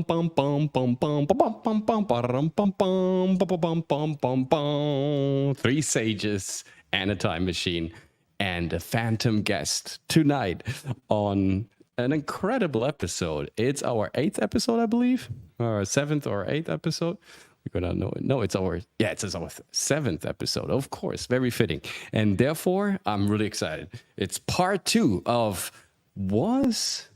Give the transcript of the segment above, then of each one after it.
bum bum bum bum bum bum bum bum bum bum bum bum bum bum bum. Three sages and a time machine and a phantom guest tonight on an incredible episode. It's our 8th episode, I believe, or 7th or 8th episode. We're gonna know it. No, it's our 7th episode, of course, very fitting. And therefore, I'm really excited. It's part 2 of Was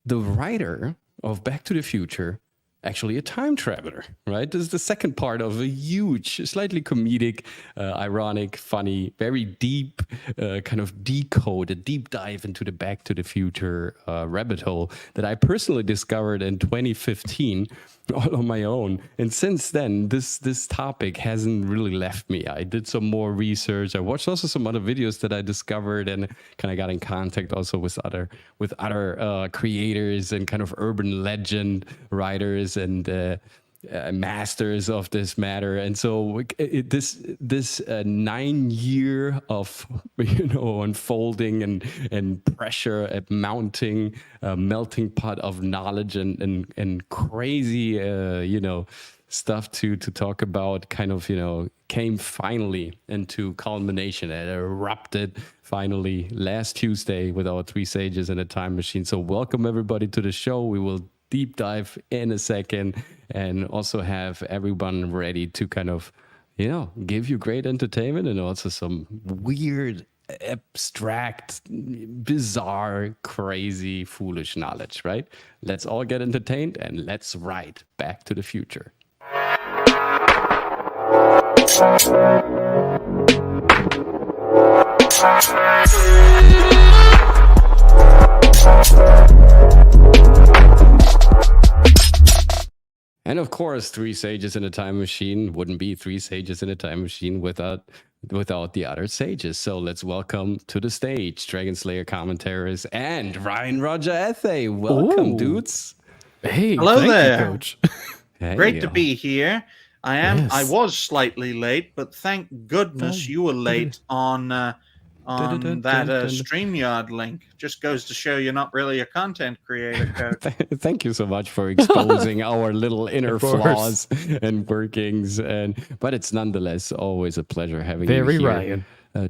the writer of Back to the Future actually a time traveler, right? This is the second part of a huge, slightly comedic, ironic, funny, very deep kind of a deep dive into the Back to the Future rabbit hole that I personally discovered in 2015 all on my own. And since then, this topic hasn't really left me. I did some more research. I watched also some other videos that I discovered and kind of got in contact also with other creators and kind of urban legend writers and masters of this matter. And so this 9 year of unfolding and pressure mounting melting pot of knowledge and crazy stuff to talk about kind of came finally into culmination. It erupted finally last Tuesday with our three sages and a time machine. So welcome everybody to the show. We will deep dive in a second and also have everyone ready to kind of give you great entertainment and also some weird, abstract, bizarre, crazy, foolish knowledge, right? Let's all get entertained and let's ride Back to the Future. And of course, Three Sages in a Time Machine wouldn't be Three Sages in a Time Machine without the other sages. So let's welcome to the stage Dragon Slayer commentaries and Ryan Roger Ethe. Welcome, dudes. Hey, hello there, you, Coach. Hey, great to be here. I was slightly late, but thank goodness you were late on that StreamYard link. Just goes to show you're not really a content creator, Coach. Thank you so much for exposing our little inner flaws and workings. But it's nonetheless always a pleasure having you here. Ryan.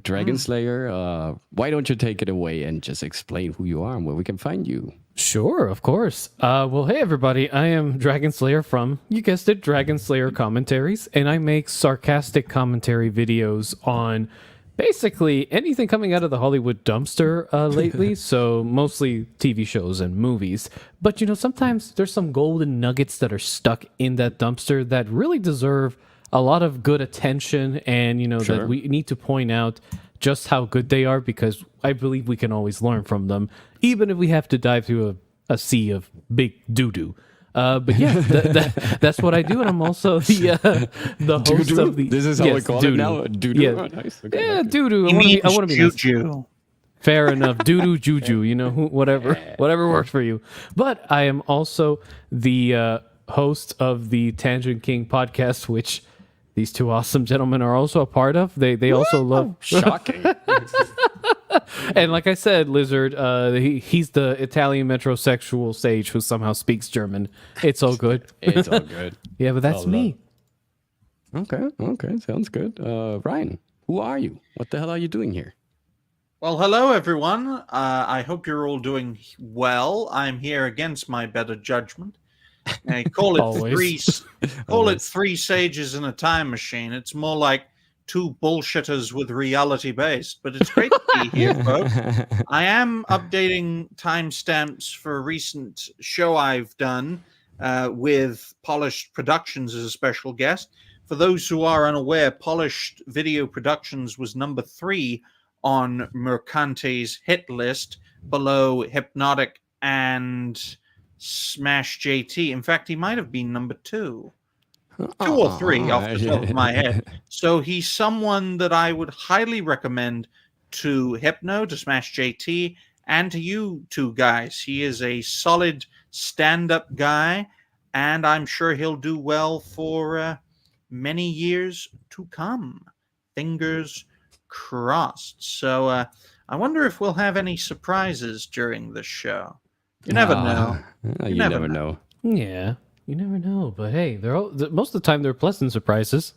Dragon Slayer, why don't you take it away and just explain who you are and where we can find you? Sure, of course. Well, hey, everybody. I am Dragon Slayer from, you guessed it, Dragon Slayer Commentaries, and I make sarcastic commentary videos on basically anything coming out of the Hollywood dumpster lately, so mostly TV shows and movies. But, sometimes there's some golden nuggets that are stuck in that dumpster that really deserve a lot of good attention, and, Sure. that we need to point out just how good they are, because I believe we can always learn from them, even if we have to dive through a sea of big doo-doo. But yeah, that's what I do, and I'm also the host doo-doo? Of the. This is how we call it now. Doo-doo. Yeah, oh, nice. Okay, yeah, okay. doo-doo. I want to be nice. Fair enough. Doo-doo, juju. Whatever works for you. But I am also the host of the Tangent King podcast, which these two awesome gentlemen are also a part of. They also love. Shocking. And like I said, Lizard, he's the Italian metrosexual sage who somehow speaks German. It's all good. It's all good. Yeah, but that's me. Okay, sounds good. Ryan, who are you? What the hell are you doing here? Well, hello, everyone. I hope you're all doing well. I'm here against my better judgment. I call it three sages in a time machine. It's more like two bullshitters with reality based, but it's great to be here, folks. I am updating timestamps for a recent show I've done with Polished Productions as a special guest. For those who are unaware, Polished Video Productions was number 3 on Mercante's hit list, below Hypnotic and Smash JT. In fact, he might have been number 2 or 3 off the top of my head. So he's someone that I would highly recommend to Hypno, to Smash JT, and to you two guys. He is a solid stand-up guy, and I'm sure he'll do well for many years to come. Fingers crossed. So I wonder if we'll have any surprises during this show. You never know. You never know. Yeah, you never know. But hey, most of the time they're pleasant surprises.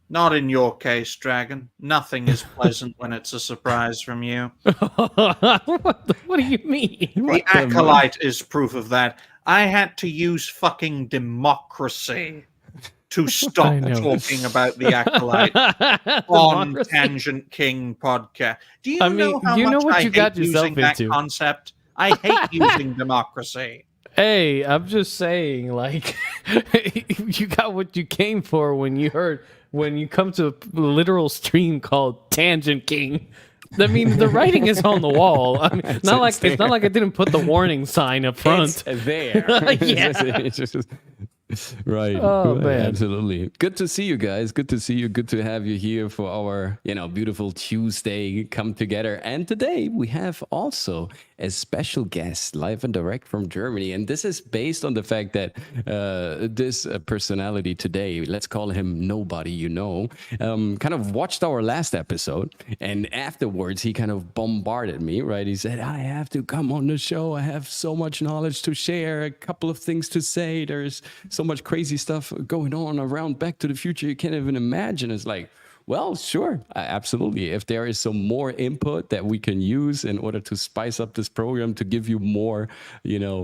Not in your case, Dragon. Nothing is pleasant when it's a surprise from you. What do you mean? The Acolyte is proof of that. I had to use fucking democracy to stop talking about the Acolyte on Tangent King podcast. Do you know how much I hate using that concept? I hate using democracy. Hey, I'm just saying, like, you got what you came for when you come to a literal stream called Tangent King. I mean, the writing is on the wall. I mean, it's not like I didn't put the warning sign up front. It's there. Yeah. Right. Oh, right. man. Absolutely. Good to see you guys. Good to see you. Good to have you here for our, beautiful Tuesday come together. And today we have also a special guest live and direct from Germany. And this is based on the fact that this personality today, let's call him Nobody You Know, kind of watched our last episode. And afterwards, he kind of bombarded me, right? He said, I have to come on the show. I have so much knowledge to share, a couple of things to say. There's so much crazy stuff going on around Back to the Future you can't even imagine. It's like, well, sure, absolutely. If there is some more input that we can use in order to spice up this program to give you more,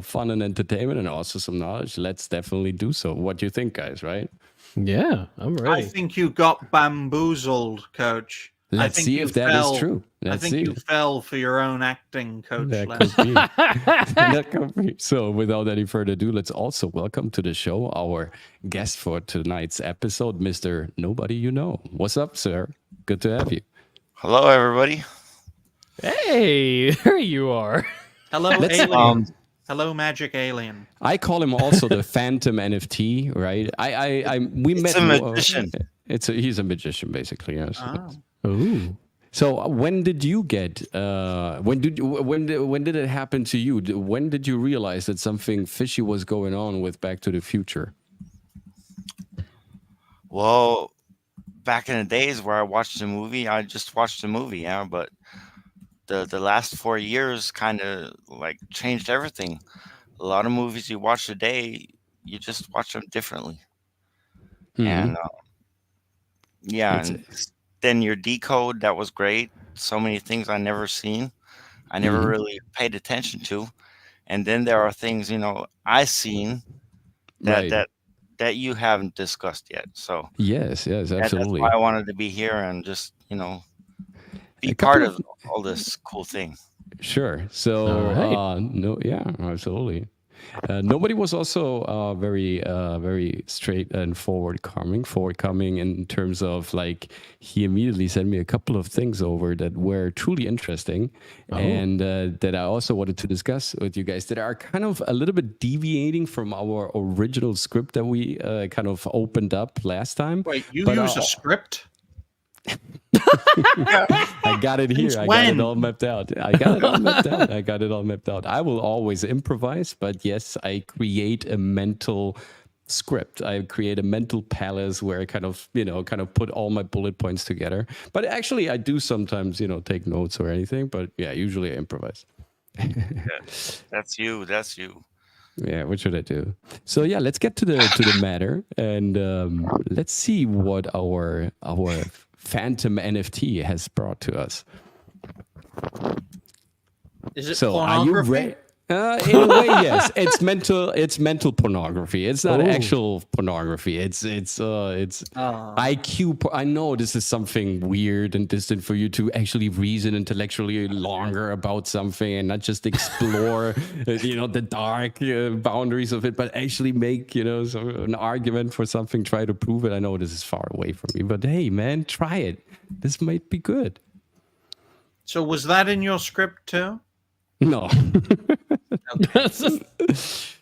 fun and entertainment and also some knowledge, let's definitely do so. What do you think, guys, right? Yeah, I'm ready. I think you got bamboozled, Coach. Let's see if that is true. I think you fell for your own acting, Coach. That could be. That could be. So without any further ado, let's also welcome to the show our guest for tonight's episode, Mr. Nobody You Know. What's up, sir? Good to have you. Hello, everybody. Hey, there you are. Hello, alien. Hello, magic alien. I call him also the Phantom NFT, right? We met. He's a magician. He's a magician, basically. Yes. Oh. Ooh. So when did you get? When did it happen to you? When did you realize that something fishy was going on with Back to the Future? Well, back in the days where I watched the movie, I just watched the movie, yeah. But the last 4 years kind of like changed everything. A lot of movies you watch today, you just watch them differently, and yeah. Then your decode, that was great. So many things I never seen. I never really paid attention to. And then there are things, I seen that you haven't discussed yet. So yes, absolutely. That's why I wanted to be here and just, be part of all this cool thing. Sure. So absolutely. Nobody was also very straight and forthcoming in terms of like he immediately sent me a couple of things over that were truly interesting and that I also wanted to discuss with you guys that are kind of a little bit deviating from our original script that we kind of opened up last time. Wait, you use a script? I got it here. Got it all mapped out. I got it all mapped out. I will always improvise, but yes, I create a mental script. I create a mental palace where I kind of put all my bullet points together. But actually, I do sometimes, take notes or anything. But yeah, usually I improvise. That's you. Yeah, what should I do? So yeah, let's get to the matter, and let's see what our Phantom NFT has brought to us. Is it pornography? Are you ready? In a way, yes. It's mental pornography. It's not actual pornography. It's IQ. I know this is something weird and distant for you to actually reason intellectually longer about something and not just explore, the dark boundaries of it, but actually make, an argument for something, try to prove it. I know this is far away from me, but hey, man, try it. This might be good. So was that in your script too? No.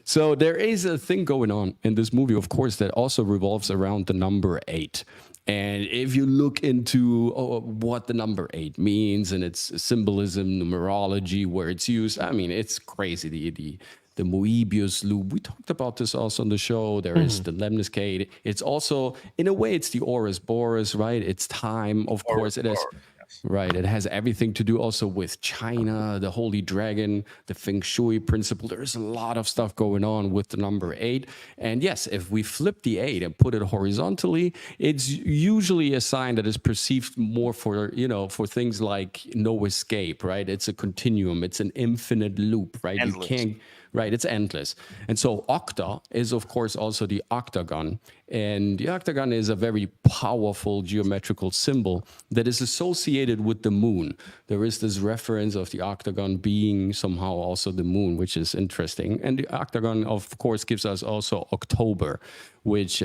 So there is a thing going on in this movie, of course, that also revolves around the number 8. And if you look into what the number 8 means and its symbolism, numerology, where it's used, I mean, it's crazy. The Moebius loop. We talked about this also on the show. There is the lemniscate. It's also, in a way, it's the Orus Boris, right? It's time, of course. It is. Right. It has everything to do also with China, the Holy Dragon, the Feng Shui principle. There's a lot of stuff going on with the number 8. And yes, if we flip the 8 and put it horizontally, it's usually a sign that is perceived more for, for things like no escape, right? It's a continuum. It's an infinite loop, right? Endless. You can't. Right, it's endless. And so octa is, of course, also the octagon. And the octagon is a very powerful geometrical symbol that is associated with the moon. There is this reference of the octagon being somehow also the moon, which is interesting. And the octagon, of course, gives us also October, which,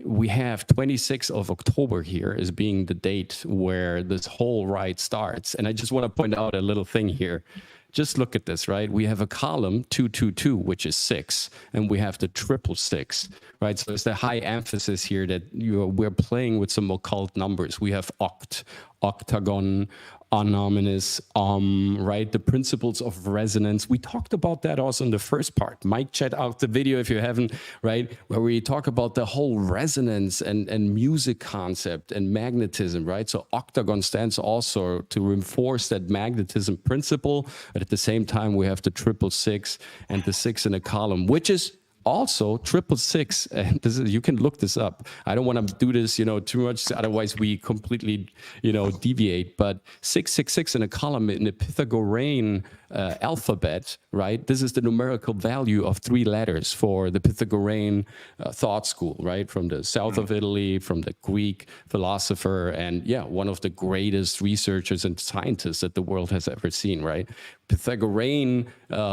we have 26th of October here as being the date where this whole ride starts. And I just want to point out a little thing here. Just look at this, right? We have a column 222, which is 6, and we have the 666, right? So there's the high emphasis here that we're playing with some occult numbers. We have octagon, anomalous, right? The principles of resonance. We talked about that also in the first part. Mike, check out the video if you haven't, right? Where we talk about the whole resonance and music concept and magnetism, right? So octagon stands also to reinforce that magnetism principle. But at the same time, we have the 666 and the 6 in a column, which is also 666, and you can look this up. I don't want to do this, too much. Otherwise, we completely, deviate. But 666 in a column in the Pythagorean alphabet, right? This is the numerical value of 3 letters for the Pythagorean thought school, right? From the south of Italy, from the Greek philosopher, and one of the greatest researchers and scientists that the world has ever seen, right? Pythagorean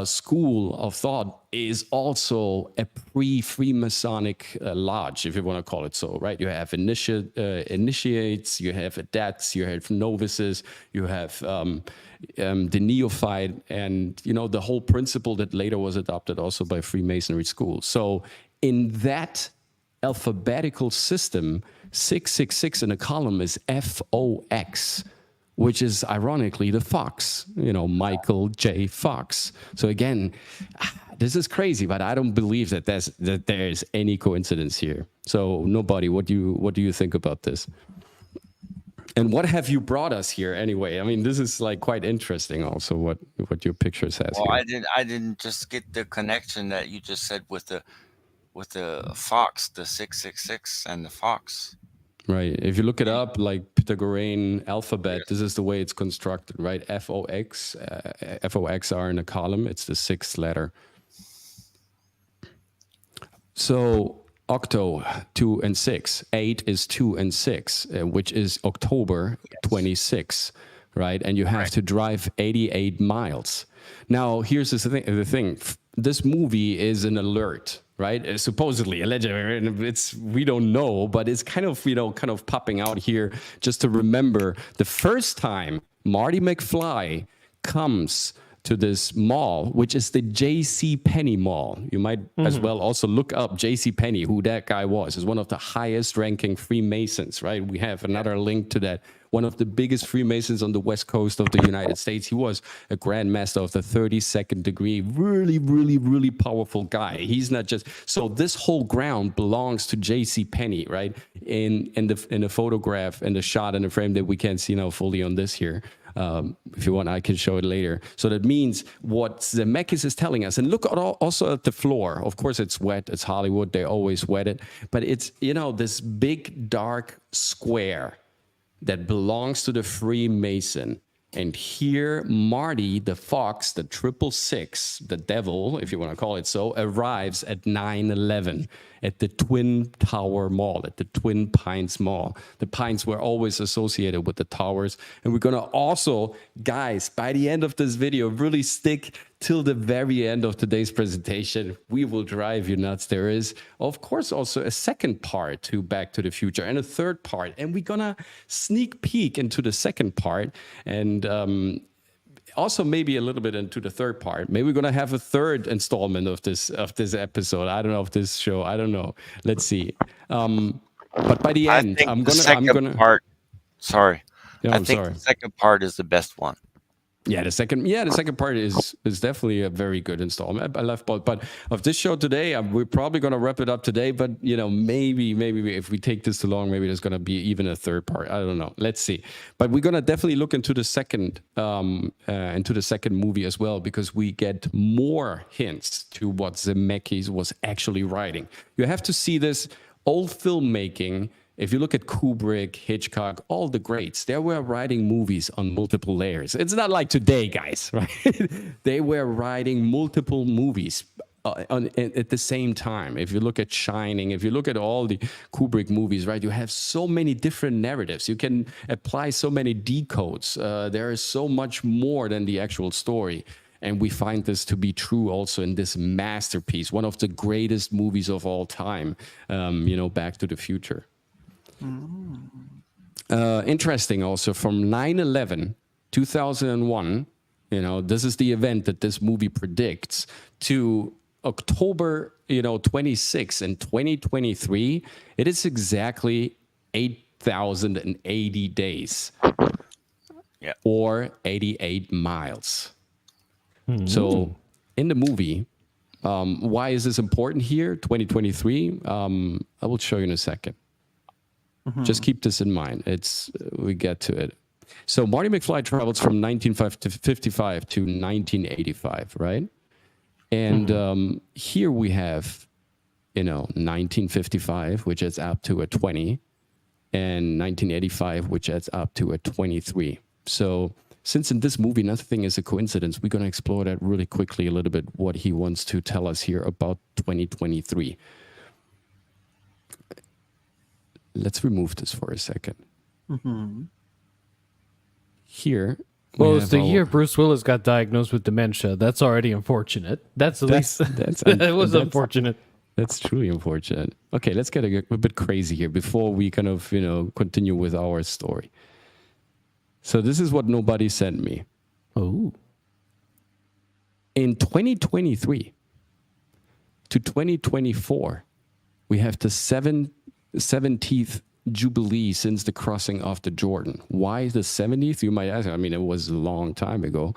school of thought is also a pre-Freemasonic lodge, if you want to call it so, right? You have initiates, you have adepts, you have novices, you have the neophyte, and the whole principle that later was adopted also by Freemasonry school. So in that alphabetical system, 666 in a column is FOX, which is ironically the Fox, Michael J. Fox. So again, this is crazy, but I don't believe that there's any coincidence here. So nobody, what do you think about this? And what have you brought us here anyway? I mean, this is like quite interesting also what your picture says. Well, here. I didn't just get the connection that you just said with the fox, the 666 and the fox. Right. If you look it up, like Pythagorean alphabet, this is the way it's constructed, right? FOX, FOX are in a column. It's the 6th letter. So octo, 2 and 6. 8 is 2 and 6, which is October 26, right? And you have to drive 88 miles. Now, here's the thing. This movie is an alert, right? Supposedly, allegedly, we don't know, but it's kind of popping out here just to remember the first time Marty McFly comes to this mall, which is the J.C. Penney Mall. You might as well also look up J.C. Penney, who that guy was. Is one of the highest ranking Freemasons, right? We have another link to that. One of the biggest Freemasons on the west coast of the United States. He was a Grand Master of the 32nd degree. Really, really, really powerful guy. He's not just... So this whole ground belongs to J.C. Penney, right? In the photograph and the shot and the frame that we can't see now fully on this here. If you want, I can show it later. So that means what Zemeckis is telling us. And look also at the floor. Of course, it's wet. It's Hollywood. They always wet it. But it's, this big, dark square that belongs to the Freemason. And here, Marty, the fox, the 666, the devil, if you want to call it so, arrives at 9/11 at the Twin Tower Mall, at the Twin Pines Mall. The Pines were always associated with the towers. And we're going to also, guys, by the end of this video, really stick till the very end of today's presentation. We will drive you nuts. There is, of course, also a second part to Back to the Future and a third part. And we're going to sneak peek into the second part and also maybe a little bit into the third part. Maybe we're going to have a third installment of this episode. I don't know, of this show. I don't know. Let's see. But by the end, I'm gonna part. Sorry. Yeah, I think the second part is the best one. The second part is definitely a very good installment. I love both. But of this show today, we're probably going to wrap it up today. But maybe if we take this too long, maybe there's going to be even a third part. I don't know. Let's see. But we're going to definitely look into the second movie as well, because we get more hints to what Zemeckis was actually writing. You have to see this old filmmaking. If you look at Kubrick, Hitchcock, all the greats, they were writing movies on multiple layers. It's not like today, guys, right? They were writing multiple movies at the same time. If you look at Shining, if you look at all the Kubrick movies, right, you have so many different narratives. You can apply so many decodes. There is so much more than the actual story. And we find this to be true also in this masterpiece, one of the greatest movies of all time, Back to the Future. Interesting also, from 9/11, 2001, this is the event that this movie predicts, to October, 26 in 2023, it is exactly 8,080 days. Yeah. Or 88 miles. So in the movie, why is this important here, 2023? I will show you in a second. Just keep this in mind. We get to it. So Marty McFly travels from 1955 to 1985, right? And here we have, 1955, which adds up to a 20, and 1985, which adds up to a 23. So since in this movie nothing is a coincidence, we're going to explore that really quickly a little bit, what he wants to tell us here about 2023. Let's remove this for a second. Here. Well, it's the year Bruce Willis got diagnosed with dementia. That's already unfortunate. That was unfortunate. That's truly unfortunate. Okay, let's get a bit crazy here before we kind of, continue with our story. So this is what nobody sent me. Oh. In 2023 to 2024, we have the 70th Jubilee since the crossing of the Jordan. Why the 70th? You might ask. I mean, it was a long time ago.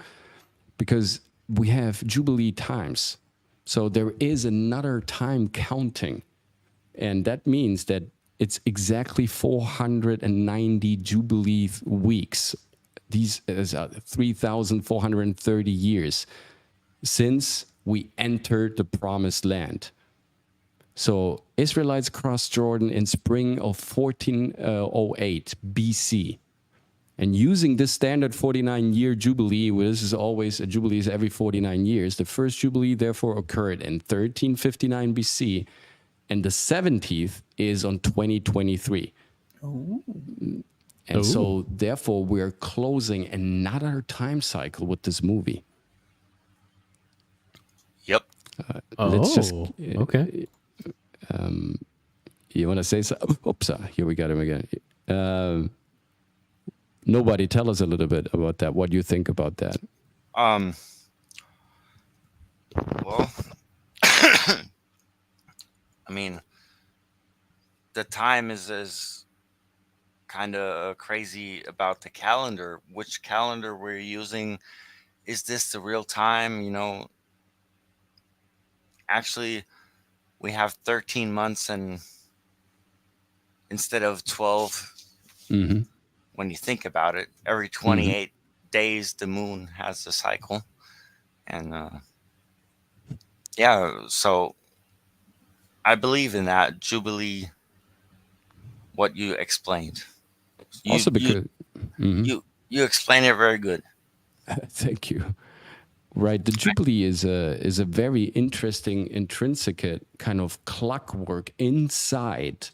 Because we have Jubilee times. So there is another time counting. And that means that it's exactly 490 Jubilee weeks. These is 3,430 years since we entered the Promised Land. So Israelites crossed Jordan in spring of 1408 BC. And using this standard 49-year Jubilee, this is always, a Jubilee is every 49 years, the first Jubilee therefore occurred in 1359 BC, and the 70th is on 2023. Oh. And so therefore we're closing another time cycle with this movie. Yep. Let's just... okay. You want to say so? Oops, here we got him again. Nobody, tell us a little bit about that. What do you think about that? Well, I mean, the time is kind of crazy about the calendar. Which calendar we're using? Is this the real time? Actually, we have 13 months and instead of 12. Mm-hmm. When you think about it, every 28 days the moon has a cycle. And so I believe in that Jubilee, what you explained. Also because... You explained it very good. Thank you. Right, the Jubilee is a very interesting, intrinsic kind of clockwork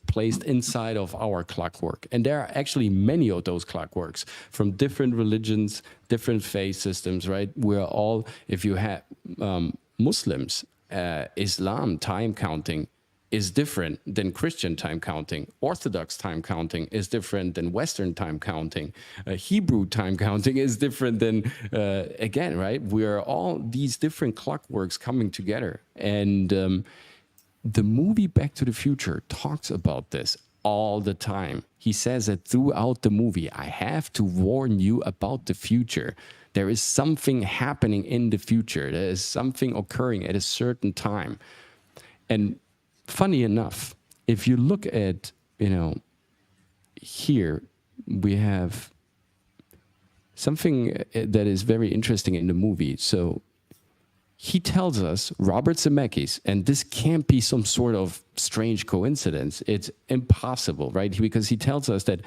placed inside of our clockwork. And there are actually many of those clockworks from different religions, different faith systems, right? We're all, if you have Muslims, Islam time counting is different than Christian time counting. Orthodox time counting is different than Western time counting. Hebrew time counting is different than, again, right? We are all these different clockworks coming together. And the movie Back to the Future talks about this all the time. he says that throughout the movie, I have to warn you about the future. There is something happening in the future. There is something occurring at a certain time. And funny enough, if you look at, here we have something that is very interesting in the movie. So he tells us, Robert Zemeckis, and this can't be some sort of strange coincidence. It's impossible, right? Because he tells us that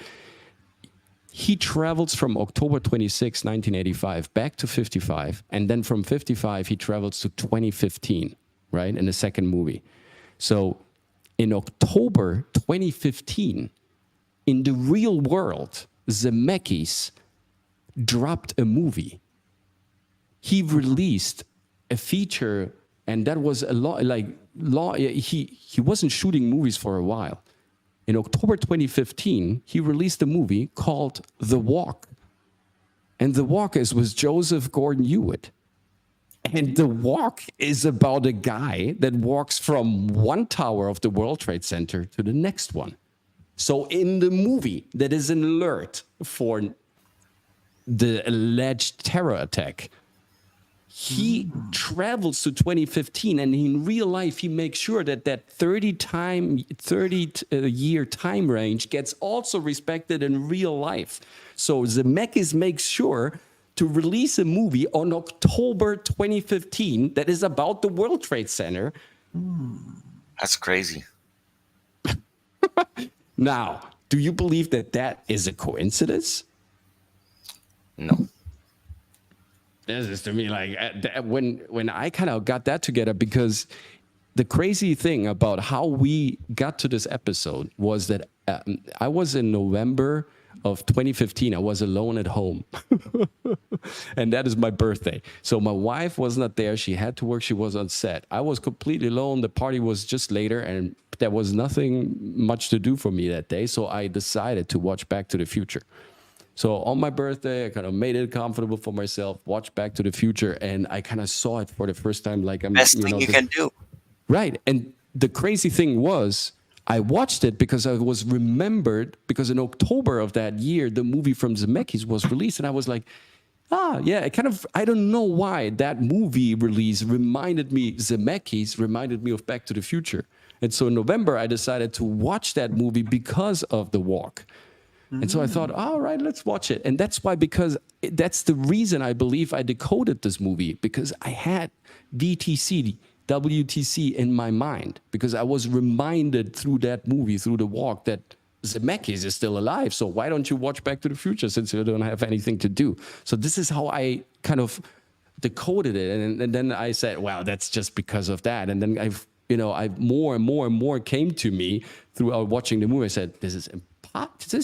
he travels from October 26, 1985, back to 55. And then from 55, he travels to 2015, right? In the second movie. So in October 2015, in the real world, Zemeckis dropped a movie. He released a feature, and that was a lot he wasn't shooting movies for a while. In October 2015, he released a movie called The Walk. And The Walk was Joseph Gordon-Levitt. And The Walk is about a guy that walks from one tower of the World Trade Center to the next one. So in the movie, that is an alert for the alleged terror attack. He travels to 2015, and in real life, he makes sure that 30-year time range gets also respected in real life. So Zemeckis makes sure to release a movie on October 2015 that is about the World Trade Center. That's crazy. Now, do you believe that is a coincidence? No. This is to me like when I kind of got that together, because the crazy thing about how we got to this episode was that I was in November of 2015. I was alone at home, and that is my birthday. So my wife was not there. She had to work. She was on set. I was completely alone. The party was just later, and there was nothing much to do for me that day. So I decided to watch Back to the Future. So on my birthday, I kind of made it comfortable for myself, watched Back to the Future, and I kind of saw it for the first time. Like Best thing you can do. Right. And the crazy thing was, I watched it because I was remembered, because in October of that year, the movie from Zemeckis was released. And I was like, yeah, I don't know why that movie release Zemeckis reminded me of Back to the Future. And so in November, I decided to watch that movie because of The Walk. And so I thought, all right, let's watch it. And that's why, because that's the reason I believe I decoded this movie, because I had WTC in my mind, because I was reminded through that movie, through The Walk, that Zemeckis is still alive. So why don't you watch Back to the Future since you don't have anything to do? So this is how I kind of decoded it. And then I said, wow, that's just because of that. And then I've more and more came to me throughout watching the movie. I said, this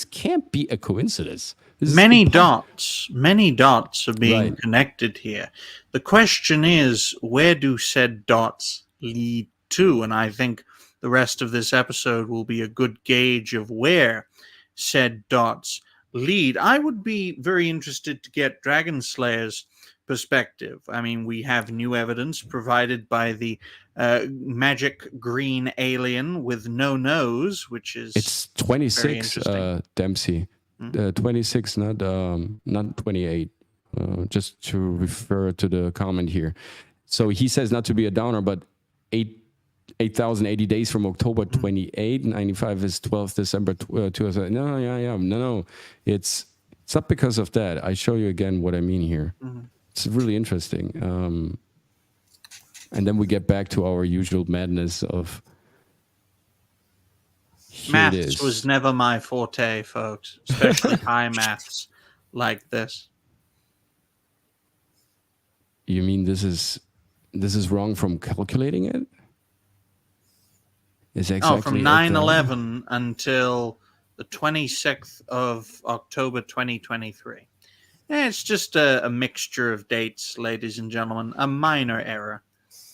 can't be a coincidence. Many dots are being connected here. The question is, where do said dots lead to? And I think the rest of this episode will be a good gauge of where said dots lead. I would be very interested to get Dragon Slayer's perspective. I mean, we have new evidence provided by the magic green alien with no nose, which is it's 26, Dempsey. 26, not 28. Just to refer to the comment here. So he says, not to be a downer, but 8,080 days from October 28, 95 is 12th December 2000. No. It's not because of that. I show you again what I mean here. It's really interesting. And then we get back to our usual madness of maths was never my forte, folks, especially high maths like this. You mean this is wrong from calculating it? It's exactly from 9/11 until the 26th of October 2023. It's just a mixture of dates, ladies and gentlemen, a minor error.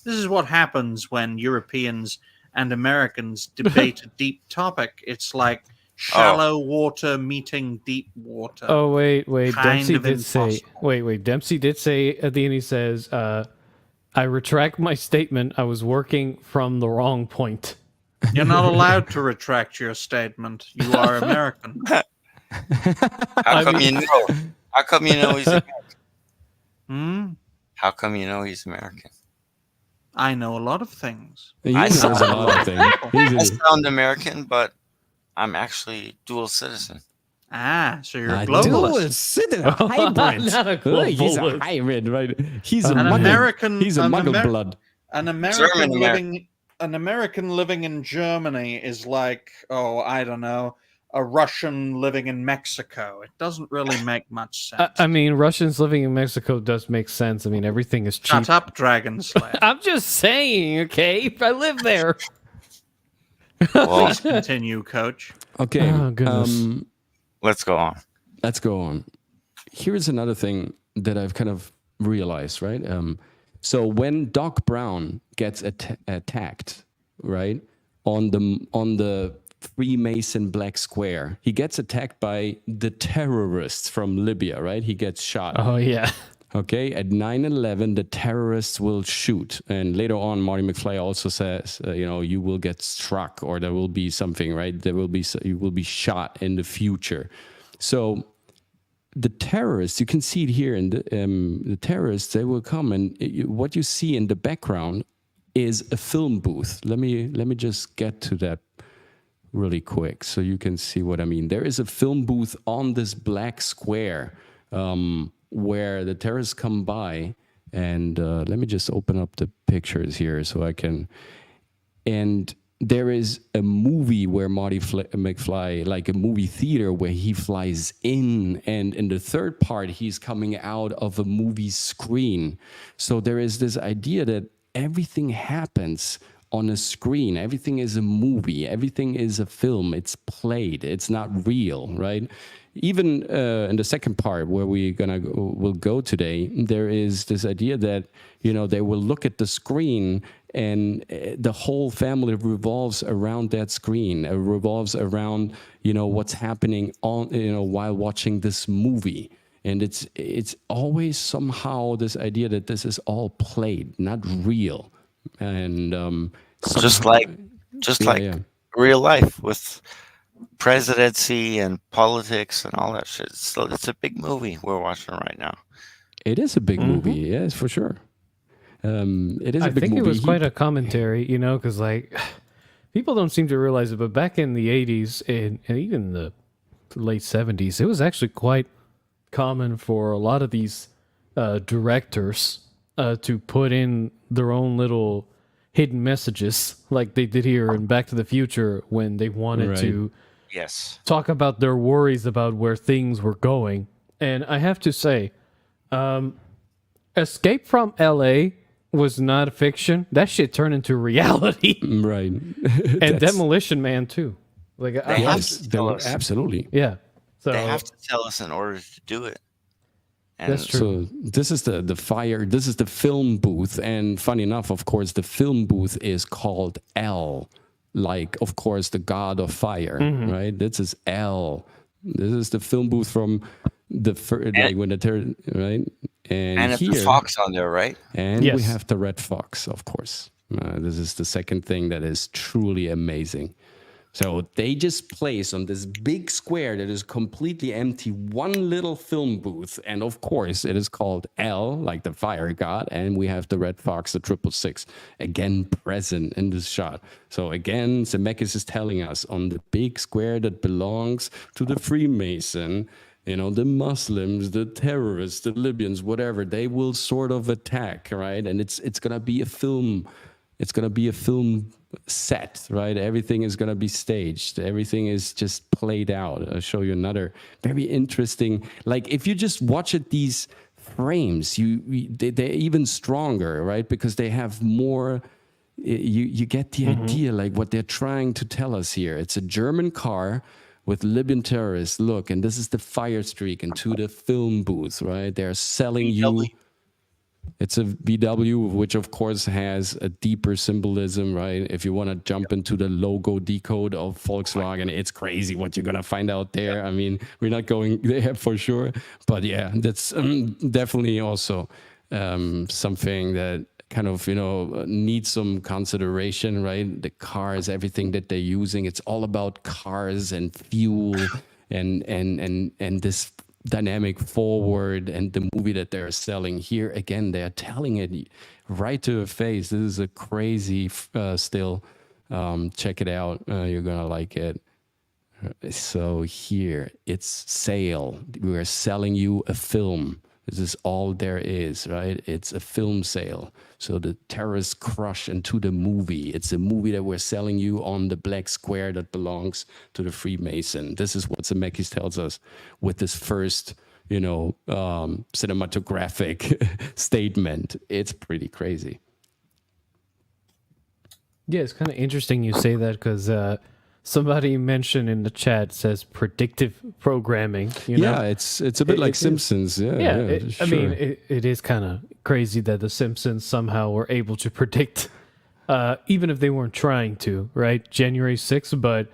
This is what happens when Europeans and Americans debate a deep topic. It's like shallow water meeting deep water. Oh, wait. Dempsey did say, Dempsey did say at the end, he says, I retract my statement. I was working from the wrong point. You're not allowed to retract your statement. You are American. How come you know? How come you know he's Hmm? How come you know he's American? I know a lot of things. He I knows sound a lot of things. I sound American, but I'm actually dual citizen. Ah, so you're a Dual globalist. citizen, a hybrid. Not a He's a globalist. hybrid, right? He's a An muggle. American. He's a an muggle Amer- blood. An American German living. An American living in Germany is like, oh, I don't know, a Russian living in Mexico. It doesn't really make much sense. I mean, Russians living in Mexico does make sense. I mean, everything is cheap. Shut up, Dragon Slayer. I'm just saying, okay? I live there. Well, Please continue, Coach. Okay. Oh, goodness. let's go on. Let's go on. Here's another thing that I've kind of realized, right? So when Doc Brown gets attacked, right, on the Freemason Black Square, he gets attacked by the terrorists from Libya, right? He gets shot. Oh, yeah. Okay, at 9/11, the terrorists will shoot, and later on, Marty McFly also says, you will get struck, or there will be something, right? You will be shot in the future. So the terrorists, you can see it here, and the terrorists, they will come, and what you see in the background is a film booth. Let me just get to that really quick so you can see what I mean. There is a film booth on this black square where the terrorists come by, and let me just open up the pictures here so I can. And there is a movie where Marty McFly, like a movie theater where he flies in, and in the third part, he's coming out of a movie screen. So there is this idea that everything happens on a screen. Everything is a movie. Everything is a film. It's played. It's not real, right? Even in the second part where we'll go today, there is this idea that, they will look at the screen and the whole family revolves around that screen. It revolves around, what's happening while watching this movie. And it's always somehow this idea that this is all played, not real. And Just like real life with presidency and politics and all that shit. So it's a big movie we're watching right now. It is a big movie, yes, for sure. It is a big movie. I think it was quite a commentary, because people don't seem to realize it, but back in the 80s and even the late 70s, it was actually quite common for a lot of these directors to put in their own little hidden messages, like they did here in Back to the Future when they wanted to talk about their worries about where things were going. And I have to say, Escape from LA was not a fiction. That shit turned into reality. Right. And Demolition Man too. Like absolutely. Yeah. So they have to tell us in order to do it. And that's true. So this is the fire. This is the film booth, and funny enough, of course, the film booth is called L, like of course the god of fire, right? This is L. This is the film booth from the when the right, and it's here, the fox on there, right? and we have the red fox, of course. This is the second thing that is truly amazing. So they just place on this big square that is completely empty one little film booth. And of course, it is called L, like the fire god. And we have the Red Fox, the 666, again present in this shot. So again, Zemeckis is telling us on the big square that belongs to the Freemason, the Muslims, the terrorists, the Libyans, whatever, they will sort of attack, right? And it's going to be a film. It's going to be a film set, right? Everything is going to be staged. Everything is just played out. I'll show you another very interesting, like if you just watch it, these frames, they're even stronger, right? Because they have more, you get the idea, like what they're trying to tell us here. It's a German car with Libyan terrorists. Look, and this is the fire streak into the film booth, right? They're selling you. It's a VW, which of course has a deeper symbolism, right? If you want to jump into the logo decode of Volkswagen, it's crazy what you're going to find out there. I mean, we're not going there for sure. But yeah, that's definitely also something that kind of, need some consideration, right? The cars, everything that they're using, it's all about cars and fuel and this dynamic forward, and the movie that they're selling here, again, they're telling it right to the face. This is a crazy still. Check it out. You're going to like it. So here, it's sale. We are selling you a film. This is all there is, right? It's a film sale. So the terrorists crush into the movie. It's a movie that we're selling you on the black square that belongs to the Freemason. This is what Zemeckis tells us with this first, cinematographic statement. It's pretty crazy. Yeah, it's kind of interesting you say that because somebody mentioned in the chat says predictive programming. Yeah, it's a bit like Simpsons. Yeah, I mean, it is kind of crazy that the Simpsons somehow were able to predict, even if they weren't trying to, right? January 6th, but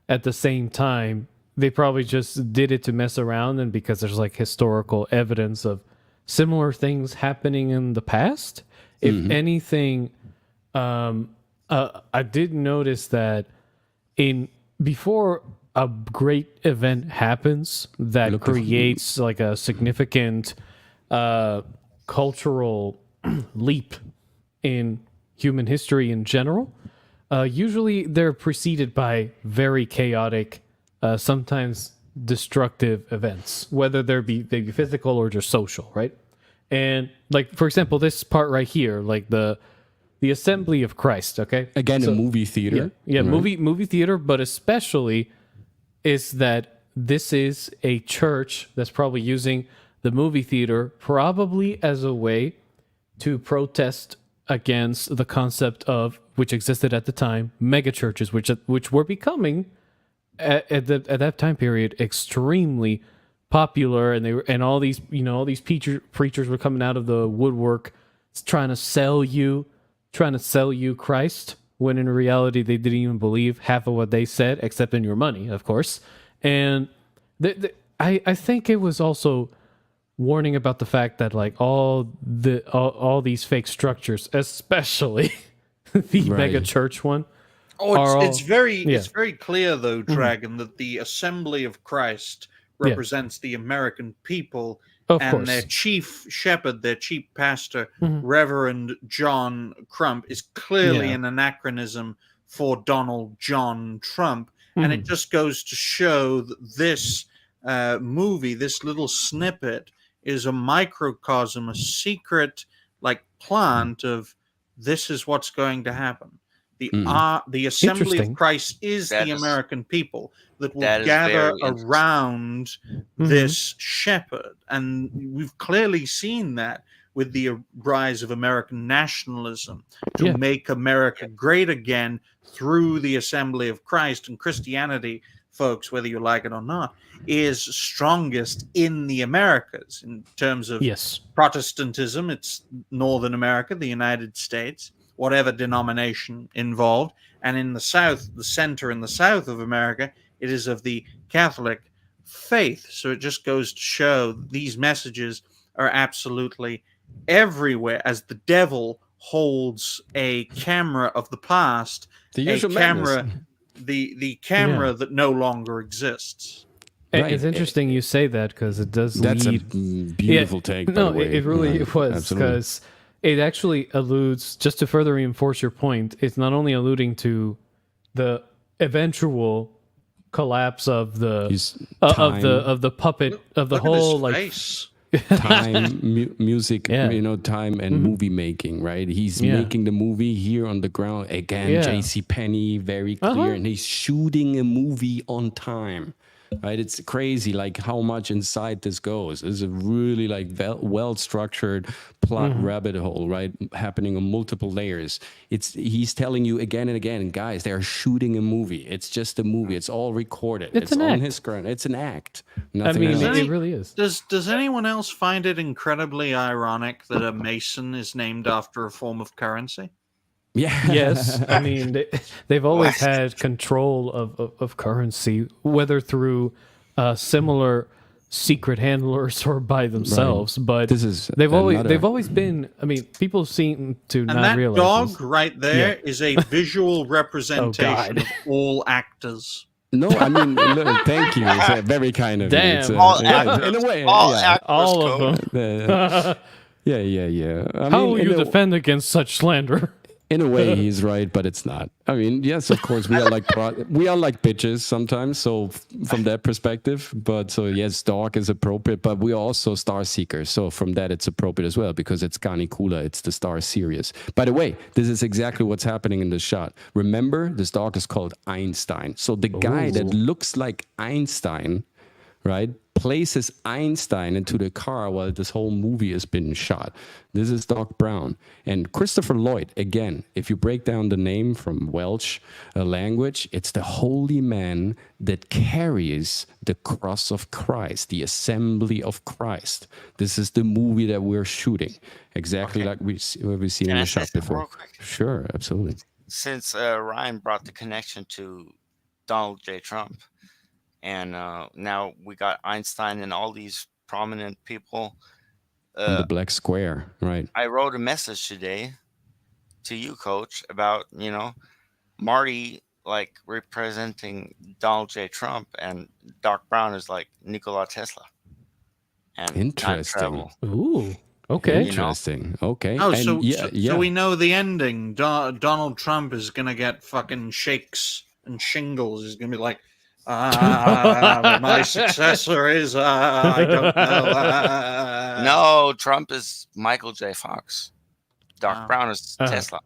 at the same time, they probably just did it to mess around, and because there's like historical evidence of similar things happening in the past. If anything, I did notice that before a great event happens that creates like a significant cultural leap in human history in general, usually they're preceded by very chaotic, sometimes destructive events, whether they be physical or just social, right? And like, for example, this part right here, like the Assembly of Christ, okay? Again, a movie theater. Yeah, right? movie theater, but especially is that this is a church that's probably using the movie theater probably as a way to protest against the concept of, which existed at the time, mega churches, which were becoming at that time period extremely popular, and all these preachers were coming out of the woodwork trying to sell you Christ, when in reality they didn't even believe half of what they said, except in your money, of course. And I think it was also warning about the fact that like all these fake structures, especially the mega church one. It's very clear though, Dragon, that the Assembly of Christ represents the American people. Of course. Their chief shepherd, their chief pastor, Reverend John Crump, is clearly an anachronism for Donald John Trump. And it just goes to show that this movie, this little snippet, is a microcosm, a secret like plant of this is what's going to happen. The Assembly of Christ is the American people that will gather around this shepherd. And we've clearly seen that with the rise of American nationalism to make America great again through the Assembly of Christ. And Christianity, folks, whether you like it or not, is strongest in the Americas in terms of Protestantism. It's Northern America, the United States, whatever denomination involved. And in the South, the center in the South of America, it is of the Catholic faith. So it just goes to show these messages are absolutely everywhere, as the devil holds a camera of the past, the camera that no longer exists. Right. It's interesting you say that, because it does That's lead... a beautiful take, by the way. It really was, because it actually alludes, just to further reinforce your point, it's not only alluding to the eventual collapse of the puppet of the whole like time, music, time and movie making, right? He's making the movie here on the ground again. J.C. Penney, very clear, and he's shooting a movie on time. Right, it's crazy, like how much inside this goes. It's a really like well structured plot rabbit hole, right? Happening on multiple layers. He's telling you again and again, guys, they are shooting a movie. It's just a movie. It's all recorded. It's on his screen. It's an act. Nothing else. It really is. Does anyone else find it incredibly ironic that a Mason is named after a form of currency? Yeah. Yes. I mean, they've always had control of currency, whether through similar secret handlers or by themselves, but This is they've another- always been. I mean, people seem to And not that realize dog this. right there is a visual representation God. of all actors. No, I mean, look, thank you. It's very kind of you. Damn. It's, All yeah, actors, in a way, all yeah. actors All of code. them. Yeah. I How mean, will you defend against such slander? in a way, he's right, but it's not. I mean, yes, of course, we are like bitches sometimes. So from that perspective, but so yes, dog is appropriate, but we are also star seekers. So from that, it's appropriate as well because it's Canicula, it's the Star Sirius. By the way, this is exactly what's happening in the shot. Remember, this dog is called Einstein. So the guy that looks like Einstein, right, places Einstein into the car while this whole movie has been shot. This is Doc Brown. And Christopher Lloyd, again, if you break down the name from Welsh language, it's the holy man that carries the cross of Christ, the assembly of Christ. This is the movie that we're shooting, exactly like we've seen in Can I the say shot something before. real quick? Sure, absolutely. Since Ryan brought the connection to Donald J. Trump, and now we got Einstein and all these prominent people. On the black square, right? I wrote a message today to you, Coach, about Marty like representing Donald J. Trump, and Doc Brown is like Nikola Tesla. And time Interesting. travel. Ooh, okay. Interesting. Okay. Oh, And so we know the ending. Donald Trump is gonna get fucking shakes and shingles. He's gonna be like, my successor is I don't know. No, Trump is Michael J. Fox. Doc Wow. Brown is Tesla.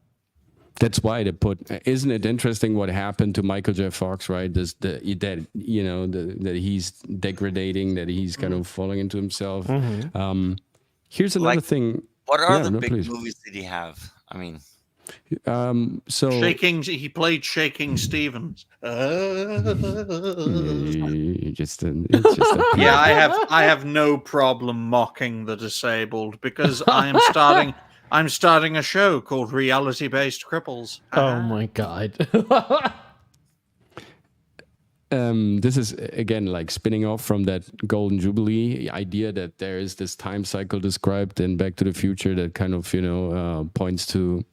That's why they put. Isn't it interesting what happened to Michael J. Fox? Right, that he's degrading, that he's kind of falling into himself. Here's another Like, thing. What are Yeah, the no, big please. movies did he have? I mean, So He played Shaking Stevens. you just it's just a, Yeah, I have no problem mocking the disabled because I'm starting a show called Reality Based Cripples. Oh my god. This is again like spinning off from that golden jubilee idea that there is this time cycle described in Back to the Future that kind of points to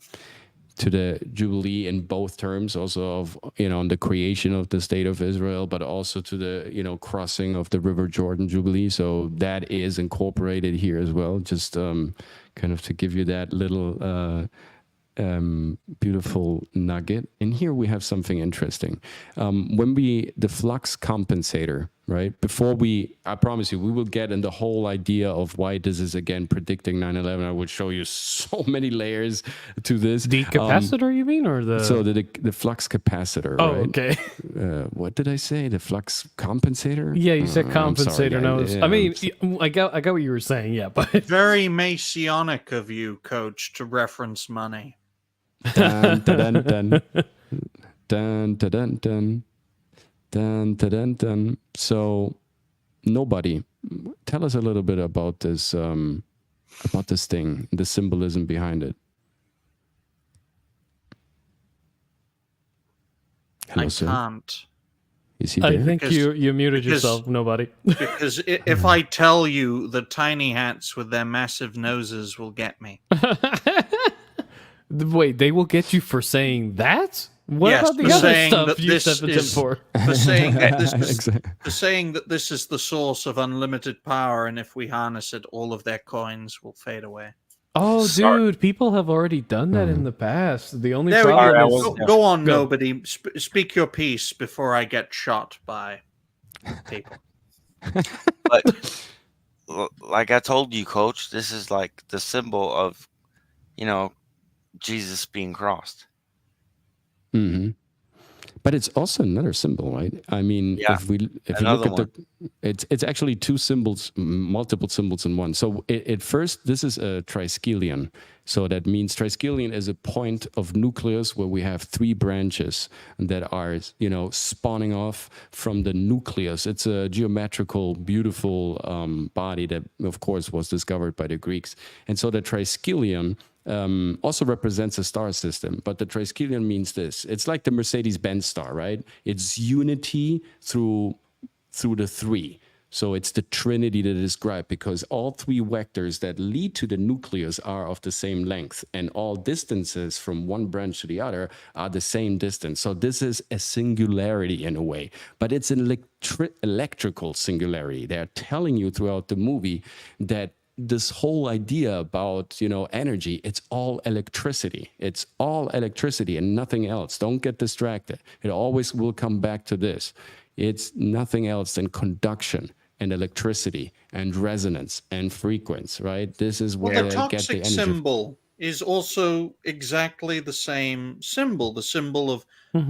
the jubilee in both terms, also of the creation of the state of Israel, but also to the crossing of the River Jordan jubilee. So that is incorporated here as well, just kind of to give you that little beautiful nugget. And here we have something interesting. When the flux compensator, right? Before I promise you, we will get in the whole idea of why this is again predicting 9/11. I will show you so many layers to this. The capacitor, you mean, or the? So the flux capacitor, Oh, right? okay. What did I say? The flux compensator? Yeah, you said I'm sorry, compensator. guys. No, Yeah, I mean, I got what you were saying. Yeah, but Very Masonic of you, Coach, to reference money. Dun, dun, dun, dun, dun, dun, dun, dun, dun, dun. So, nobody, tell us a little bit about this thing, the symbolism behind it. Hello, I sir. can't. Is he I there? think Because- you muted because- yourself. Nobody. Because if I tell you the tiny hats with their massive noses will get me. Wait, they will get you for saying that? What Yes, about the for other saying stuff that you this stepped in is- for? For saying that this is Exactly. for saying that this is the source of unlimited power, and if we harness it, all of their coins will fade away. Oh, Sorry. dude, people have already done that in the past. The only There we problem go. is Go on, Go. nobody. Speak your piece before I get shot by people. but like I told you, Coach, this is like the symbol of, Jesus being crossed. Mm-hmm. But it's also another symbol, right? I mean, Yeah, if you another look at it's actually two symbols, multiple symbols in one. So at first, this is a triskelion. So that means triskelion is a point of nucleus where we have three branches that are, spawning off from the nucleus. It's a geometrical, beautiful body that, of course, was discovered by the Greeks. And so the triskelion also represents a star system, but the triskelion means this. It's like the Mercedes-Benz star, right? It's unity through the three. So it's the trinity that is described, because all three vectors that lead to the nucleus are of the same length, and all distances from one branch to the other are the same distance. So this is a singularity in a way, but it's an electrical singularity. They're telling you throughout the movie that this whole idea about, energy, it's all electricity. It's all electricity and nothing else. Don't get distracted. It always will come back to this. It's nothing else than conduction and electricity and resonance and frequency, right? This is where the they get the toxic energy. symbol is also exactly the same symbol, the symbol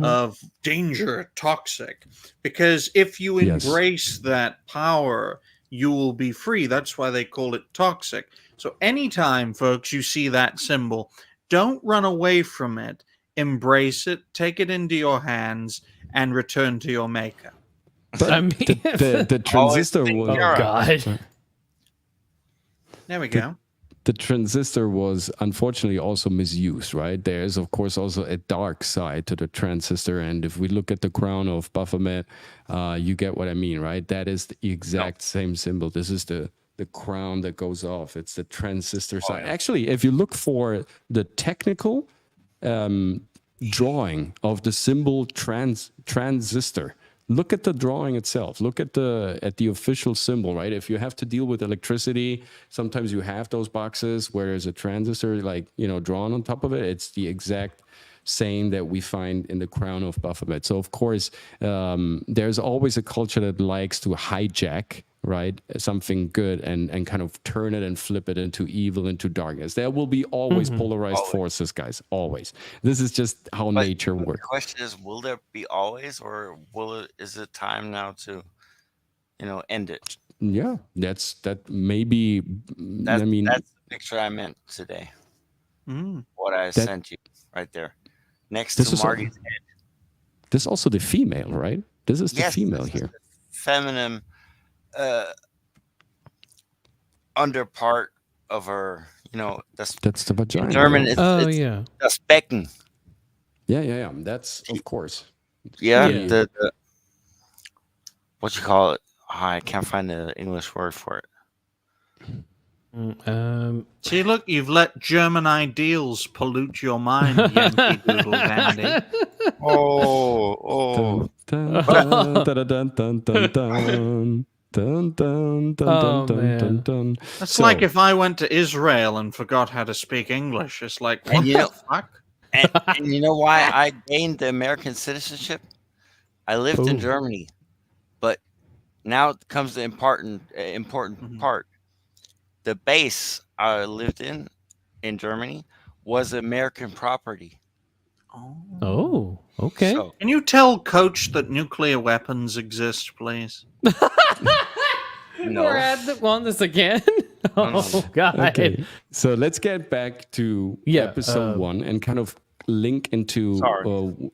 of danger, toxic. Because if you embrace that power, you will be free. That's why they call it toxic. So anytime, folks, you see that symbol, don't run away from it. Embrace it, take it into your hands, and return to your maker. But I mean, the transistor was... Oh, God. There we go. The transistor was unfortunately also misused, right? There is, of course, also a dark side to the transistor. And if we look at the crown of Baphomet, you get what I mean, right? That is the exact same symbol. This is the crown that goes off. It's the transistor side. Actually, if you look for the technical drawing of the symbol transistor, look at the drawing itself. Look at the official symbol, right? If you have to deal with electricity, sometimes you have those boxes where there's a transistor, drawn on top of it. It's the exact same that we find in the crown of Baphomet. So, of course, there's always a culture that likes to hijack, right, something good and kind of turn it and flip it into evil, into darkness. There will be always polarized forces, guys, always. This is just how nature works. The question is, will there be always, or is it time now to, end it? Yeah, that's maybe, that's the picture I meant today. What I sent you right there. Next to Marty's head. This is also the female, right? This is the female here. Feminine under part of her, that's the vagina. In German, it's das Becken. Yeah. That's, of course. Yeah. The what you call it? I can't find the English word for it. See, look, you've let German ideals pollute your mind, Yankee Doodle Dandy. Oh. That's like if I went to Israel and forgot how to speak English. It's like, what the fuck? And you know why I gained the American citizenship? I lived in Germany, but now comes the important part. The base I lived in Germany was American property. Oh, okay. So, can you tell Coach that nuclear weapons exist, please? No. We're on this again? Oh, God. Okay, so let's get back to episode 1 and kind of link into...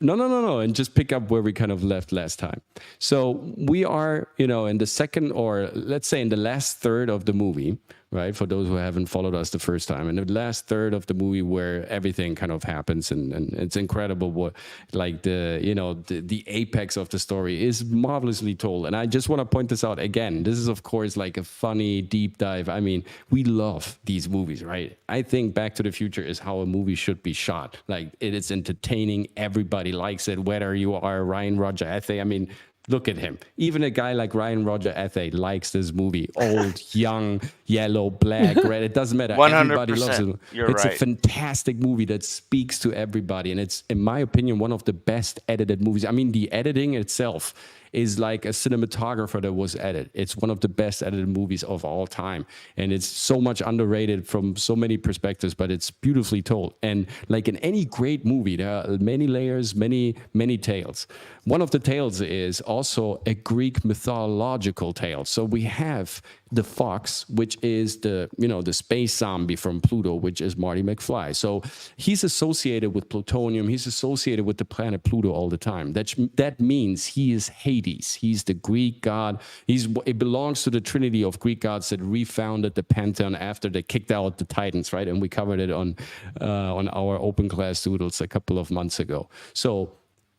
No, and just pick up where we kind of left last time. So we are, in the second, or let's say in the last third of the movie, right? For those who haven't followed us the first time, in the last third of the movie where everything kind of happens, and it's incredible what, like, the apex of the story is marvelously told. And I just want to point this out again. This is, of course, like a funny deep dive. I mean, we love these movies, right? I think Back to the Future is how a movie should be shot. Like, it is entertaining. Everybody likes it, whether you are Ryan Roger Athey. I mean, look at him. Even a guy like Ryan Roger Athey likes this movie. Old, young, yellow, black, red. It doesn't matter. 100%. Everybody loves it. It's a fantastic movie that speaks to everybody. And it's, in my opinion, one of the best edited movies. I mean, the editing itself is like a cinematographer that was edited. It's one of the best edited movies of all time. And it's so much underrated from so many perspectives, but it's beautifully told. And like in any great movie, there are many layers, many tales. One of the tales is also a Greek mythological tale. So we have the fox, which is the space zombie from Pluto, which is Marty McFly. So he's associated with plutonium. He's associated with the planet Pluto all the time. That means he is Hades. He's the Greek god. It belongs to the trinity of Greek gods that refounded the pantheon after they kicked out the Titans, right? And we covered it on our open class doodles a couple of months ago. So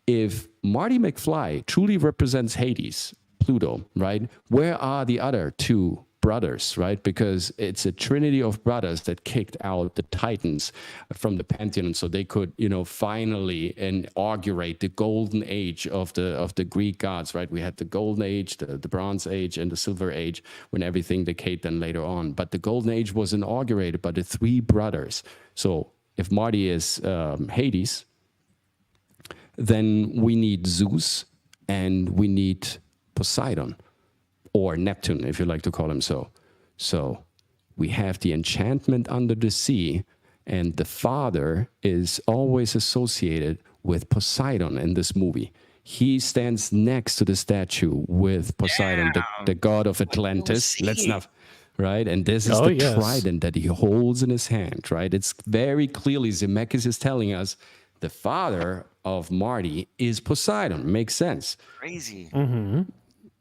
if Marty McFly truly represents Hades, Pluto, right? Where are the other two brothers, right? Because it's a trinity of brothers that kicked out the Titans from the pantheon, so they could, finally inaugurate the golden age of the Greek gods, right? We had the golden age, the bronze age, and the silver age when everything decayed then later on. But the golden age was inaugurated by the three brothers. So if Marty is Hades, then we need Zeus and we need Poseidon, or Neptune, if you like to call him so. So we have the enchantment under the sea, and the father is always associated with Poseidon in this movie. He stands next to the statue with Poseidon, the god of Atlantis. Let's not, right? And this is the trident that he holds in his hand, right? It's very clearly, Zemeckis is telling us the father of Marty is Poseidon. Makes sense. Crazy. Mm-hmm.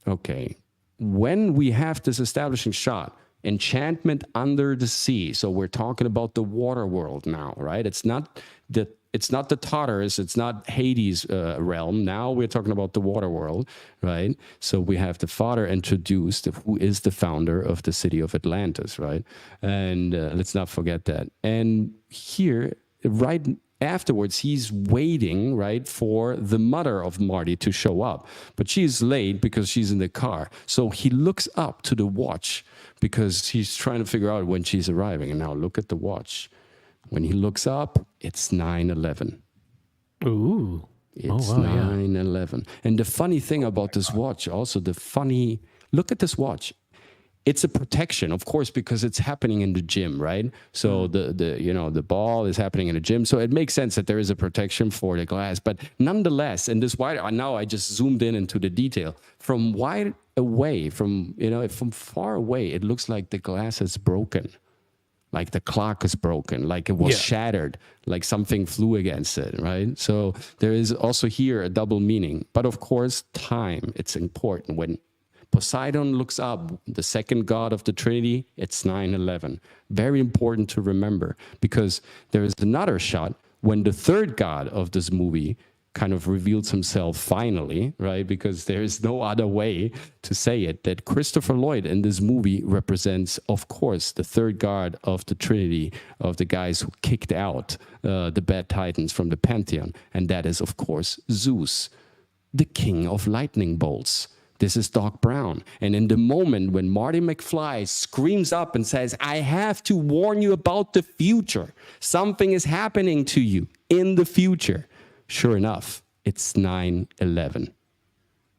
Okay. When we have this establishing shot, enchantment under the sea. So we're talking about the water world now, right? It's not the Tartarus, it's not Hades realm. Now we're talking about the water world, right? So we have the father introduced, who is the founder of the city of Atlantis, right? And let's not forget that. And here, right afterwards, he's waiting, right, for the mother of Marty to show up. But she's late because she's in the car. So he looks up to the watch because he's trying to figure out when she's arriving. And now look at the watch. When he looks up, it's 9:11. Ooh. It's 9:11. And the funny thing about this watch, also look at this watch. It's a protection, of course, because it's happening in the gym, right? So the ball is happening in the gym. So it makes sense that there is a protection for the glass. But nonetheless, and this wide, now I just zoomed in into the detail. From wide away, from far away, it looks like the glass is broken. Like the clock is broken, like it was shattered, like something flew against it, right? So there is also here a double meaning. But of course, time, it's important. When Poseidon looks up, the second god of the Trinity, it's 9:11. Very important to remember, because there is another shot when the third god of this movie kind of reveals himself finally, right? Because there is no other way to say it, that Christopher Lloyd in this movie represents, of course, the third god of the Trinity, of the guys who kicked out the bad titans from the pantheon. And that is, of course, Zeus, the king of lightning bolts. This is Doc Brown. And in the moment when Marty McFly screams up and says, I have to warn you about the future. Something is happening to you in the future. Sure enough, it's 9:11,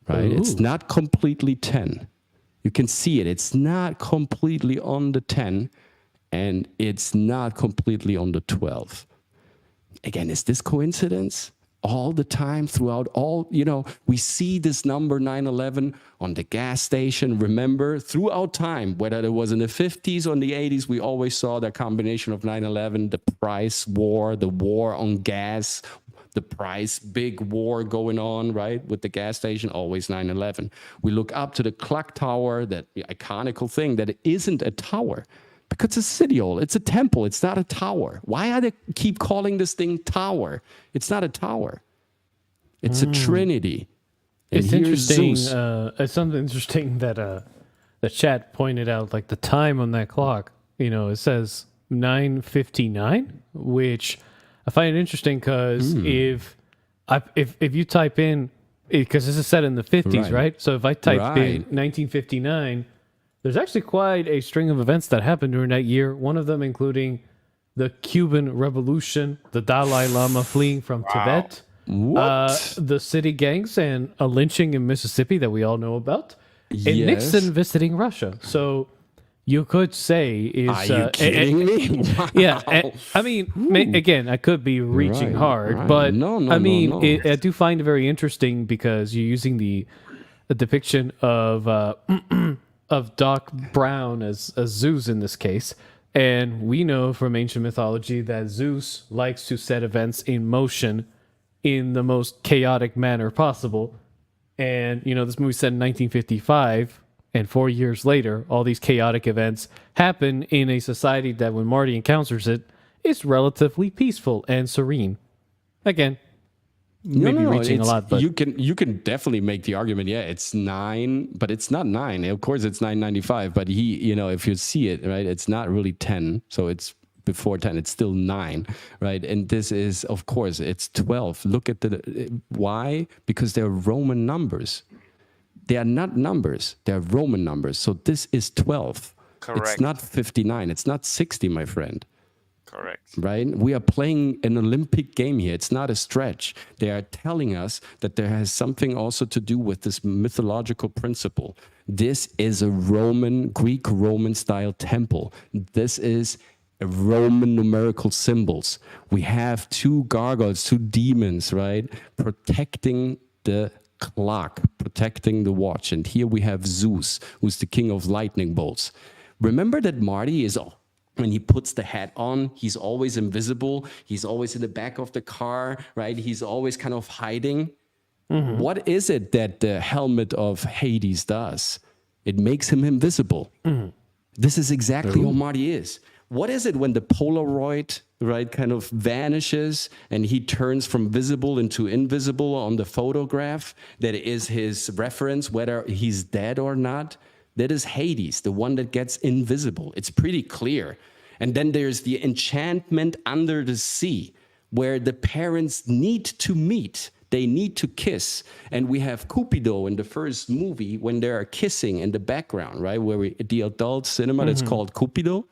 right? Ooh. It's not completely 10. You can see it. It's not completely on the 10, and it's not completely on the 12. Again, is this coincidence? All the time, throughout all, we see this number 9/11 on the gas station. Remember, throughout time, whether it was in the 50s or in the 80s, we always saw that combination of 9/11, the price war, the war on gas, the price big war going on, right, with the gas station, always 9/11. We look up to the clock tower, that iconical thing that isn't a tower. Because it's a city hall, it's a temple, it's not a tower. Why are they keep calling this thing tower? It's not a tower. It's a trinity. And it's interesting. It's something interesting that the chat pointed out, like the time on that clock. It says 9:59, which I find interesting because if you type in, because this is set in the 50s, right? So if I type in 1959. There's actually quite a string of events that happened during that year, one of them including the Cuban Revolution, the Dalai Lama fleeing from Tibet, the city gangs, and a lynching in Mississippi that we all know about, and Nixon visiting Russia. So you could say is... Are you kidding me? Wow. Yeah. I mean, again, I could be reaching hard, but I do find it very interesting because you're using the depiction of... of Doc Brown as Zeus in this case. And we know from ancient mythology that Zeus likes to set events in motion in the most chaotic manner possible. And, this movie set in 1955, and 4 years later, all these chaotic events happen in a society that when Marty encounters it, is relatively peaceful and serene. Again, maybe reaching a lot, but you can definitely make the argument. Yeah, it's 9, but it's not 9. Of course, it's 995. But if you see it, right, it's not really 10. So it's before 10. It's still 9, right? And this is, of course, it's 12. Look at why? Because they're Roman numbers. They are not numbers. They're Roman numbers. So this is 12. Correct. It's not 59. It's not 60, my friend. Correct. Right? We are playing an Olympic game here. It's not a stretch. They are telling us that there has something also to do with this mythological principle. This is a Greek Roman style temple. This is a Roman numerical symbols. We have 2 gargoyles, 2 demons, right? Protecting the clock, protecting the watch. And here we have Zeus, who's the king of lightning bolts. Remember that Marty is... When he puts the hat on, he's always invisible. He's always in the back of the car, right? He's always kind of hiding. Mm-hmm. What is it that the helmet of Hades does? It makes him invisible. Mm-hmm. This is exactly how Marty is. What is it when the Polaroid, right, kind of vanishes and he turns from visible into invisible on the photograph? That is his reference, whether he's dead or not. That is Hades, the one that gets invisible. It's pretty clear. And then there's the enchantment under the sea, where the parents need to meet. They need to kiss. And we have Cupido in the first movie when they are kissing in the background, right? Where the adult cinema that's called Cupido.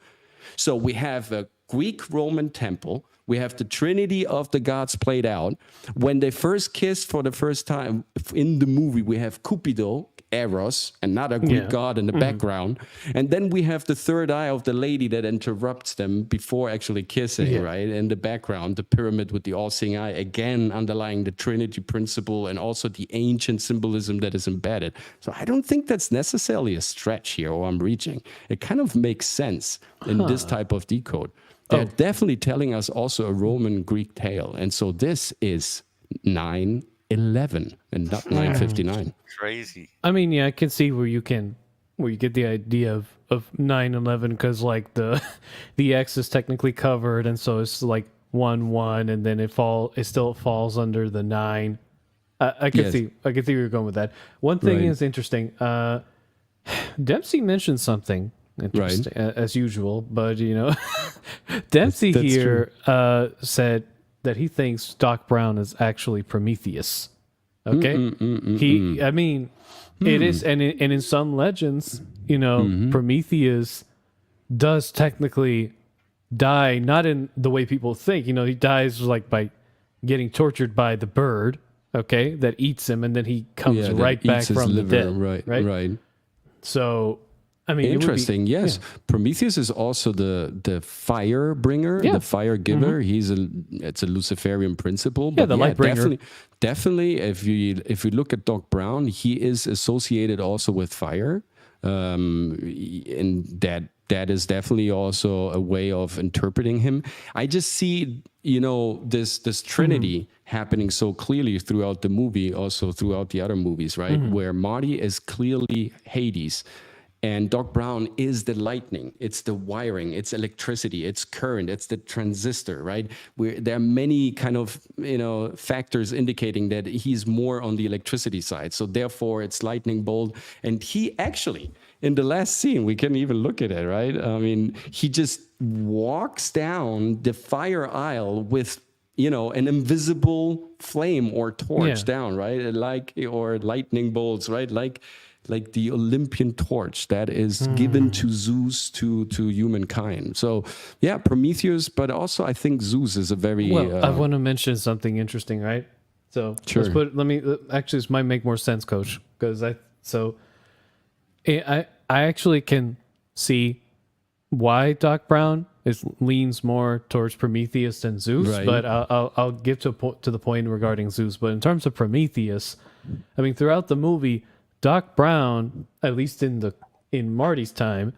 So we have a Greek Roman temple. We have the Trinity of the gods played out. When they first kiss for the first time in the movie, we have Cupido, Eros, another Greek god in the background. And then we have the third eye of the lady that interrupts them before actually kissing, right? In the background, the pyramid with the all-seeing eye, again, underlying the Trinity principle and also the ancient symbolism that is embedded. So I don't think that's necessarily a stretch here, or I'm reaching. It kind of makes sense in this type of decode. They're definitely telling us also a Roman Greek tale. And so this is 911 and not 959. Crazy. I mean, yeah, I can see where you get the idea of 911, because like the X is technically covered, and so it's like 1-1, and then it still falls under the 9. I can see where you're going with that. One thing is interesting. Dempsey mentioned something interesting, as usual, but Dempsey that's here said that he thinks Doc Brown is actually Prometheus. Okay, it is, and in some legends, Prometheus does technically die, not in the way people think. He dies like by getting tortured by the bird, okay, that eats him, and then he comes right back from the dead. Right. So, I mean, interesting. Yes, Prometheus is also the fire bringer, the fire giver. It's a Luciferian principle. But the light bringer. Definitely. If you look at Doc Brown, he is associated also with fire, and that is definitely also a way of interpreting him. I just see this Trinity happening so clearly throughout the movie, also throughout the other movies, right? Where Marty is clearly Hades. And Doc Brown is the lightning. It's the wiring. It's electricity. It's current. It's the transistor, right? There are many kind of factors indicating that he's more on the electricity side. So therefore, it's lightning bolt. And he actually, in the last scene, we can even look at it, right? I mean, he just walks down the fire aisle with an invisible flame or torch down, right? Or lightning bolts, right? Like the Olympian torch that is given to Zeus to humankind. So Prometheus, but also I think Zeus is a very I want to mention something interesting, right? So this might make more sense, Coach, because I actually can see why Doc Brown leans more towards Prometheus than Zeus, but I'll get to the point regarding Zeus. But in terms of Prometheus, I mean, throughout the movie, Doc Brown, at least in Marty's time,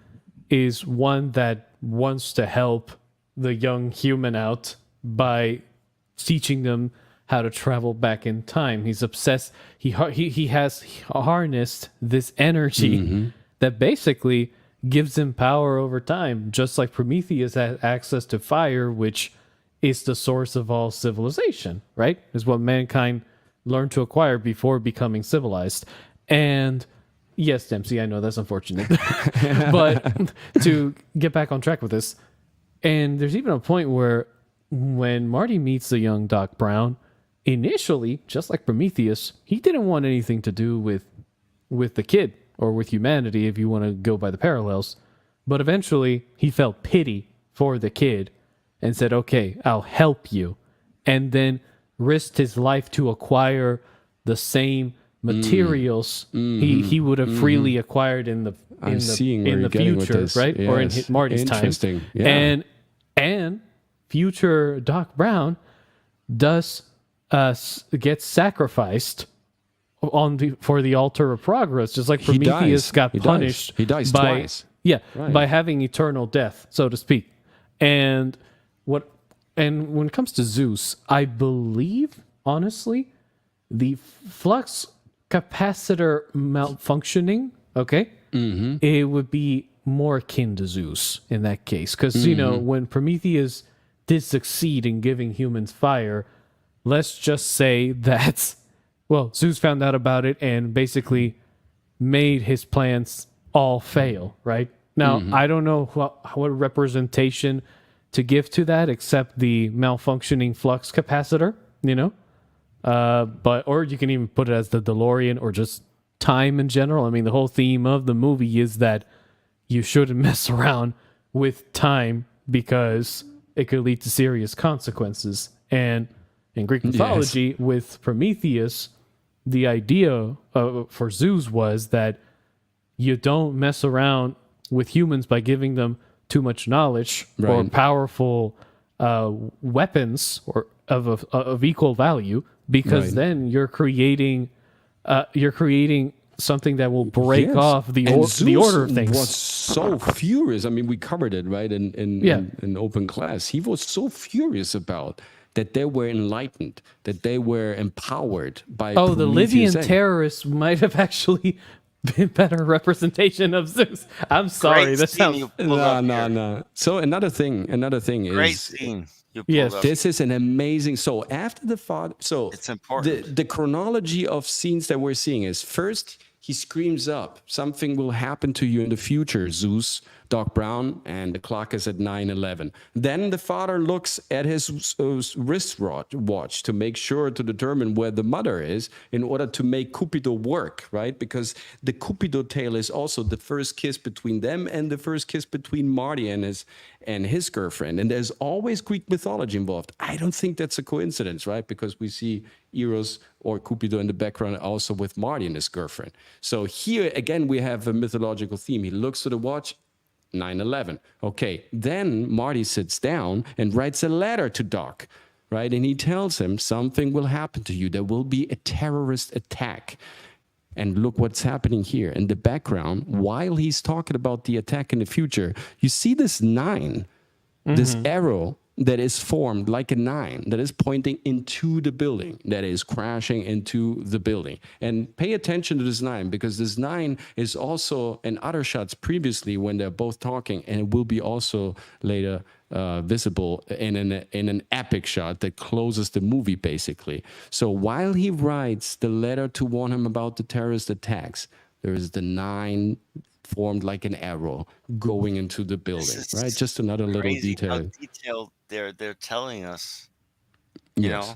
is one that wants to help the young human out by teaching them how to travel back in time. He's obsessed. He has harnessed this energy that basically gives him power over time, just like Prometheus had access to fire, which is the source of all civilization, right? Is what mankind learned to acquire before becoming civilized. And yes, Dempsey, I know that's unfortunate. But to get back on track with this, and there's even a point where when Marty meets the young Doc Brown, initially, just like Prometheus, he didn't want anything to do with the kid or with humanity, if you want to go by the parallels. But eventually, he felt pity for the kid and said, okay, I'll help you. And then risked his life to acquire the same materials he would have freely acquired in the future, right? Yes. Or in Marty's time. Interesting. Yeah. And future Doc Brown does get sacrificed for the altar of progress, just like Prometheus got punished. He dies twice. Yeah, right. By having eternal death, so to speak. And when it comes to Zeus, I believe, honestly, the flux capacitor malfunctioning, okay, it would be more akin to Zeus in that case. Because, when Prometheus did succeed in giving humans fire, let's just say that, well, Zeus found out about it and basically made his plans all fail, right? Now, I don't know what representation to give to that except the malfunctioning flux capacitor, or you can even put it as the DeLorean or just time in general. I mean, the whole theme of the movie is that you shouldn't mess around with time because it could lead to serious consequences. And in Greek mythology, with Prometheus, the idea for Zeus was that you don't mess around with humans by giving them too much knowledge or powerful weapons or of equal value, because then you're creating something that will break off the order of things. Was so furious. I mean, we covered it right in open class. He was so furious about that they were enlightened, that they were empowered by. Oh, the Libyan terrorists might have actually been better representation of Zeus. I'm sorry, that sounds no. So another thing great is scene. This is an amazing. So after the father, so it's important. The chronology of scenes that we're seeing is first he screams up, something will happen to you in the future, Zeus, Doc Brown, and the clock is at 9:11. Then the father looks at his watch to make sure to determine where the mother is in order to make Cupido work, right? Because the Cupido tale is also the first kiss between them and the first kiss between Marty and his girlfriend. And there's always Greek mythology involved. I don't think that's a coincidence, right? Because we see Eros or Cupido in the background also with Marty and his girlfriend. So here again we have a mythological theme. He looks to the watch, 9/11. Okay, then Marty sits down and writes a letter to Doc, right? And he tells him something will happen to you. There will be a terrorist attack. And look what's happening here. In the background, while he's talking about the attack in the future, you see this 9, this arrow that is formed like a 9 that is pointing into the building, that is crashing into the building. And pay attention to this 9, because this 9 is also in other shots previously when they're both talking, and it will be also later visible in an epic shot that closes the movie basically. So while he writes the letter to warn him about the terrorist attacks, there is the 9 formed like an arrow going into the building, right? Just another little detail. How detailed they're telling us, you know,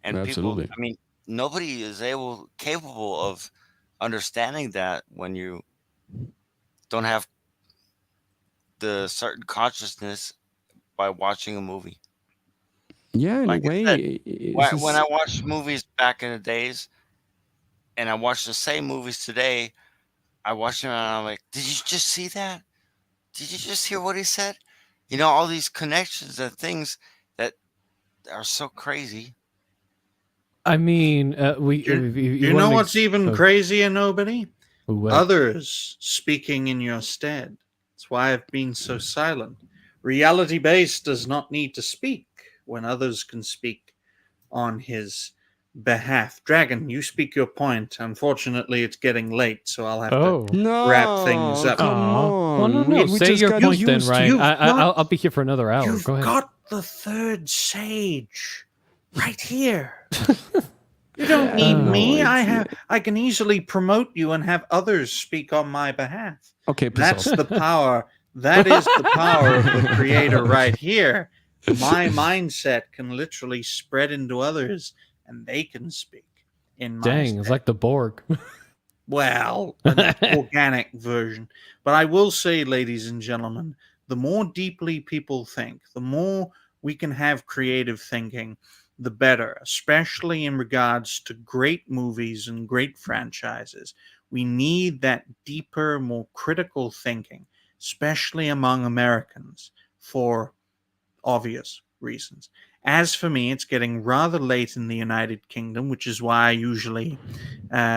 and absolutely. People. I mean, nobody is capable of understanding that when you don't have the certain consciousness by watching a movie. Yeah, in like a way. Said, when I watched movies back in the days, and I watch the same movies today, I watch them and I'm like, did you just see that? Did you just hear what he said? You know, all these connections and things that are so crazy. I mean, you know what's even crazier, nobody? What? Others speaking in your stead. That's why I've been so silent. Reality-based does not need to speak when others can speak on his behalf. Dragon, you speak your point. Unfortunately, it's getting late, so I'll have Oh. to No, wrap things up. come Well, on. no. We Say just your got point then, used. Ryan. You've I'll be here for another hour. You've Go ahead. got the third sage right here. You don't need me. I can easily promote you and have others speak on my behalf. Okay, That's the power. That is the power of the creator right here. My mindset can literally spread into others and they can speak in my Dang, stead. it's like the Borg. Well, an organic version. But I will say, ladies and gentlemen, the more deeply people think, the more we can have creative thinking, the better, especially in regards to great movies and great franchises. We need that deeper, more critical thinking, especially among Americans, for obvious reasons. As for me, it's getting rather late in the United Kingdom, which is why I usually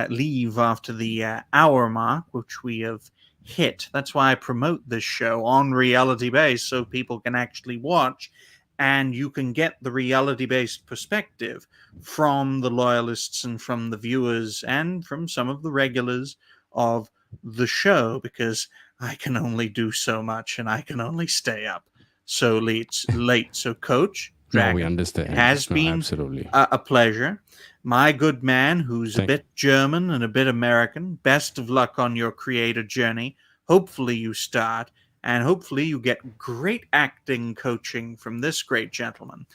leave after the hour mark, which we have hit. That's why I promote this show on reality base so people can actually watch and you can get the reality-based perspective from the loyalists and from the viewers and from some of the regulars of the show, because I can only do so much and I can only stay up so late. So, Coach Dragon, we understand. it has been absolutely a pleasure. My good man, who's a bit German and a bit American, best of luck on your creator journey. Hopefully you start, and hopefully you get great acting coaching from this great gentleman,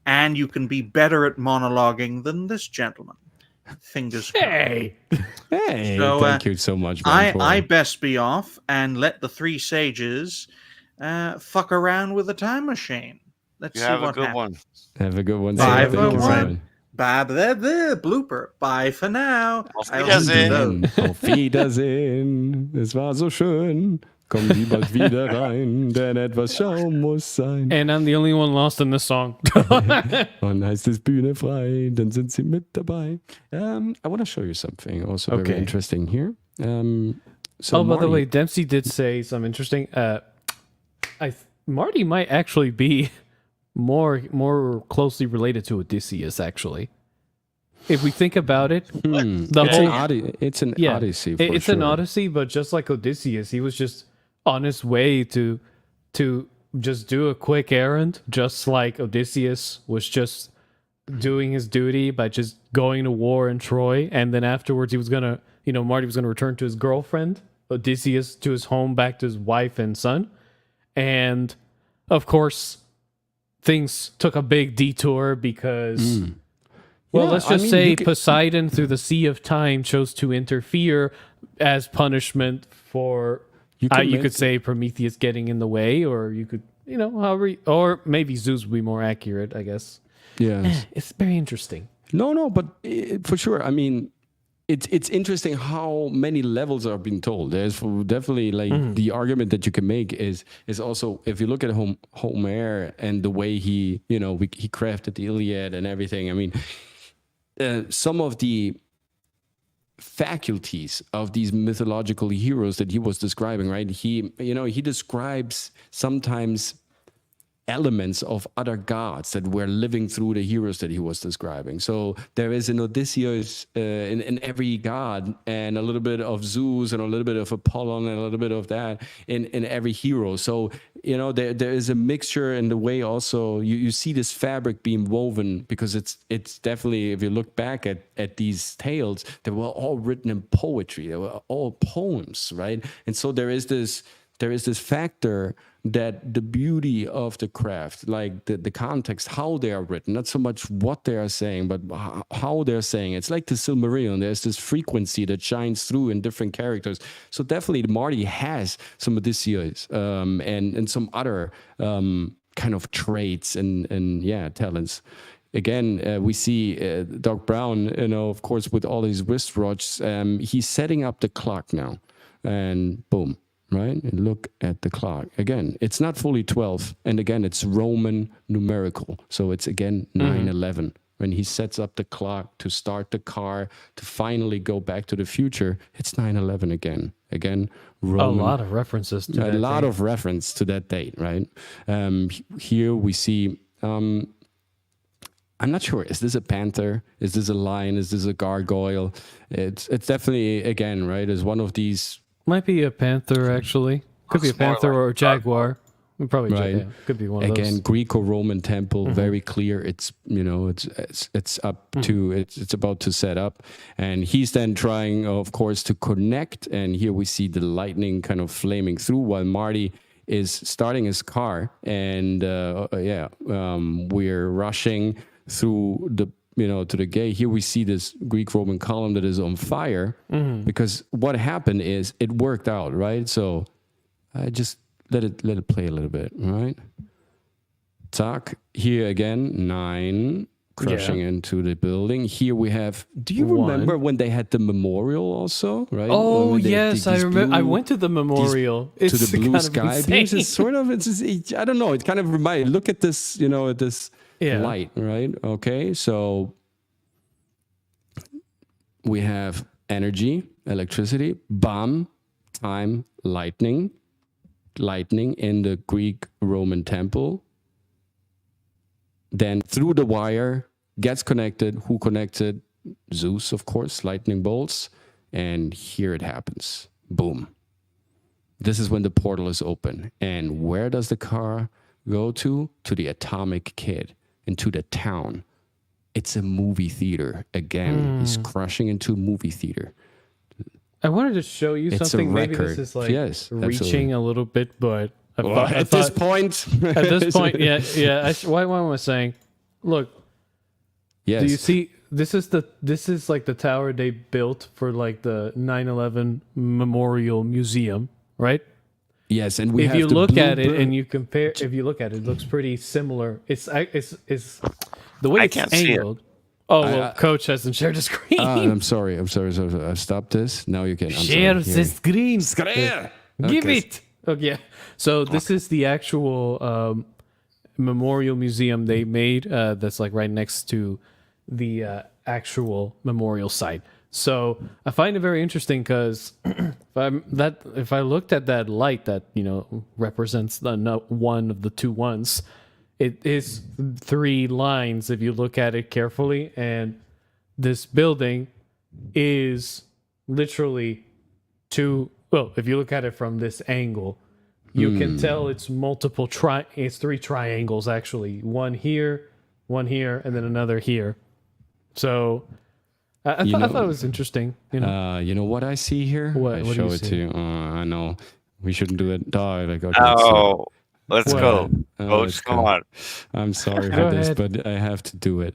and you can be better at monologuing than this gentleman. Fingers crossed. Hey, So, thank you so much. I best be off and let the three sages fuck around with a time machine. Let's see what happens. Have a good one. Bye Thank for you, one. Simon. Bye, blooper. Bye for now. Auf Wiedersehen. Auf Wiedersehen. Es war so schön. Kommen Sie bald wieder rein, denn etwas Schaum muss sein. and I'm the only one lost in this song. Und heißt es Bühne frei, dann sind Sie mit dabei. I want to show you something also very interesting here. So By the way, Dempsey did say something interesting. Marty might actually be more closely related to Odysseus, actually. If we think about it, it's an Odyssey. It's an Odyssey, but just like Odysseus, he was just on his way to just do a quick errand, just like Odysseus was just doing his duty by just going to war in Troy, and then afterwards he was gonna, Marty was gonna return to his girlfriend, Odysseus to his home, back to his wife and son, and of course things took a big detour because. Well, let's just say Poseidon, through the Sea of Time, chose to interfere as punishment for, you could say, Prometheus getting in the way, or you could, or maybe Zeus would be more accurate, I guess. Yeah. It's very interesting. No, but for sure. I mean, it's interesting how many levels are being told. There's definitely the argument that you can make is also, if you look at Homer and the way he crafted the Iliad and everything. I mean, some of the faculties of these mythological heroes that he was describing, right? He describes sometimes elements of other gods that were living through the heroes that he was describing. So there is an Odysseus in every god, and a little bit of Zeus, and a little bit of Apollon, and a little bit of that in every hero. So there is a mixture in the way. Also, you see this fabric being woven, because it's definitely, if you look back at these tales, they were all written in poetry. They were all poems, right? And so there is this factor that the beauty of the craft, like the context, how they are written, not so much what they are saying, but how they're saying. It's like the Silmarillion. There's this frequency that shines through in different characters. So definitely Marty has some Odysseus and some other kind of traits and talents. Again, we see Doc Brown, of course, with all his wristwatches. He's setting up the clock now, and boom. Right? And look at the clock. Again, it's not fully 12. And again, it's Roman numerical. So it's again 9/11. When he sets up the clock to start the car, to finally go back to the future, it's 9/11 again. Again, Roman. A lot of references to that. A lot of reference to that date, right? Here we see, I'm not sure. Is this a panther? Is this a lion? Is this a gargoyle? It's definitely, again, right, is one of these. Might be a panther, actually. Could be a Looks more panther like or a jaguar. Probably Right. yeah, could be one of Again, those. Greco-Roman temple, very clear. It's it's up to it's about to set up, and he's then trying, of course, to connect. And here we see the lightning kind of flaming through while Marty is starting his car, and we're rushing through the to the gate. Here we see this Greek-Roman column that is on fire because what happened is it worked out, right? So I just let it play a little bit, right? Talk here again, 9 crushing into the building. Here we have. Do you remember when they had the memorial also? Right? Oh When they yes, did I these remember. I blue- went to the memorial. to It's the blue kind of sky insane. beams. It's sort of. I don't know. It kind of reminds. Look at this. At this Yeah. light, right? Okay, so we have energy, electricity, bomb, time, lightning in the Greek Roman temple. Then through the wire, gets connected. Who connected? Zeus, of course, lightning bolts. And here it happens. Boom. This is when the portal is open. And where does the car go to? To the Atomic Kid, into the town. It's a movie theater. Again, he's crushing into a movie theater. I wanted to show you It's a something. Maybe record. this is like Yes, reaching absolutely. a little bit, but At this point, yeah. Why am I saying? Look, yes. do you see? This is like the tower they built for like the 9/11 Memorial Museum, right? Yes, and we If have you the look at it bluebird- and you compare, if you look at it, it looks pretty similar. It's the way I it's can't see it. angled. Oh well, Coach hasn't shared the screen. I'm sorry. I stopped this. Now you can. I'm Share sorry. the Here. screen. Give Okay. it. Okay. So this is the actual memorial museum they made. That's like right next to the actual memorial site. So I find it very interesting because if I looked at that light that represents the one of the two ones, it is 3 lines if you look at it carefully, and this building is literally 2. Well, if you look at it from this angle, you can tell it's multiple it's 3 triangles actually. One here, and then another here. So I thought it was interesting. You know what I see here? What? I What do show you it see? to you. I know we shouldn't do it. Oh, let's go. Coach, come on. I'm sorry Go for this, ahead. but I have to do it.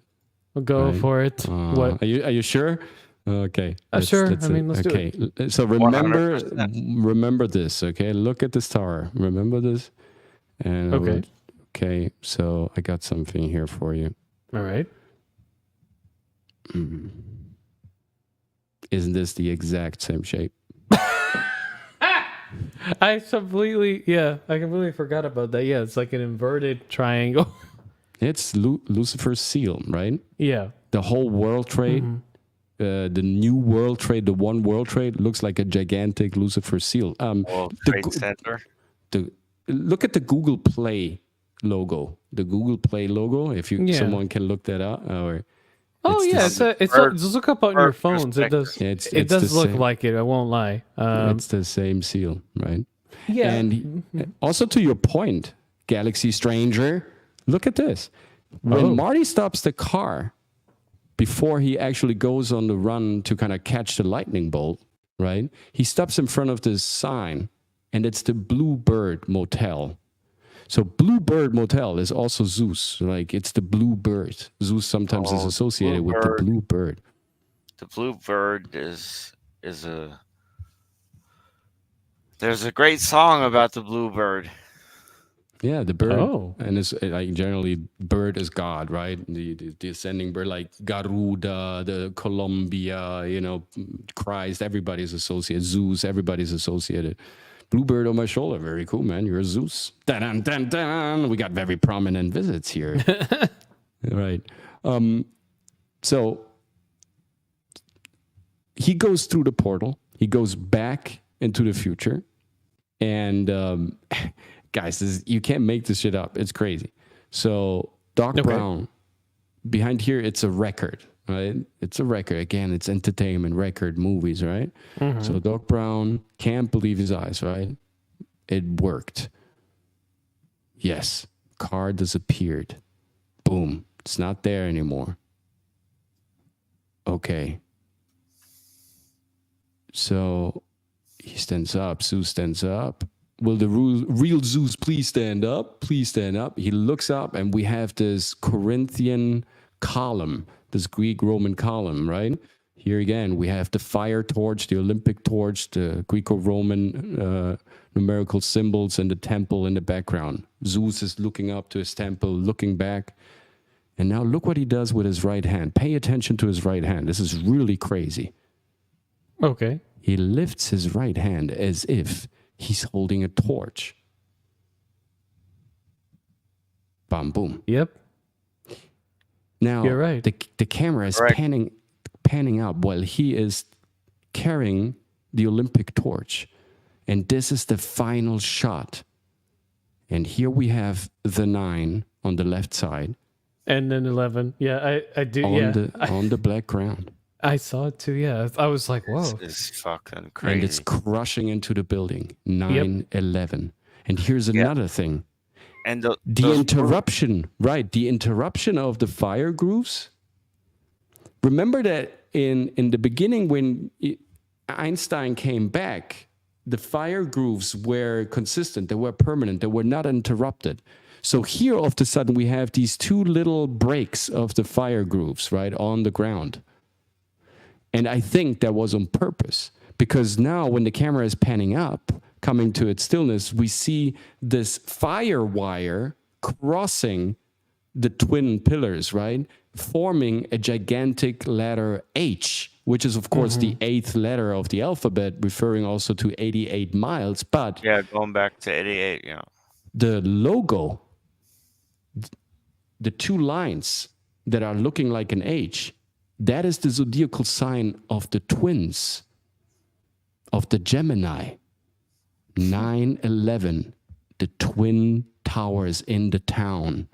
Go Right. for it. What? Are you sure? Okay. Sure. I mean, let's do it. Okay. So remember 100%. this. Okay. Look at this tower. Remember this. And Okay. Okay. So I got something here for you. All right. Isn't this the exact same shape? I completely forgot about that. Yeah, it's like an inverted triangle. It's Lucifer's seal, right? Yeah. The whole World Trade, the new World Trade, the one World Trade looks like a gigantic Lucifer seal. World the Trade gu- Center. Look at the Google Play logo. The Google Play logo. If Yeah. someone can look that up, or Oh It's yeah, the just look up on your bird phones. It does. It's- It it's does the look same. like it. I won't lie. it's the same seal, right? Yeah. And also to your point, Galaxy Stranger, look at this. When Oh. Marty stops the car before he actually goes on the run to kind of catch the lightning bolt, right? He stops in front of this sign, and it's the Bluebird Motel. So Bluebird Motel is also Zeus. Like, it's the blue bird. Zeus sometimes is associated with the blue bird. The blue bird is a. There's a great song about the blue bird. Yeah, the bird. Oh. And it's like generally bird is God, right? The ascending bird, like Garuda, the Columbia, Christ, everybody's associated. Zeus, everybody's associated. Bluebird on my shoulder. Very cool, man. You're a Zeus. Dun, dun, dun. We got very prominent visits here. Right. So he goes through the portal. He goes back into the future. And guys, you can't make this shit up. It's crazy. So Doc Brown behind here, it's a record, right? It's a record. Again, it's entertainment, record, movies, right? So Doc Brown can't believe his eyes, right? It worked. Yes, car disappeared. Boom, it's not there anymore. Okay. So he stands up, Zeus stands up. Will the real Zeus please stand up? Please stand up. He looks up and we have this Corinthian column, this Greek-Roman column, right? Here again, we have the fire torch, the Olympic torch, the Greco-Roman numerical symbols, and the temple in the background. Zeus is looking up to his temple, looking back. And now look what he does with his right hand. Pay attention to his right hand. This is really crazy. Okay. He lifts his right hand as if he's holding a torch. Bam, boom. Yep. Now, you're right. The camera is Correct. panning up while he is carrying the Olympic torch. And this is the final shot. And here we have the 9 on the left side. And then 11. Yeah, I do. On the black ground. I saw it too. Yeah, I was like, whoa. This is fucking crazy. And it's crushing into the building. 9/11. And here's another thing. And The interruption, right? The interruption of the fire grooves. Remember that in the beginning when Einstein came back, the fire grooves were consistent. They were permanent. They were not interrupted. So here, all of a sudden, we have these 2 little breaks of the fire grooves, right, on the ground. And I think that was on purpose, because now when the camera is panning up, coming to its stillness, we see this fire wire crossing the twin pillars, right? Forming a gigantic letter H, which is, of course, the 8th letter of the alphabet, referring also to 88 miles. But yeah, going back to 88, yeah. the logo, the 2 lines that are looking like an H, that is the zodiacal sign of the twins, of the Gemini. 9/11, the twin towers in the town.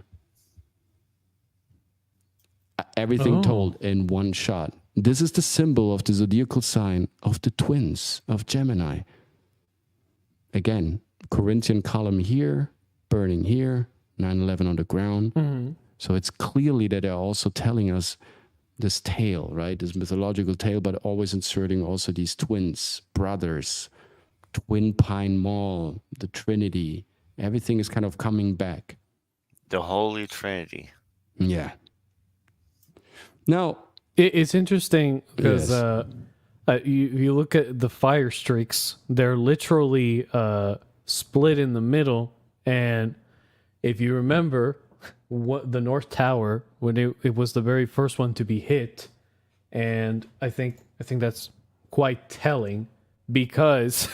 Everything told in one shot. This is the symbol of the zodiacal sign of the twins of Gemini. Again, Corinthian column here, burning here, 9/11 on the ground. So it's clearly that they're also telling us this tale, right? This mythological tale, but always inserting also these twins, brothers, Twin Pine Mall, the Trinity. Everything is kind of coming back. The Holy Trinity. Yeah. Now, It's interesting because Yes. you look at the fire streaks, they're literally split in the middle. And if you remember, what the North Tower, when it was the very first one to be hit, and I think that's quite telling, because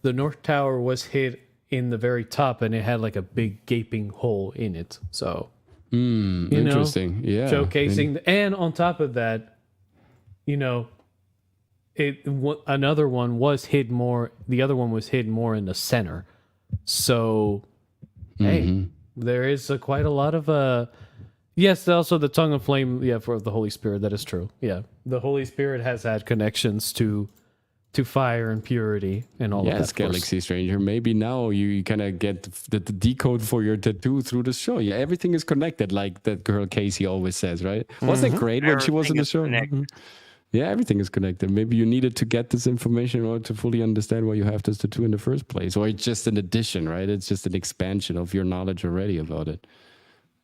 the North Tower was hit in the very top and it had like a big gaping hole in it. So interesting. Yeah. showcasing and on top of that, another one was hid more, the other one was hid more in the center. So hey, there is quite a lot of yes, also the tongue of flame, for the Holy Spirit. That is true. Yeah, the Holy Spirit has had connections to fire and purity and all of that. Yes, Galaxy Stranger. Maybe now you kind of get the decode for your tattoo through the show. Yeah, everything is connected, like that girl Casey always says, right? Wasn't it great when she was in the show? Yeah, everything is connected. Maybe you needed to get this information in order to fully understand why you have this tattoo in the first place. Or it's just an addition, right? It's just an expansion of your knowledge already about it.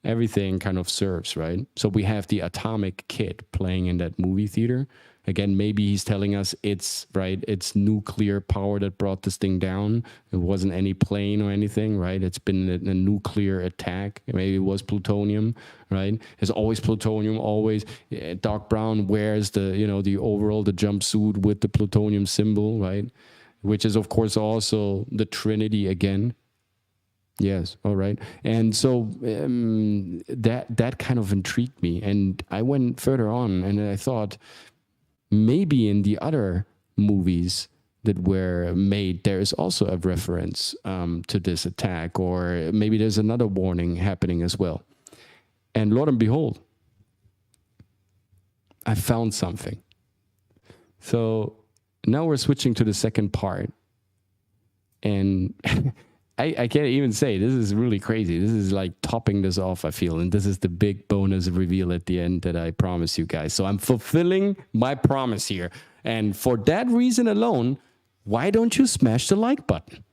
Everything kind of serves, right? So we have the atomic kid playing in that movie theater. Again, maybe he's telling us it's nuclear power that brought this thing down. It wasn't any plane or anything, right? It's been a nuclear attack. Maybe it was plutonium, right? There's always plutonium, always. Doc Brown wears the jumpsuit with the plutonium symbol, right? Which is, of course, also the Trinity again. Yes, all right. And so that kind of intrigued me. And I went further on and I thought, maybe in the other movies that were made, there is also a reference to this attack, or maybe there's another warning happening as well. And lo and behold, I found something. So now we're switching to the second part. And I can't even say, this is really crazy. This is like topping this off, I feel. And this is the big bonus reveal at the end that I promise you guys. So I'm fulfilling my promise here. And for that reason alone, why don't you smash the like button?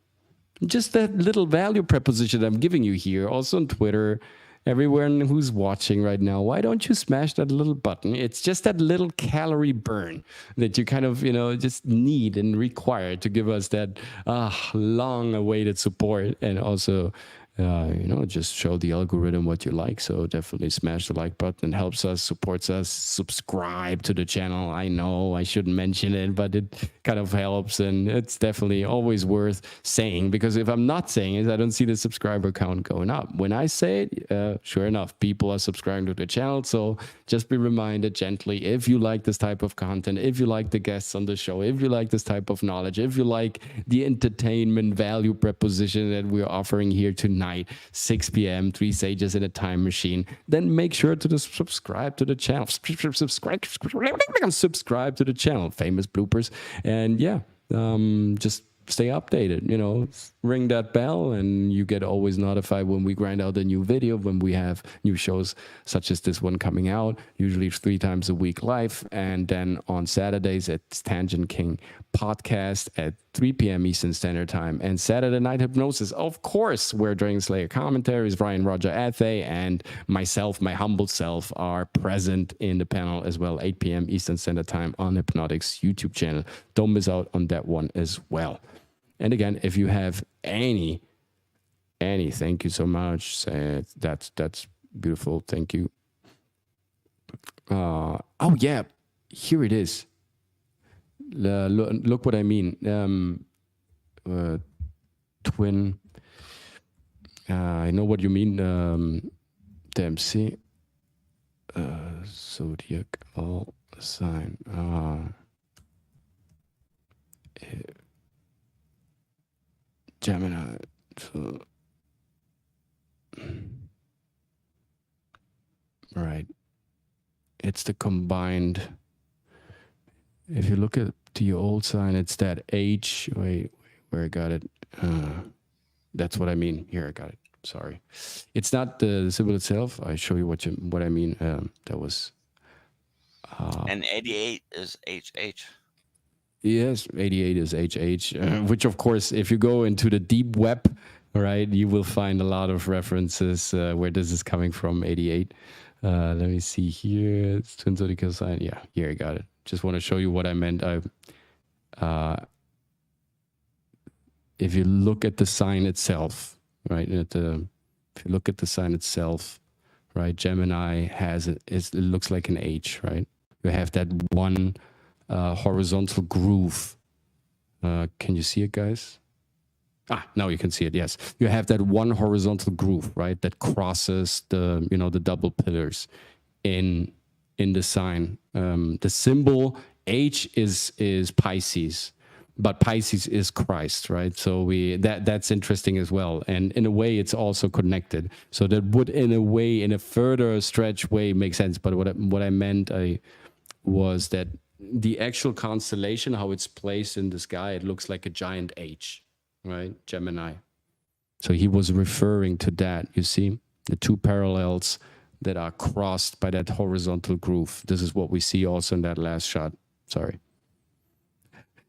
Just that little value proposition I'm giving you here, also on Twitter, everyone who's watching right now, why don't you smash that little button? It's just that little calorie burn that you kind of, just need and require to give us that long-awaited support, and also, just show the algorithm what you like. So definitely smash the like button. It helps us, supports us. Subscribe to the channel. I know I shouldn't mention it, but it kind of helps, and it's definitely always worth saying, because if I'm not saying it, I don't see the subscriber count going up. When I say it, sure enough, people are subscribing to the channel. So just be reminded gently, if you like this type of content, if you like the guests on the show, if you like this type of knowledge, if you like the entertainment value proposition that we're offering here tonight, 6 p.m., 3 sages in a time machine, then make sure to subscribe to the channel. Subscribe to the channel. Famous bloopers. And yeah, just stay updated, ring that bell, and you get always notified when we grind out a new video, when we have new shows such as this one coming out, usually 3 times a week live. And then on Saturdays, it's Tangent King podcast at 3 p.m. Eastern Standard Time, and Saturday Night Hypnosis, of course, where Dragon Slayer commentaries, Ryan Roger Athe, and myself, my humble self, are present in the panel as well, 8 p.m. Eastern Standard Time on Hypnotic's YouTube channel. Don't miss out on that one as well. And again, if you have any, thank you so much. That's beautiful. Thank you. Oh yeah, here it is. Look what I mean. Twin. I know what you mean. DMC. Zodiac. All sign. Gemini. So, right. It's the combined. If you look at your old sign, it's that H. Wait, where I got it. That's what I mean. Here, I got it. Sorry. It's not the symbol itself. I show you what I mean. That was. And 88 is HH. Yes, 88 is HH, which of course, if you go into the deep web, right, you will find a lot of references where this is coming from, 88. Let me see here. It's twin zodiacal sign. Yeah, here I got it. Just want to show you what I meant. If you look at the sign itself, right, if you look at the sign itself, right, Gemini it looks like an H, right? You have that one horizontal groove. Can you see it, guys? Now you can see it. Yes, you have that one horizontal groove, right, that crosses the the double pillars in the sign. The symbol H is Pisces, but Pisces is Christ, right? So that's interesting as well, and in a way it's also connected. So that would, in a further stretch way, make sense. But what I meant was that the actual constellation, how it's placed in the sky, it looks like a giant H, right? Gemini. So he was referring to that. You see the two parallels that are crossed by that horizontal groove. This is what we see also in that last shot. Sorry.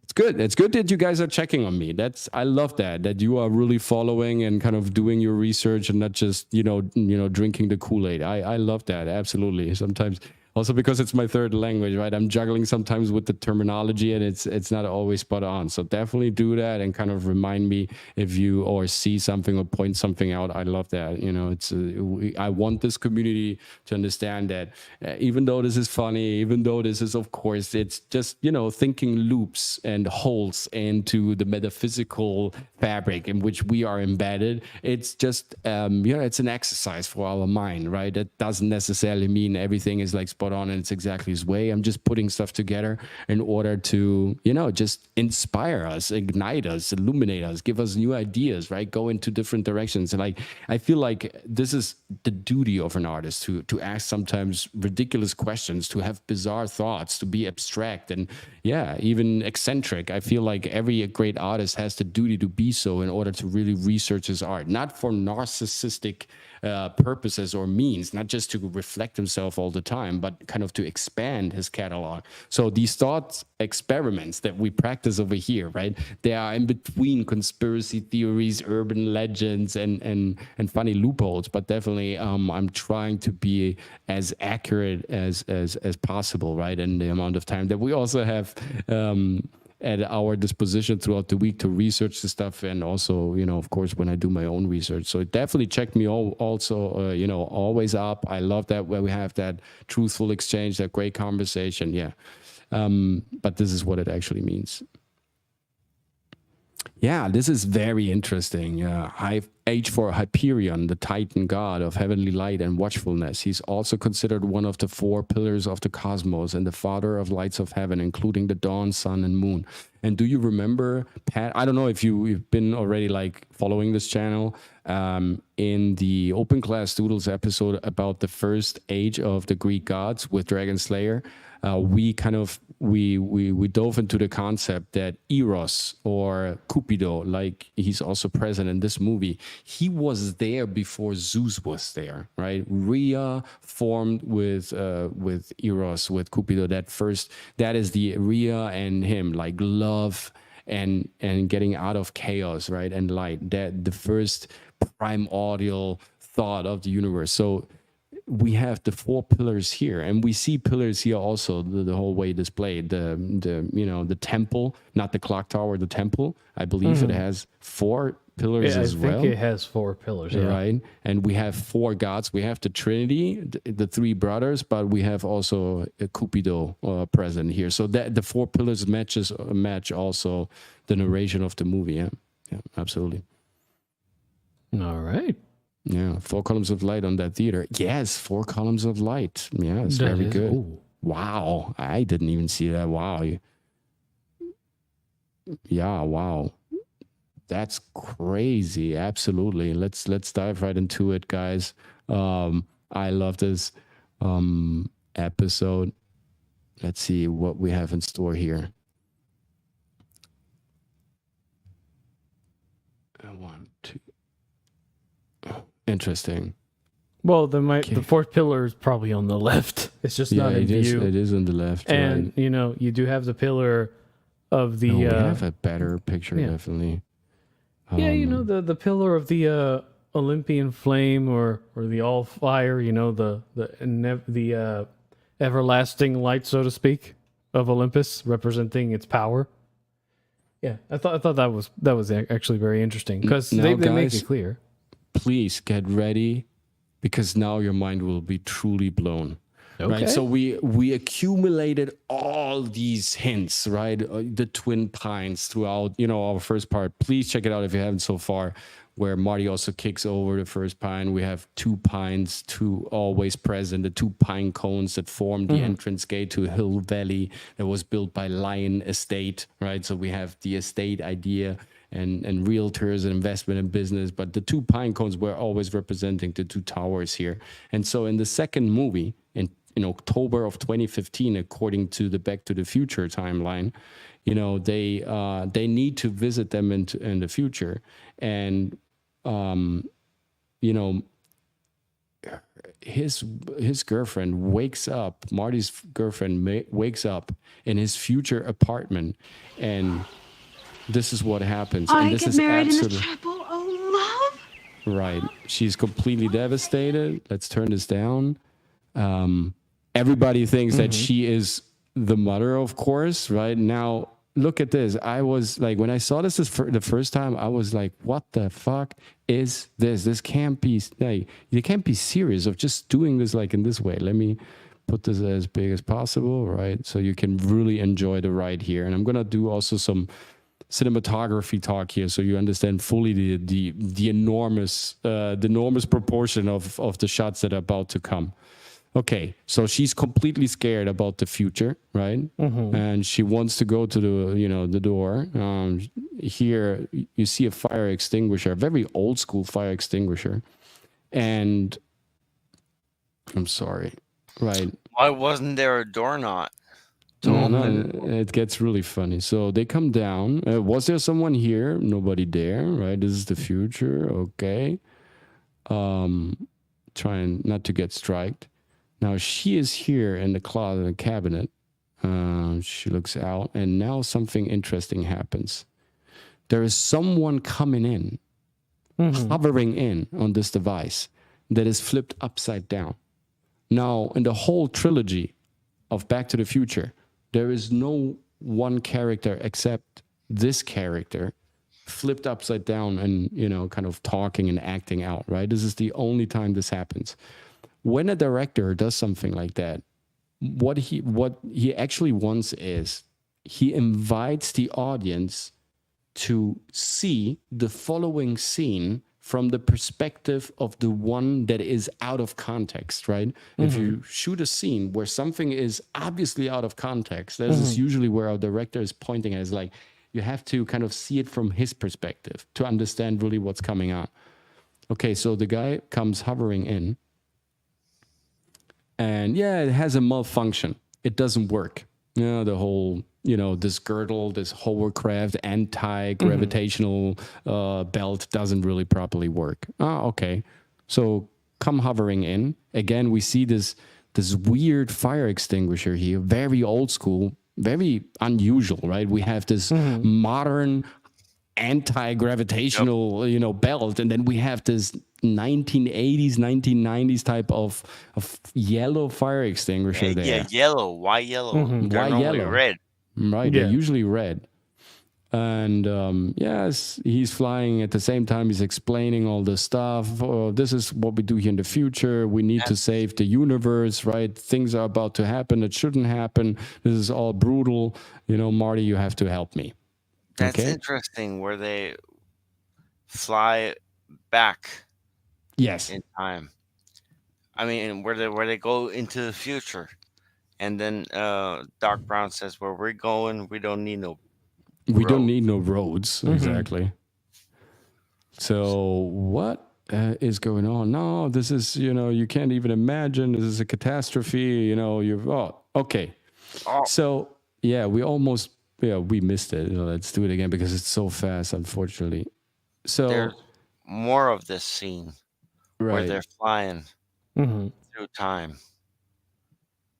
It's good. It's good that you guys are checking on me. I love that you are really following and kind of doing your research and not just, drinking the Kool-Aid. I love that. Absolutely. Sometimes also because it's my third language, right? I'm juggling sometimes with the terminology and it's not always spot on. So definitely do that and kind of remind me if you or see something or point something out. I love that. I want this community to understand that even though this is funny, even though this is, of course, it's just, thinking loops and holes into the metaphysical fabric in which we are embedded. It's just, it's an exercise for our mind, right? That doesn't necessarily mean everything is like spot spot on and it's exactly his way. I'm just putting stuff together in order to, you know, just inspire us, ignite us, illuminate us, give us new ideas, right? Go into different directions. And like, I feel like this is the duty of an artist to ask sometimes ridiculous questions, to have bizarre thoughts, to be abstract and even eccentric. I feel like every great artist has the duty to be so in order to really research his art, not for narcissistic purposes or means, not just to reflect himself all the time, but kind of to expand his catalog. So these thought experiments that we practice over here, right? They are in between conspiracy theories, urban legends, and funny loopholes. But definitely, I'm trying to be as accurate as possible, right? And the amount of time that we also have at our disposition throughout the week to research the stuff, and also, you know, of course, when I do my own research. So definitely check me also, you know, always up. I love that where we have that truthful exchange, that great conversation. Yeah. But this is what it actually means. Yeah, this is very interesting. H for Hyperion, the Titan god of heavenly light and watchfulness. He's also considered one of the 4 pillars of the cosmos and the father of lights of heaven, including the dawn, sun, and moon. And do you remember, Pat? I don't know if you've been already like following this channel. In the Open Class Doodles episode about the first age of the Greek gods with Dragon Slayer, we dove into the concept that Eros or Cupido, like he's also present in this movie, he was there before Zeus was there, right? Rhea formed with Eros, with Cupido. That is the Rhea and him, like love and getting out of chaos, right? And light, that the first primordial thought of the universe. So we have the 4 pillars here, and we see pillars here also the whole way displayed. The temple, not the clock tower, the temple. I believe it has 4 pillars as well. I think it has 4 pillars, right? And we have 4 gods. We have the Trinity, the 3 brothers, but we have also a Cupido present here. So that the 4 pillars match also the narration of the movie. Yeah, absolutely. All right. Yeah, 4 columns of light on that theater. Yes, 4 columns of light. Yeah, it's very good. Ooh. Wow, I didn't even see that. Wow. Yeah, wow. That's crazy. Absolutely. Let's dive right into it, guys. I love this episode. Let's see what we have in store here. 1, 2. Interesting. Well, the 4th pillar is probably on the left. It's just not in view. It is on the left. And, right. you know, you do have the pillar of the... we have a better picture, definitely. You know, the pillar of the Olympian flame or the all fire, you know, the everlasting light, so to speak, of Olympus, representing its power. Yeah, I thought that was actually very interesting, because they make it clear. Please get ready, because now your mind will be truly blown. Okay. Right. So we accumulated all these hints, right? The twin pines throughout, you know, our first part. Please check it out if you haven't so far, where Marty also kicks over the first pine. We have 2 pines, 2 always present, the 2 pine cones that form the entrance gate to Hill Valley that was built by Lion Estate, right? So we have the estate idea and realtors and investment and business, but the 2 pine cones were always representing the 2 towers here. And so in the second movie, in October of 2015, according to the Back to the Future timeline, you know, they need to visit them in the future. And, you know, his girlfriend wakes up, Marty's girlfriend wakes up in his future apartment, and this is what happens. I and this get is married in the chapel. Oh, love. Right. She's completely devastated. Let's turn this down. Everybody thinks that she is the mother, of course, right? Now, look at this. I was like, when I saw this for the first time, I was like, what the fuck is this? This can't be, like, you can't be serious of just doing this like in this way. Let me put this as big as possible, right? So you can really enjoy the ride here. And I'm going to do also some cinematography talk here, so you understand fully the enormous proportion of the shots that are about to come. Okay, so she's completely scared about the future, right? And she wants to go to the door. Here you see a fire extinguisher, a very old school fire extinguisher, and I'm sorry, right? Why wasn't there a door knot? No, it gets really funny. So they come down. Was there someone here? Nobody there, right? This is the future. Okay. Trying not to get striked. Now she is here in the closet, the cabinet. She looks out, and now something interesting happens. There is someone coming in, hovering in on this device that is flipped upside down. Now, in the whole trilogy of Back to the Future, there is no one character except this character flipped upside down and, kind of talking and acting out, right? This is the only time this happens. When a director does something like that, what he actually wants is he invites the audience to see the following scene from the perspective of the one that is out of context, right? If you shoot a scene where something is obviously out of context, this is usually where our director is pointing at. Is like, you have to kind of see it from his perspective to understand really what's coming on. Okay, so the guy comes hovering in, and it has a malfunction. It doesn't work. The whole, this girdle, this hovercraft anti-gravitational belt doesn't really properly work. Okay. So come hovering in. Again, we see this weird fire extinguisher here, very old school, very unusual, right? We have this modern anti-gravitational, belt, and then we have this 1980s, 1990s type of yellow fire extinguisher there. Yeah, yellow. Why yellow? They're Why normally yellow? red. Right, they're usually red. And yes, he's flying at the same time. He's explaining all this stuff. Oh, this is what we do here in the future. We need to save the universe, right? Things are about to happen that shouldn't happen. This is all brutal. Marty, you have to help me. That's interesting, where they fly back Yes. in time. I mean, where they go into the future, and then Doc Brown says, "Where we're going, we don't need no don't need no roads." Exactly. So what is going on? No, this is you can't even imagine. This is a catastrophe. Okay. Oh. So we missed it. Let's do it again because it's so fast, unfortunately. So There's more of this scene where they're flying through time.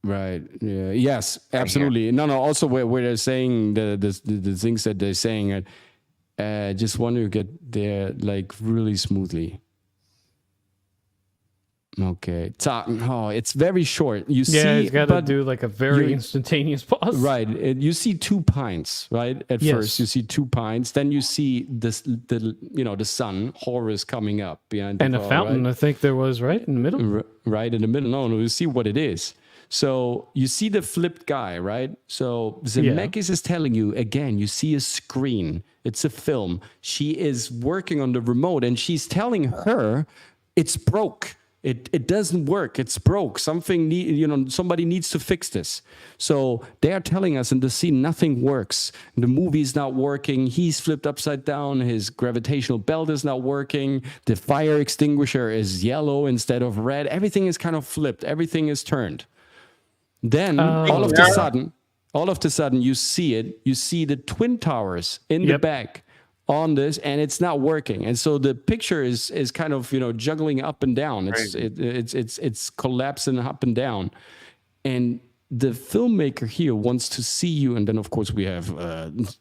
Right. Yeah. Yes. Absolutely. No. Also, where they're saying the things that they're saying, just want to get there like really smoothly. Okay. It's very short. You see, it's got to do like a very instantaneous pause. Right. You see 2 pints, right? At first, you see 2 pints. Then you see the sun, Horus coming up behind the and car, a fountain. right? I think there was right in the middle. Right in the middle. No. You see what it is. So you see the flipped guy, right? So Zemeckis is telling you again. You see a screen. It's a film. She is working on the remote, and she's telling her it's broke. It doesn't work. It's broke. Somebody needs to fix this. So they are telling us in the scene nothing works. The movie's not working. He's flipped upside down. His gravitational belt is not working. The fire extinguisher is yellow instead of red. Everything is kind of flipped. Everything is turned. Then all of a sudden you see it. You see the Twin Towers in the back on this, and it's not working, and so the picture is kind of juggling up and down. It's collapsing up and down, and the filmmaker here wants to see you. And then of course we have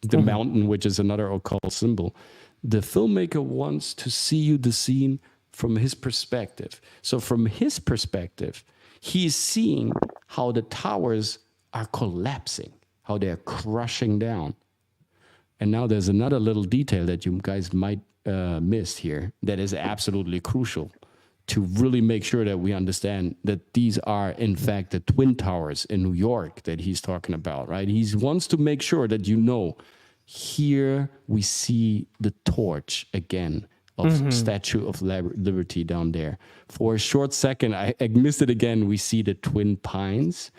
the mountain, which is another occult symbol. The filmmaker wants to see you the scene from his perspective. So from his perspective, he's seeing how the towers are collapsing, how they're crushing down. And now there's another little detail that you guys might miss here that is absolutely crucial to really make sure that we understand that these are, in fact, the Twin Towers in New York that he's talking about, right? He wants to make sure that here we see the torch again of Statue of Liberty down there. For a short second, I missed it again. We see the Twin Pines,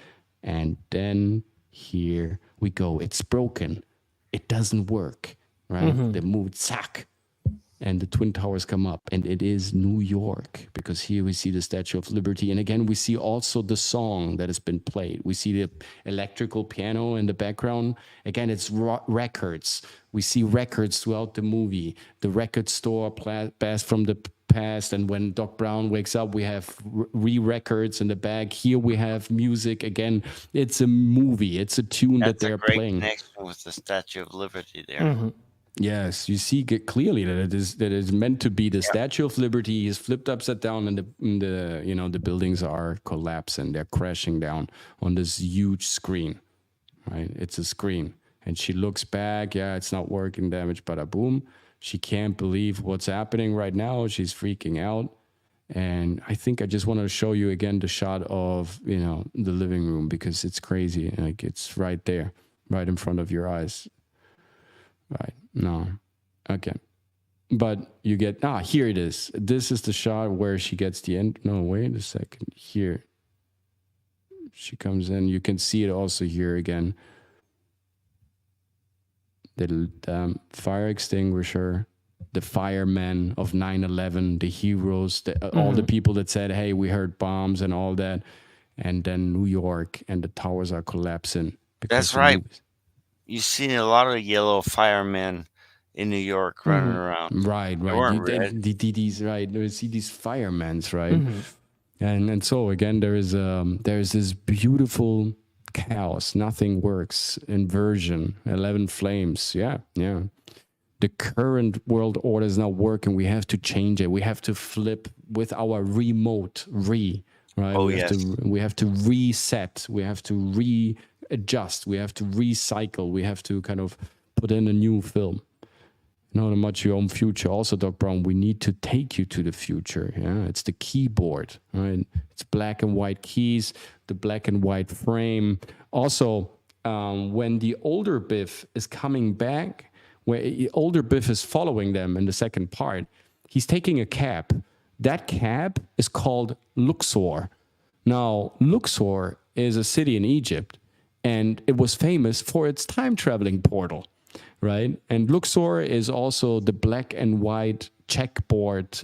and then here we go. It's broken. It doesn't work, right? The move, zack, and the Twin Towers come up, and it is New York, because here we see the Statue of Liberty. And again, we see also the song that has been played. We see the electrical piano in the background. Again, it's records. We see records throughout the movie. The record store blast from the past, and when Doc Brown wakes up, we have re-records in the back. Here we have music. Again, it's a movie. It's a tune that they're playing. That's a great connection with the Statue of Liberty there. Yes, you see clearly that it is meant to be the Statue of Liberty. Is flipped upside down, and the buildings are collapsing. They're crashing down on this huge screen, right? It's a screen, and she looks back. Yeah, it's not working. Damage, bada boom. She can't believe what's happening right now. She's freaking out, and I think I just want to show you again the shot of the living room, because it's crazy. Like, it's right there, right in front of your eyes. Right. No. Okay. But you get, here it is. This is the shot where she gets the end. No, wait a second. Here. She comes in. You can see it also here again. The fire extinguisher, the firemen of 9/11, the heroes, all the people that said, hey, we heard bombs and all that. And then New York, and the towers are collapsing. That's right. You've seen a lot of yellow firemen in New York running around. Right. They weren't red. These right. You see these firemen, right? And so again, there's this beautiful chaos. Nothing works. Inversion. 11 flames. Yeah. The current world order is not working. We have to change it. We have to flip with our remote right? Oh, we have to reset. We have to readjust. We have to recycle. We have to kind of put in a new film. Not much your own future. Also, Doc Brown, we need to take you to the future. Yeah, it's the keyboard, right? It's black and white keys, the black and white frame. Also, when the older Biff is coming back, where older Biff is following them in the second part, he's taking a cab. That cab is called Luxor. Now, Luxor is a city in Egypt, and it was famous for its time-traveling portal, right? And Luxor is also the black and white checkboard,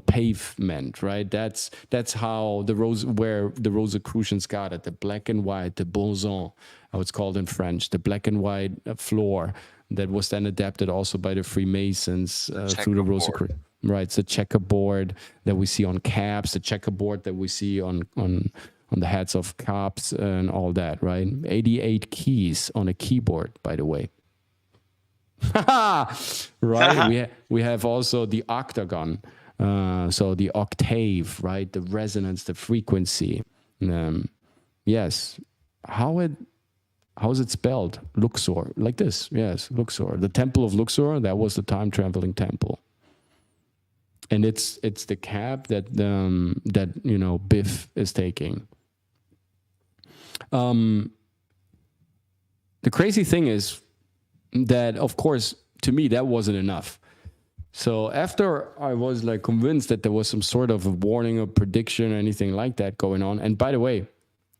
pavement, right? That's how where the Rosicrucians got it, the black and white, the boson, how it's called in French, the black and white floor that was then adapted also by the Freemasons through the Rosicrucians. Right, it's a checkerboard that we see on cabs, the checkerboard that we see on the heads of cops and all that, right? 88 keys on a keyboard, by the way. Right? we have also the octagon, so the octave, right? The resonance, the frequency. Yes. How is it spelled? Luxor, like this. Yes, Luxor. The Temple of Luxor, that was the time-traveling temple. And it's the cab that Biff is taking. The crazy thing is that, of course, to me, that wasn't enough. So after I was convinced that there was some sort of a warning or prediction or anything like that going on. And by the way,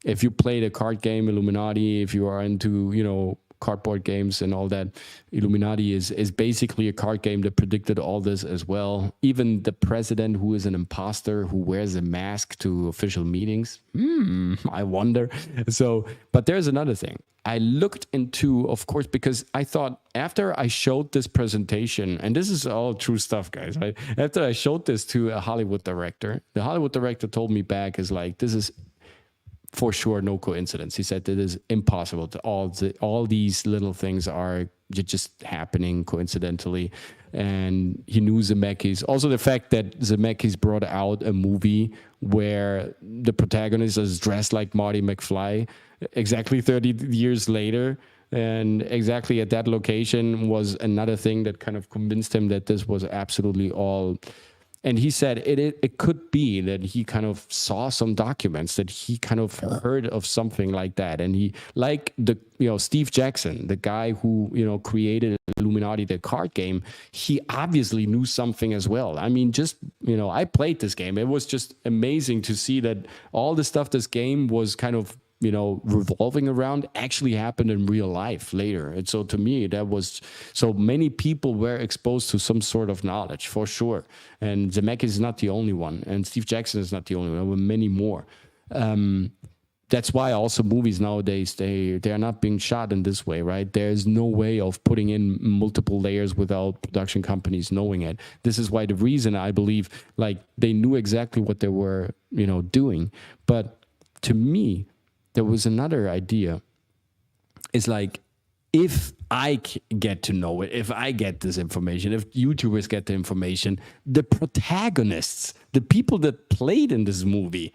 if you play the card game Illuminati, if you are into, cardboard games and all that, Illuminati is basically a card game that predicted all this as well. Even the president, who is an imposter, who wears a mask to official meetings. I wonder. So, but there's another thing. I looked into, of course, because I thought after I showed this presentation, and this is all true stuff, guys, right? After I showed this to a Hollywood director, the Hollywood director told me back this is for sure no coincidence. He said that it is impossible. All these little things are just happening coincidentally. And he knew Zemeckis. Also the fact that Zemeckis brought out a movie where the protagonist is dressed like Marty McFly exactly 30 years later. And exactly at that location was another thing that kind of convinced him that this was absolutely all And he said it could be that he kind of saw some documents, that he kind of heard of something like that. And he, like Steve Jackson, the guy who, created Illuminati, the card game, he obviously knew something as well. I mean, just, I played this game. It was just amazing to see that all the stuff this game was kind of, revolving around actually happened in real life later. And so to me, that was, so many people were exposed to some sort of knowledge for sure. And Zemeckis is not the only one. And Steve Jackson is not the only one. There were many more. That's why also movies nowadays, they are not being shot in this way, right? There's no way of putting in multiple layers without production companies knowing it. This is why the reason I believe, like, they knew exactly what they were, doing. But to me, there was another idea. It's like, if I get to know it, if I get this information, if YouTubers get the information, the protagonists, the people that played in this movie,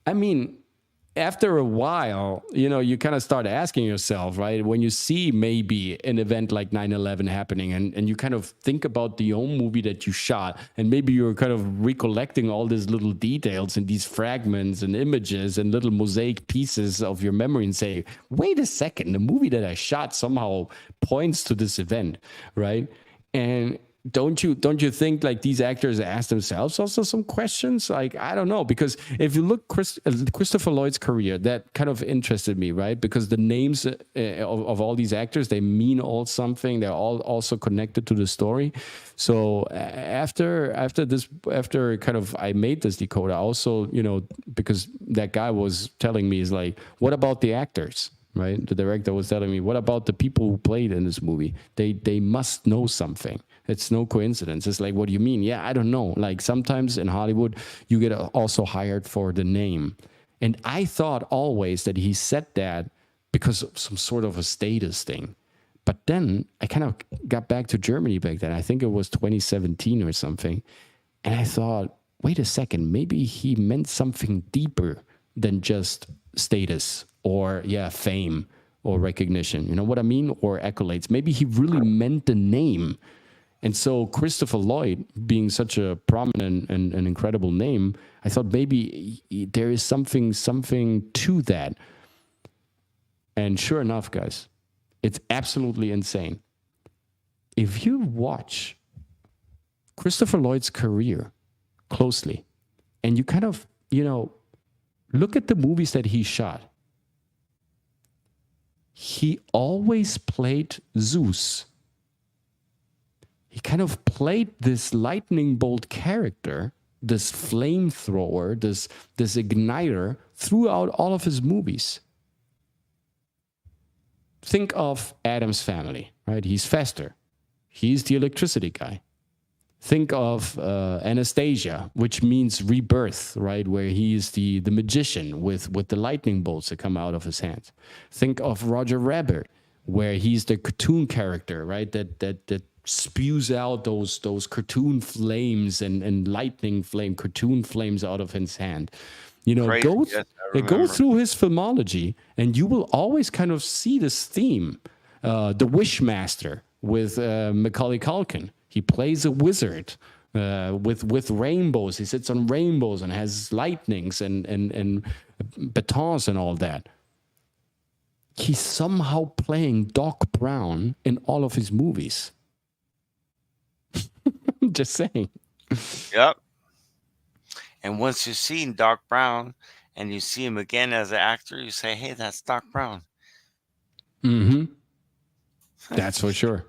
I mean, after a while, you kind of start asking yourself, right? When you see maybe an event like 9/11 happening and you kind of think about the own movie that you shot, and maybe you're kind of recollecting all these little details and these fragments and images and little mosaic pieces of your memory and say, wait a second, the movie that I shot somehow points to this event, right? And don't you think like these actors ask themselves also some questions? Like, I don't know, because if you look Christopher Lloyd's career, that kind of interested me, right? Because the names of all these actors, they mean all something. They're all also connected to the story. So after kind of I made this decoder, also, because that guy was telling me, is like, what about the actors? Right? The director was telling me, what about the people who played in this movie? They must know something. It's no coincidence. It's like, what do you mean? Yeah, I don't know. Like, sometimes in Hollywood, you get also hired for the name. And I thought always that he said that because of some sort of a status thing. But then I kind of got back to Germany back then. I think it was 2017 or something. And I thought, wait a second, maybe he meant something deeper than just status or, fame or recognition. You know what I mean? Or accolades. Maybe he really meant the name. And so Christopher Lloyd, being such a prominent and an incredible name, I thought maybe there is something to that. And sure enough, guys, it's absolutely insane. If you watch Christopher Lloyd's career closely, and you kind of, look at the movies that he shot, he always played Zeus. He kind of played this lightning bolt character, this flamethrower, this igniter throughout all of his movies. Think of Addams Family, right? He's Fester. He's the electricity guy. Think of Anastasia, which means rebirth, right? Where he's the magician with the lightning bolts that come out of his hands. Think of Roger Rabbit, where he's the cartoon character, right? That spews out those cartoon flames and lightning flame, cartoon flames out of his hand. Go through his filmology, and you will always kind of see this theme. The Wishmaster with Macaulay Culkin. He plays a wizard with rainbows. He sits on rainbows and has lightnings and batons and all that. He's somehow playing Doc Brown in all of his movies. Just saying. Yep. And once you've seen Doc Brown and you see him again as an actor, you say, hey, that's Doc Brown. Mm-hmm. That's for sure.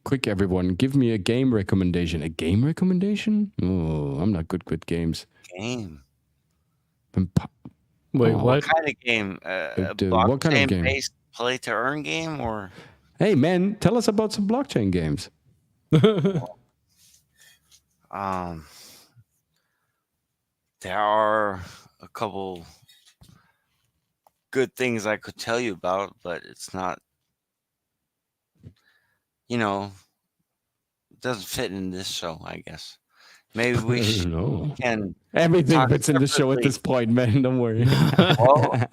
Quick, everyone, give me a game recommendation. A game recommendation? Oh, I'm not good with games. Game. Wait, what? What kind of game? What kind of game? Blockchain-based play-to-earn game, or? Hey, man, tell us about some blockchain games. There are a couple good things I could tell you about, but it's not, it doesn't fit in this show, I guess. Maybe we can. Everything fits in the show at this point, man. Don't worry. Well,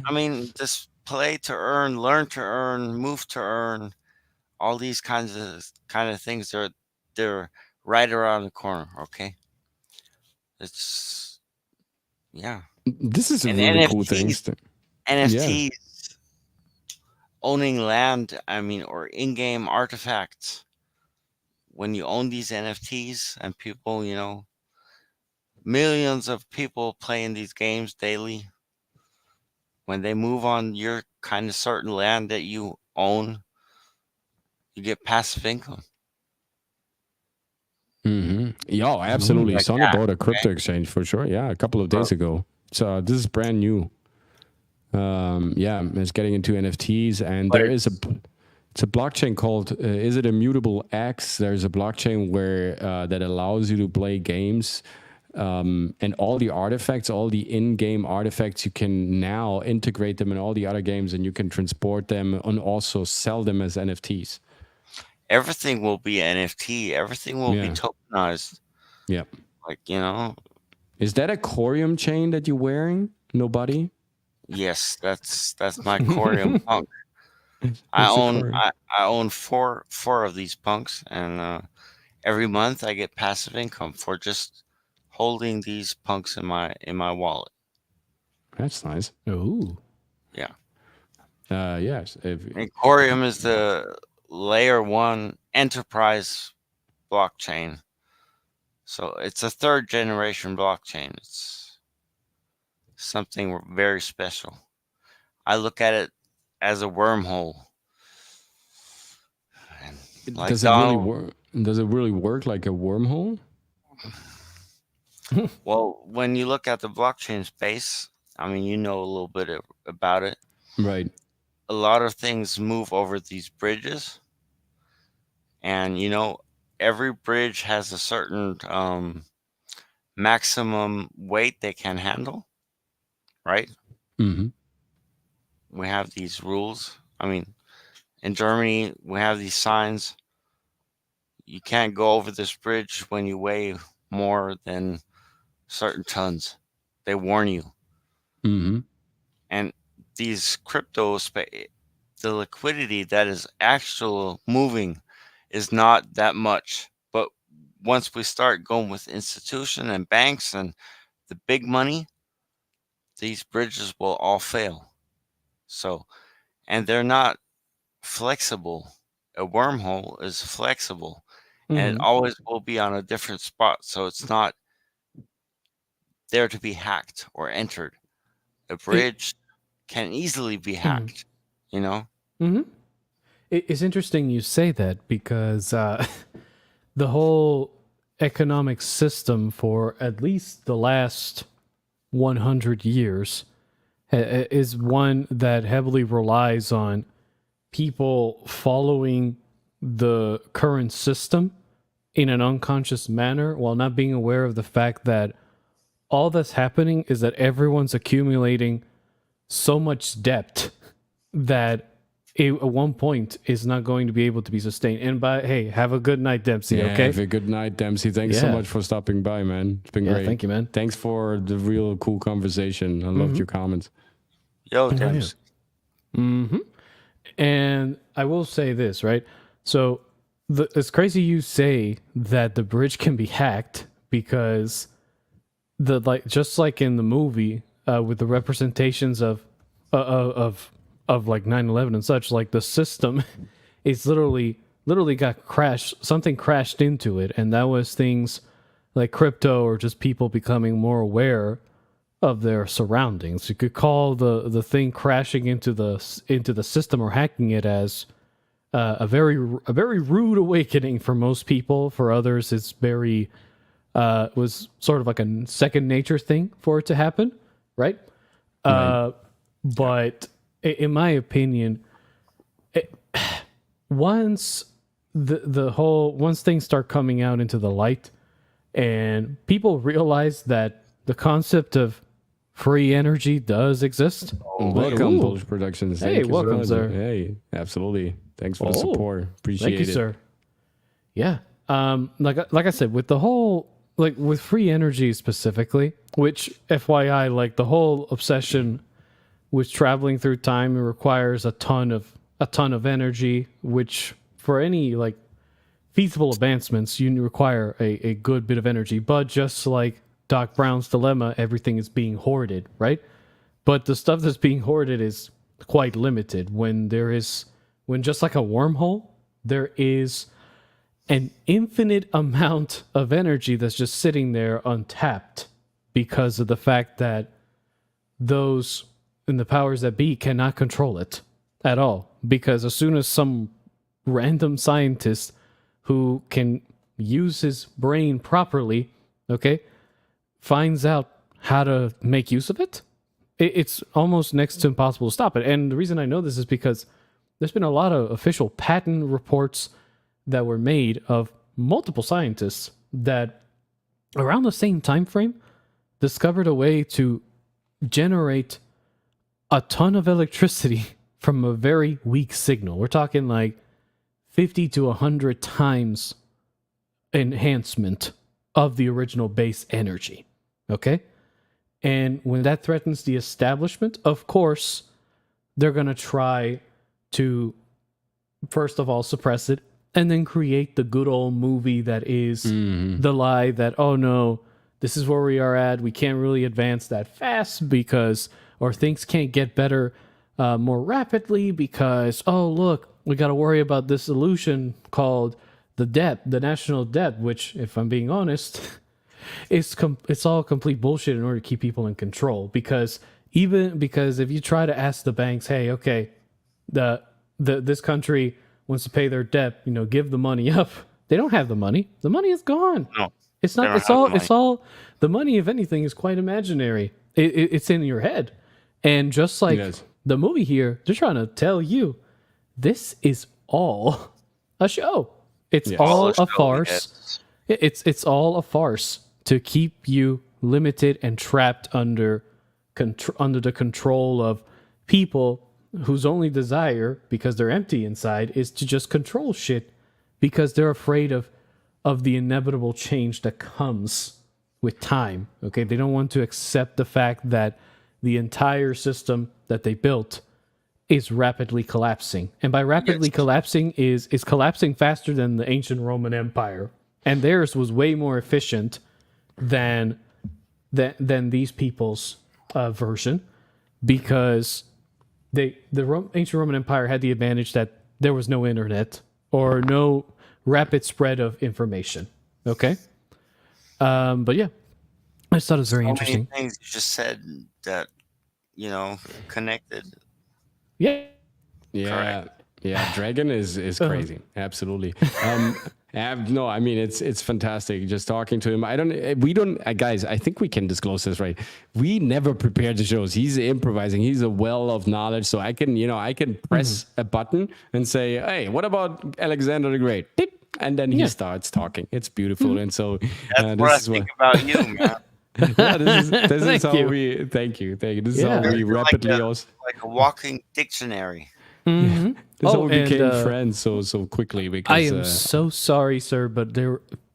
I mean, just play to earn, learn to earn, move to earn. all these kind of things, they're right around the corner. Okay, it's yeah. This is a And really cool thing. Yeah. NFTs, owning land. I mean, or in-game artifacts. When you own these NFTs and people, millions of people playing these games daily. When they move on your kind of certain land that you own, you get passive income. Yeah, absolutely. Like Sonny that, bought a crypto exchange for sure. Yeah, a couple of days ago. So this is brand new. Yeah, it's getting into NFTs, and But there is it's a blockchain called is it Immutable X? There's a blockchain where that allows you to play games, and all the artifacts, all the in-game artifacts, you can now integrate them in all the other games, and you can transport them and also sell them as NFTs. everything will be NFT. Everything will be Yeah. tokenized. Yeah. Like, Is that a Corium chain that you're wearing? Nobody? yes, that's my Corium punk. I It's a own Corium. I own four of these punks, and every month I get passive income for just holding these punks in my wallet. That's nice. Ooh. Yeah. Yes. And Corium is the layer 1 enterprise blockchain. So it's a 3rd generation blockchain. It's something very special. I look at it as a wormhole. And like Does it really Donald, work? Does it really work like a wormhole? well, when you look at the blockchain space, I mean, you know a little bit about it. Right. A lot of things move over these bridges, and every bridge has a certain maximum weight they can handle, right? Mm-hmm. We have these rules. I mean, in Germany, we have these signs. You can't go over this bridge when you weigh more than certain tons. They warn you. Mm-hmm. And these the liquidity that is actual moving is not that much. But once we start going with institution and banks and the big money, these bridges will all fail. So, and they're not flexible. A wormhole is flexible, and it always will be on a different spot. So it's not there to be hacked or entered. A bridge can easily be hacked, Mm-hmm. It's interesting you say that because the whole economic system for at least the last 100 years is one that heavily relies on people following the current system in an unconscious manner while not being aware of the fact that all that's happening is that everyone's accumulating so much debt that at one point is not going to be able to be sustained. And hey, have a good night, Dempsey. Yeah, Okay. have a good night, Dempsey. Thanks so much for stopping by, man. It's been great. Thank you, man. Thanks for the real cool conversation. I loved your comments. Yo, Dems. Mm-hmm. And I will say this, right? So it's crazy you say that the bridge can be hacked because just like in the movie with the representations of like 9/11 and such, like the system is literally got crashed. Something crashed into it, and that was things like crypto or just people becoming more aware of their surroundings. You could call the thing crashing into the system or hacking it as a very rude awakening for most people. For others, it's very was sort of like a second nature thing for it to happen, right? But in my opinion, once once things start coming out into the light, and people realize that the concept of free energy does exist. Welcome, Bullish Productions. Hey, Thank you welcome, so sir. much. Hey, absolutely. Thanks for the support. Appreciate Thank you, it. sir. Yeah. Like I said, with the whole with free energy specifically, which FYI, like the whole obsession with traveling through time requires a ton of energy, which for any like feasible advancements, you require a good bit of energy. But just like Doc Brown's dilemma, everything is being hoarded, right? But the stuff that's being hoarded is quite limited. When just like a wormhole, there is an infinite amount of energy that's just sitting there untapped because of the fact that those in the powers that be cannot control it at all. Because as soon as some random scientist who can use his brain properly, okay, finds out how to make use of it, it's almost next to impossible to stop it. And the reason I know this is because there's been a lot of official patent reports that were made of multiple scientists that around the same time frame discovered a way to generate a ton of electricity from a very weak signal. We're talking like 50 to 100 times enhancement of the original base energy. Okay? And when that threatens the establishment, of course, they're going to try to, first of all, suppress it, and then create the good old movie that is the lie that, oh no, this is where we are at. We can't really advance that fast because, or things can't get better more rapidly because, oh look, we got to worry about this illusion called the debt, the national debt, which, if I'm being honest, it's all complete bullshit in order to keep people in control. Because if you try to ask the banks, hey, okay, this country wants to pay their debt, give the money up. They don't have the money. The money is gone. No, it's not. It's all. The money, if anything, is quite imaginary. It's in your head, and just like the movie here, they're trying to tell you, this is all a show. It's all a farce. Yes. It's all a farce to keep you limited and trapped under the control of people whose only desire, because they're empty inside, is to just control shit because they're afraid of the inevitable change that comes with time. Okay, they don't want to accept the fact that the entire system that they built is rapidly collapsing. And by rapidly collapsing is collapsing faster than the ancient Roman Empire. And theirs was way more efficient than these people's version, because the ancient Roman Empire had the advantage that there was no internet or no rapid spread of information. Okay? But yeah, I just thought it was very interesting. Many things you just said that, connected. Yeah. Correct. Yeah, Dragon is crazy. Absolutely. No, I mean it's fantastic just talking to him. Guys, I think we can disclose this, right? We never prepared the shows. He's improvising. He's a well of knowledge, so I can press a button and say, "Hey, what about Alexander the Great?" And then he starts talking. It's beautiful, and so that's what I think about you, man. Yeah, this is how we. Thank you. This is how we rapidly like a walking dictionary. Mm-hmm. This all became friends so quickly. Because I am so sorry, sir, but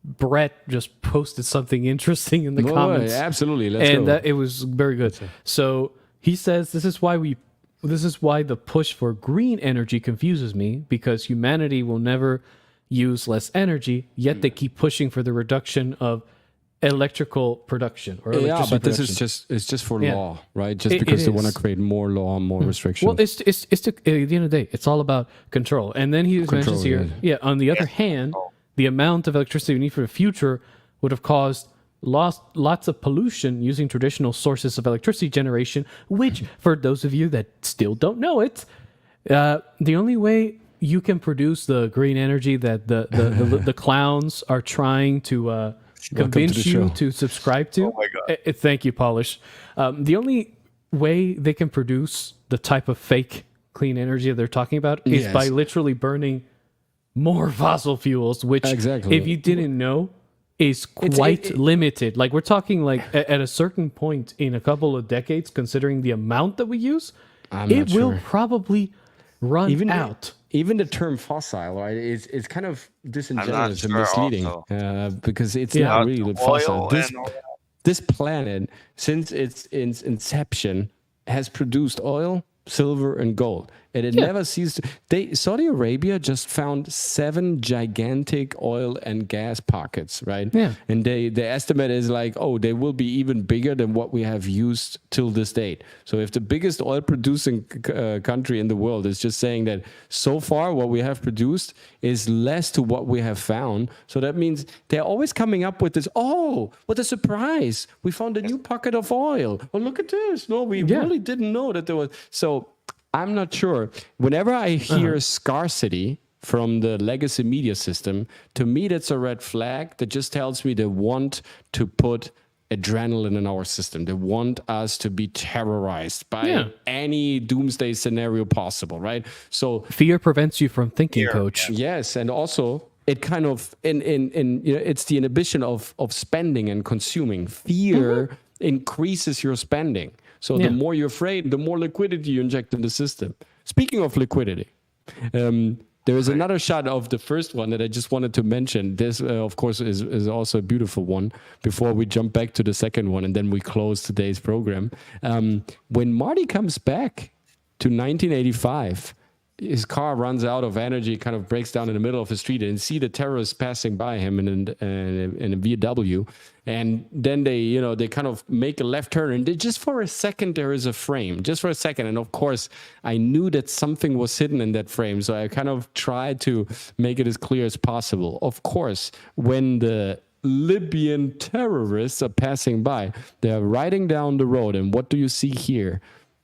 Brett just posted something interesting in the comments. Absolutely, let's go. And it was very good. So he says this is why the push for green energy confuses me, because humanity will never use less energy, yet they keep pushing for the reduction of electrical production or electricity but production. It's just for law, right? Just because they want to create more law, more restrictions. Well, it's at the end of the day, it's all about control. And then he mentions here, on the other hand, the amount of electricity we need for the future would have caused lots of pollution using traditional sources of electricity generation, which, for those of you that still don't know it, the only way you can produce the green energy that the clowns are trying to convince you to subscribe to. Oh my God. Thank you, Polish. The only way they can produce the type of fake clean energy that they're talking about is by literally burning more fossil fuels, which, if you didn't know, is quite limited. Like, we're talking like at a certain point in a couple of decades, considering the amount that we use, it will probably run out. Even the term fossil, right? It's kind of disingenuous and misleading because it's not really fossil. This planet, since its inception, has produced oil, silver, and gold. And it never ceased. Saudi Arabia just found 7 gigantic oil and gas pockets, right? Yeah. And the estimate is like, they will be even bigger than what we have used till this date. So if the biggest oil producing country in the world is just saying that so far what we have produced is less to what we have found, so that means they're always coming up with this, what a surprise, we found a new pocket of oil. Oh, look at this. No, we really didn't know that there was. So I'm not sure. Whenever I hear scarcity from the legacy media system, to me that's a red flag that just tells me they want to put adrenaline in our system. They want us to be terrorized by any doomsday scenario possible, right? So fear prevents you from thinking, Coach. Yes, and also it kind of it's the inhibition of spending and consuming. Fear increases your spending. So the more you're afraid, the more liquidity you inject in the system. Speaking of liquidity, there is another shot of the first one that I just wanted to mention. This, of course, is also a beautiful one before we jump back to the second one and then we close today's program. When Marty comes back to 1985, his car runs out of energy, kind of breaks down in the middle of the street, and see the terrorists passing by him in a VW. And then they kind of make a left turn, and just for a second there is a frame, just for a second. And of course, I knew that something was hidden in that frame, so I kind of tried to make it as clear as possible. Of course, when the Libyan terrorists are passing by, they're riding down the road, and what do you see here?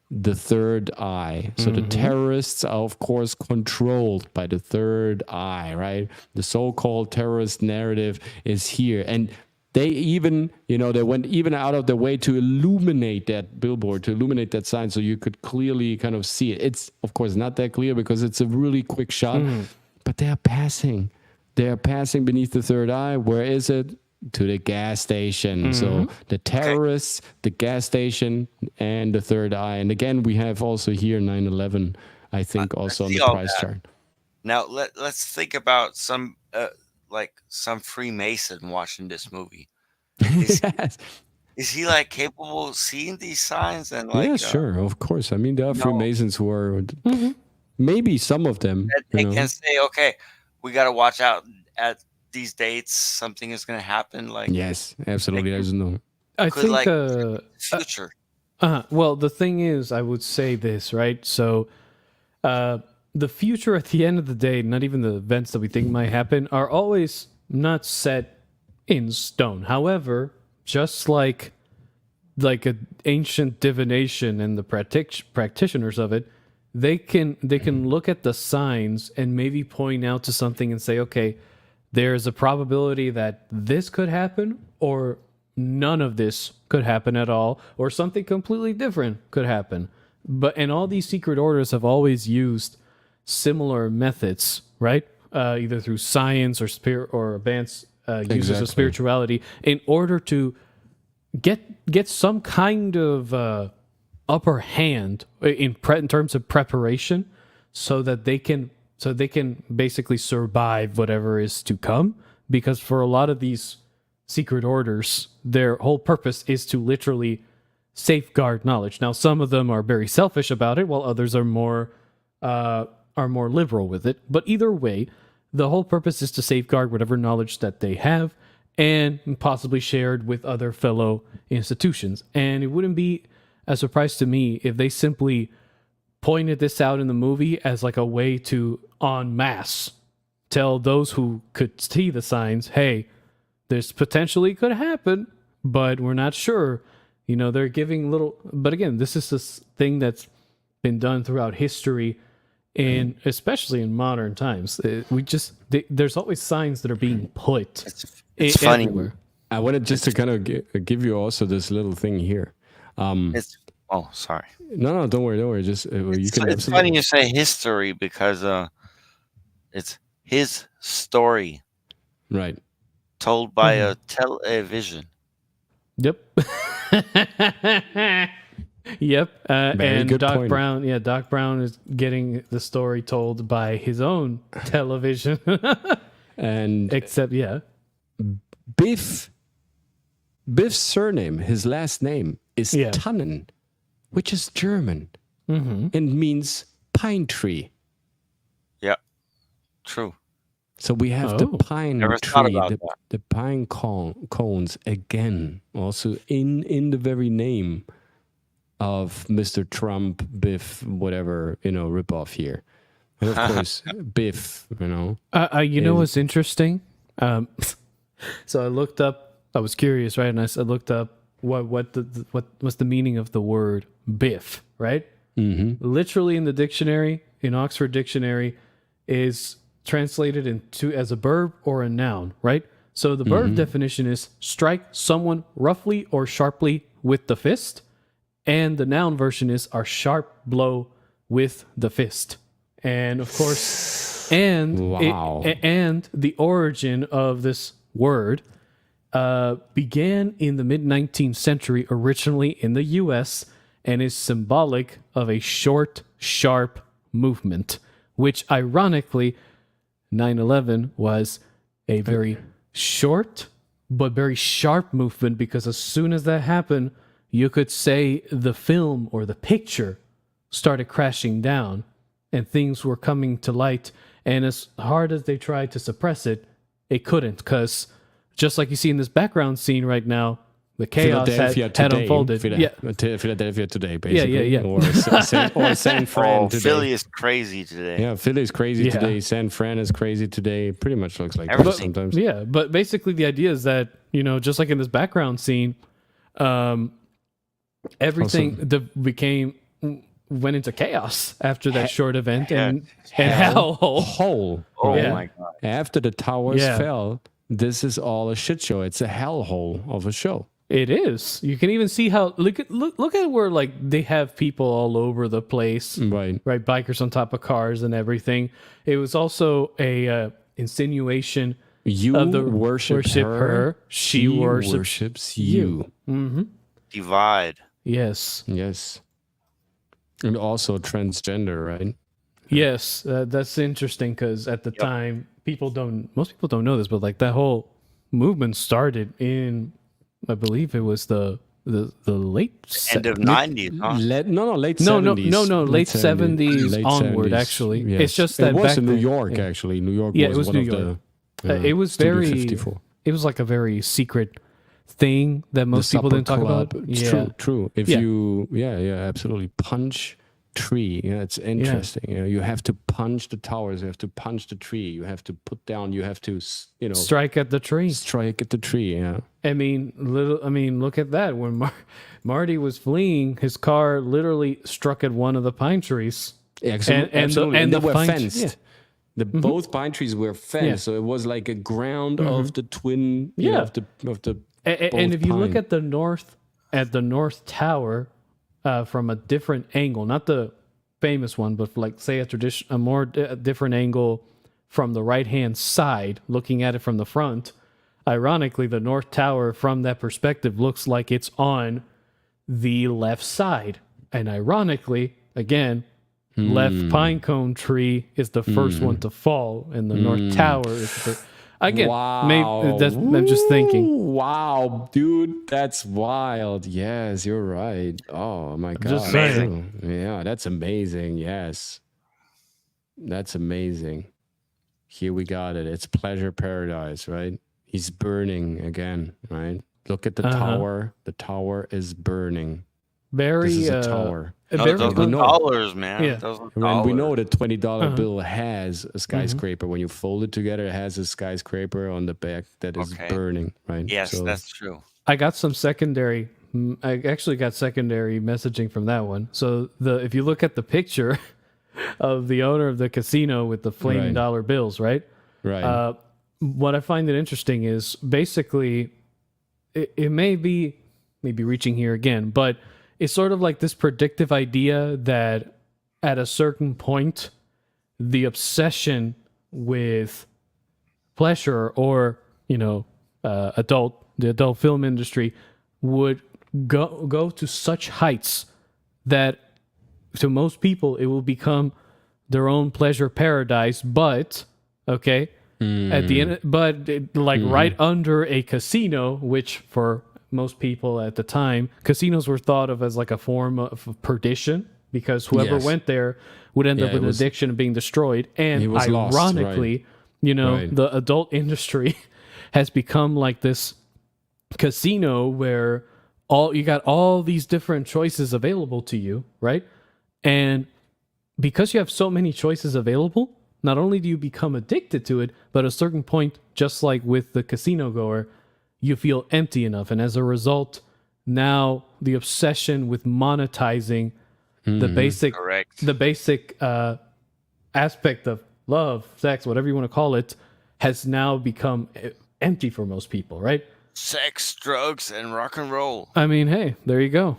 The third eye. So the terrorists are, of course, controlled by the third eye, right? The so-called terrorist narrative is here. And they even, they went even out of their way to illuminate that billboard, to illuminate that sign so you could clearly kind of see it. It's, of course, not that clear because it's a really quick shot, but they are passing. They are passing beneath the third eye. Where is it? To the gas station. So the terrorists, the gas station, and the third eye. And again, we have also here 9/11, I think, also on the price chart. Now let's think about some Freemason watching this movie. Is he like capable of seeing these signs and like? Yeah, sure, of course. I mean, there are Freemasons who are maybe some of them. They can say, okay, we got to watch out at these dates, something is going to happen. Like, yes, absolutely. I don't know. I think future. Well, the thing is, I would say this, right? So, the future at the end of the day, not even the events that we think might happen, are always not set in stone. However, just like an ancient divination and the practitioners of it, they can look at the signs and maybe point out to something and say, okay, there's a probability that this could happen, or none of this could happen at all, or something completely different could happen. And all these secret orders have always used similar methods, right? Either through science or spirit or advanced uses of spirituality, in order to get some kind of upper hand in terms of preparation, so that they can basically survive whatever is to come. Because for a lot of these secret orders, their whole purpose is to literally safeguard knowledge. Now, some of them are very selfish about it, while others are more liberal with it. But either way, the whole purpose is to safeguard whatever knowledge that they have, and possibly shared with other fellow institutions. And it wouldn't be a surprise to me if they simply pointed this out in the movie as like a way to en masse tell those who could see the signs, hey, this potentially could happen, but we're not sure. They're giving little, but again, this is this thing that's been done throughout history, and especially in modern times. There's always signs that are being put. It's funny. Everywhere. I wanted just to kind of give you also this little thing here. Sorry. No, don't worry. Just it's funny you say history, because it's his story, right? Told by a television. Yep. Yep. And Doc point. Brown. Yeah, Doc Brown is getting the story told by his own television. And except, Biff's surname, his last name is Tannen, which is German and means pine tree. Yeah. True. So we have the Oh. pine Never thought tree, about the pine cones again, also in the very name of Mr. Trump, Biff, whatever, ripoff here. And of course, Biff, You know what's interesting? So I looked up. I was curious, right? And I looked up what's the meaning of the word Biff, right? Mm-hmm. Literally in the dictionary, in Oxford Dictionary, is translated into as a verb or a noun, right? So the verb definition is strike someone roughly or sharply with the fist, and the noun version is a sharp blow with the fist. And of course, Wow. and the origin of this word began in the mid-19th century, originally in the U.S., and is symbolic of a short, sharp movement, which ironically 9/11 was a very short but very sharp movement, because as soon as that happened, you could say the film or the picture started crashing down and things were coming to light. And as hard as they tried to suppress it, it couldn't, because just like you see in this background scene right now, the chaos had unfolded. Philadelphia today, basically. Yeah. Or San Fran today. Philly is crazy today. Yeah, Philly is crazy today. San Fran is crazy today. Pretty much looks like that Everything. sometimes. Yeah, but basically the idea is that, just like in this background scene, everything went into chaos after that short event, and hellhole. Oh Yeah. my god. After the towers Yeah. fell, this is all a shit show. It's a hellhole of a show. It is. You can even see how look at where like they have people all over the place, Right. right? Bikers on top of cars and everything. It was also a insinuation You of the worship her. She worships you. Mm-hmm. Divide. Yes. Yes. And also transgender, right? Yes, that's interesting, because at the time, most people don't know this, but like that whole movement started in, I believe it was the late End of 90s, huh? Late 70s. late 70s onward. 70s. Actually, Yes. it's just that it was back in New then- York. yeah. Actually, New York. Yeah, was it was one New of York. the. It was Studio very. 54. It was like a very secret thing that most people didn't talk about. Yeah. True. If you, absolutely punch tree. Yeah, it's interesting. You have to punch the towers. You have to punch the tree. You have to put down. You have to, Strike at the tree. strike at the tree. Yeah. I mean, look at that. When Marty was fleeing, his car literally struck at one of the pine trees. Absolutely. And they were pine- fenced. yeah. Both pine trees were fenced, Yeah. so it was like a ground of the twin. Yeah. Of the. And if you look pine. at the north tower from a different angle, not the famous one, but like say a more different angle from the right hand side, looking at it from the front. Ironically, the north tower from that perspective looks like it's on the left side, and ironically, again, left pine cone tree is the first one to fall, and the north tower is the first. Again, maybe I'm just thinking. Wow, dude, that's wild. Yes, you're right. Oh my god. just saying. Yeah, that's amazing. Yes. That's amazing. Here we got it. It's pleasure paradise, right? He's burning again, right? Look at the tower. The tower is burning. Very This is a tower. very Those are dollars, man. Yeah. Those are And we dollars. know the $20 bill has a skyscraper. When you fold it together, it has a skyscraper on the back that is Okay. burning, right? Yes, So- that's true. I got some secondary. I actually got secondary messaging from that one. So if you look at the picture of the owner of the casino with the flaming Right. dollar bills, right? right. What I find it interesting is basically it may be reaching here again, but it's sort of like this predictive idea that at a certain point, the obsession with pleasure or the adult film industry would go to such heights that to most people it will become their own pleasure paradise, but at the end, but right under a casino, which for most people at the time, casinos were thought of as like a form of perdition because whoever Yes. went there would end Yeah, up with it an was- addiction and being destroyed. And He was lost, ironically, Right. the adult industry has become like this casino where you got all these different choices available to you, right? And because you have so many choices available, not only do you become addicted to it, but at a certain point, just like with the casino goer, you feel empty enough. And as a result, now the obsession with monetizing the basic Correct. the basic aspect of love, sex, whatever you want to call it, has now become empty for most people, right? Sex, drugs, and rock and roll. I mean, hey, there you go.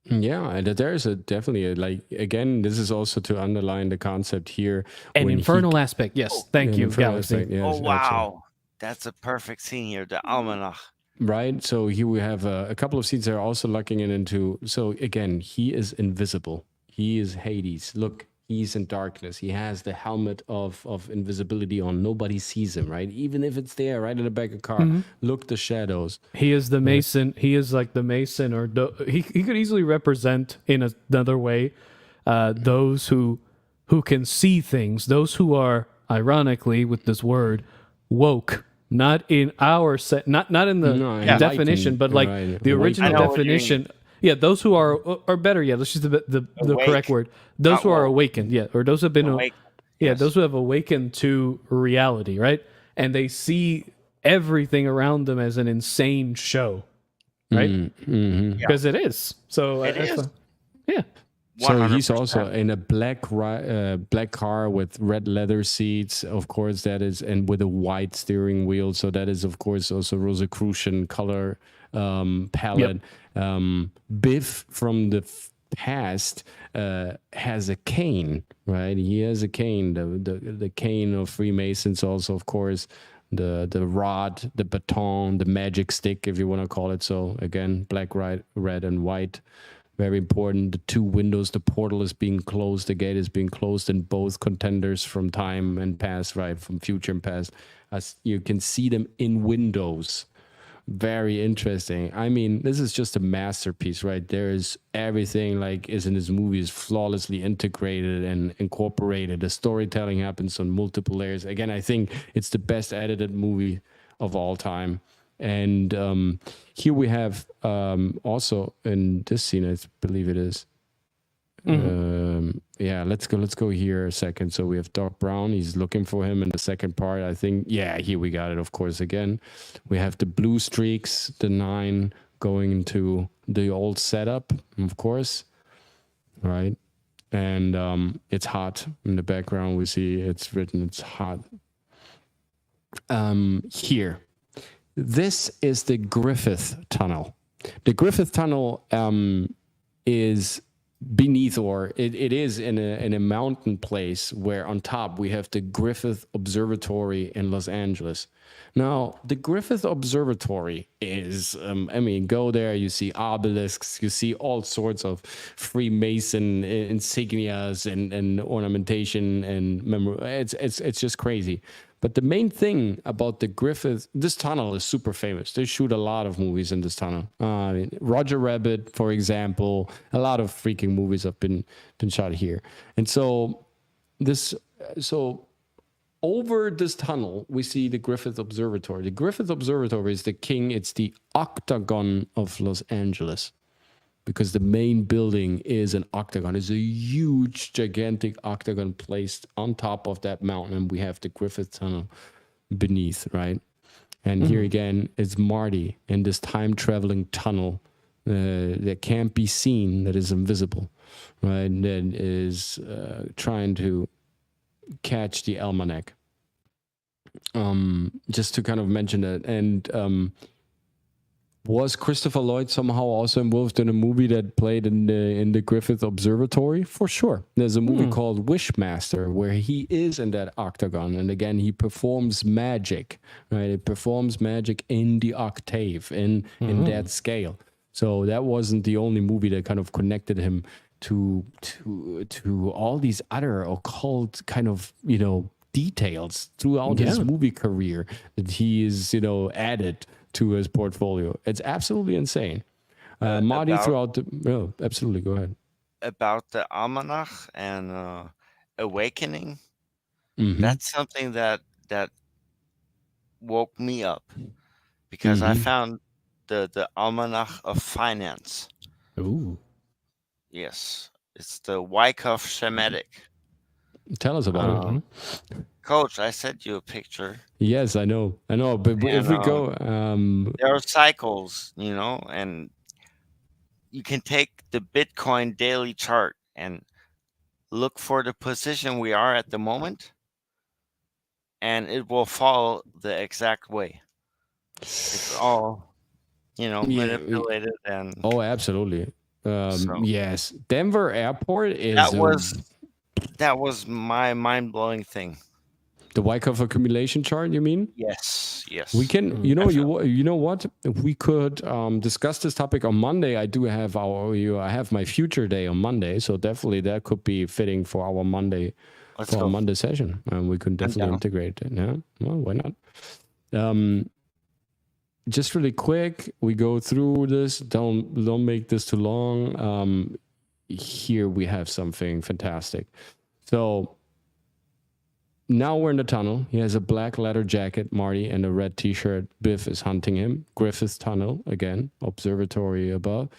Yeah, and there's definitely like, again, this is also to underline the concept here. An when infernal aspect. Yes, thank an you, infernal Galaxy. aspect, yes, Oh, absolutely. wow. That's a perfect scene here. The almanac. Right. So here we have a couple of scenes that are also locking it into. So again, he is invisible. He is Hades. Look, he's in darkness. He has the helmet of invisibility on. Nobody sees him, right? Even if it's there, right in the back of the car. Look, the shadows. He is the Mason. He is like the Mason, or he could easily represent in another way those who can see things. Those who are, ironically, with this word, woke. Not in our not in the definition, enlightened, but like right. the original I know what you definition. Yeah, those who are, or better yet, let's use the Awake. correct word. Those Not who are woke. awakened, yeah, or those who have been, Awake. yeah, Yes. those who have awakened to reality, right? And they see everything around them as an insane show, right? Mm-hmm. Because it is. So It is. yeah. So he's 100%. also in a black car with red leather seats, of course. That is, and with a white steering wheel. So that is, of course, also Rosicrucian color palette. Biff from the past has a cane, right? He has a cane, the cane of Freemasons. Also, of course, the rod, the baton, the magic stick, if you want to call it so. Again, black, red, and white. Very important. The two windows, the portal is being closed. The gate is being closed in both contenders from time and past, right? From future and past. As you can see them in windows. Very interesting. I mean, this is just a masterpiece, right? There is everything like is in this movie is flawlessly integrated and incorporated. The storytelling happens on multiple layers. Again, I think it's the best edited movie of all time. And here we have also in this scene, I believe it is. Yeah, let's go here a second. So we have Doc Brown. He's looking for him in the second part, I think. Yeah, here we got it, of course, again. We have the blue streaks, the 9 going into the old setup, of course. Right. And it's hot. In the background, we see it's written, it's hot. Here. This is the Griffith Tunnel. The Griffith Tunnel is beneath, or it is in a mountain place where on top we have the Griffith Observatory in Los Angeles. Now, the Griffith Observatory is, I mean, go there, you see obelisks, you see all sorts of Freemason insignias and ornamentation and it's just crazy. But the main thing about the Griffith, this tunnel is super famous. They shoot a lot of movies in this tunnel. Roger Rabbit, for example, a lot of freaking movies have been shot here. And so over this tunnel, we see the Griffith Observatory. The Griffith Observatory is it's the octagon of Los Angeles. Because the main building is an octagon. It's a huge, gigantic octagon placed on top of that mountain. And we have the Griffith Tunnel beneath, right? And here again, it's Marty in this time-traveling tunnel that can't be seen, that is invisible, right? That is trying to catch the almanac. Just to kind of mention that. And was Christopher Lloyd somehow also involved in a movie that played in the Griffith Observatory? For sure. There's a movie called Wishmaster where he is in that octagon. And again, he performs magic, right? He performs magic in the octave, in that scale. So that wasn't the only movie that kind of connected him to all these other occult kind of, details throughout his movie career that he is, added to his portfolio. It's absolutely insane. Marty throughout the... Oh, absolutely. Go ahead. about the almanac and awakening. Mm-hmm. That's something that woke me up because I found the almanac of finance. Ooh. Yes, it's the Wyckoff Shemitic. Tell us about it. Mm-hmm. Coach, I sent you a picture. Yes, I know. But if we go, There are cycles, and you can take the Bitcoin daily chart and look for the position we are at the moment, and it will fall the exact way. It's all, manipulated, and oh, absolutely. so Yes, Denver Airport is that was my mind-blowing thing. the Wyckoff accumulation chart. You mean? Yes. We can, you know what? We could discuss this topic on Monday. I have my future day on Monday, so definitely that could be fitting for our Monday session, and we could definitely integrate it. Yeah, well, why not? Just really quick, we go through this. Don't make this too long. Here we have something fantastic. So now we're in the tunnel. He has a black leather jacket, Marty, and a red t-shirt. Biff is hunting him. Griffith's tunnel, again, observatory above.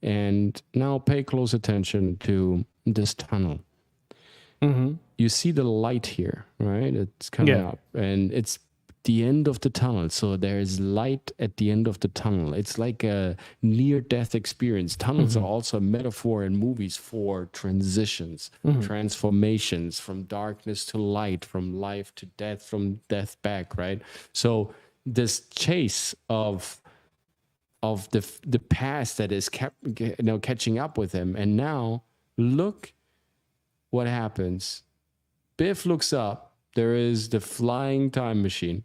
And now pay close attention to this tunnel. Mm-hmm. You see the light here, right? It's coming up. And it's the end of the tunnel. So there is light at the end of the tunnel. It's like a near-death experience. Tunnels are also a metaphor in movies for transitions, transformations from darkness to light, from life to death, from death back, right? So this chase of the past that is catching up with him. And now look what happens. Biff looks up. There is the flying time machine.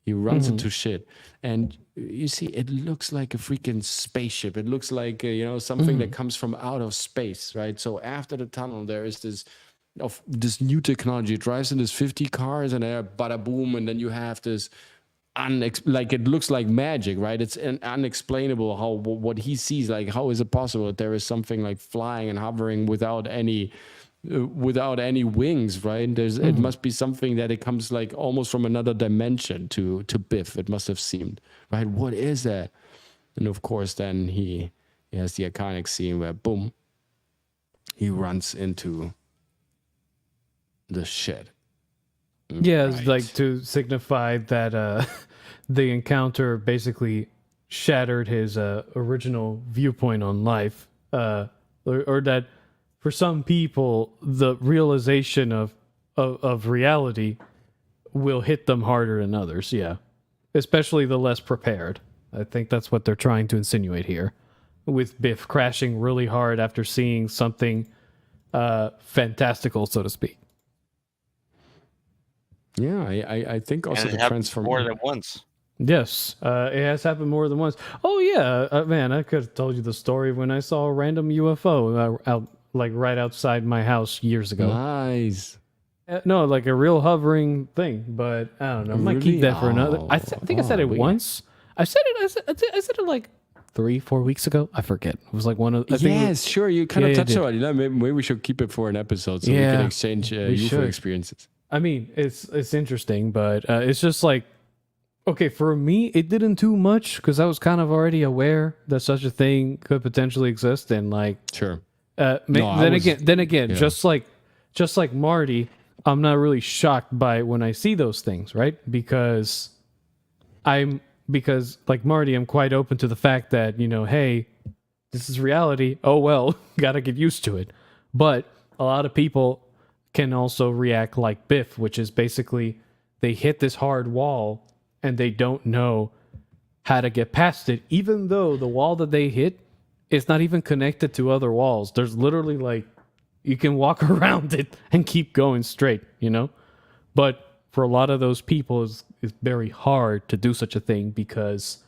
He runs into shit, and you see, it looks like a freaking spaceship. It looks like something that comes from out of space, right? So after the tunnel, there is this new technology. It drives in this 50 cars, and bada boom, and then you have this it looks like magic, right? It's unexplainable what he sees. Like, how is it possible that there is something like flying and hovering without any wings, right? It must be something that it comes like almost from another dimension to Biff. It must have seemed, right? What is that? And of course, then he has the iconic scene where boom, he runs into the shed. Yeah, it's like to signify that the encounter basically shattered his original viewpoint on life, or that for some people the realization of reality will hit them harder than others. Yeah, especially the less prepared. I think that's what they're trying to insinuate here, with Biff crashing really hard after seeing something fantastical, so to speak. Yeah, I think also the transformation more than once. Yes, it has happened more than once. Oh yeah, man, I could have told you the story when I saw a random UFO out like right outside my house years ago. Nice. No, like a real hovering thing, but I don't know. I might keep that for another. I think I said it once. I said it like 3-4 weeks ago. I forget. It was like one of. Sure. You kind of touched on it. Maybe we should keep it for an episode so we can exchange UFO experiences. I mean, it's interesting, but it's just like, okay, for me, it didn't do much because I was kind of already aware that such a thing could potentially exist, and like, sure. Then again, just like Marty, I'm not really shocked by when I see those things, right? Because like Marty, I'm quite open to the fact that, hey, this is reality. Oh well, gotta get used to it. But a lot of people can also react like Biff, which is basically they hit this hard wall and they don't know how to get past it, even though the wall that they hit is not even connected to other walls. There's literally like, you can walk around it and keep going straight, But for a lot of those people, it's very hard to do such a thing because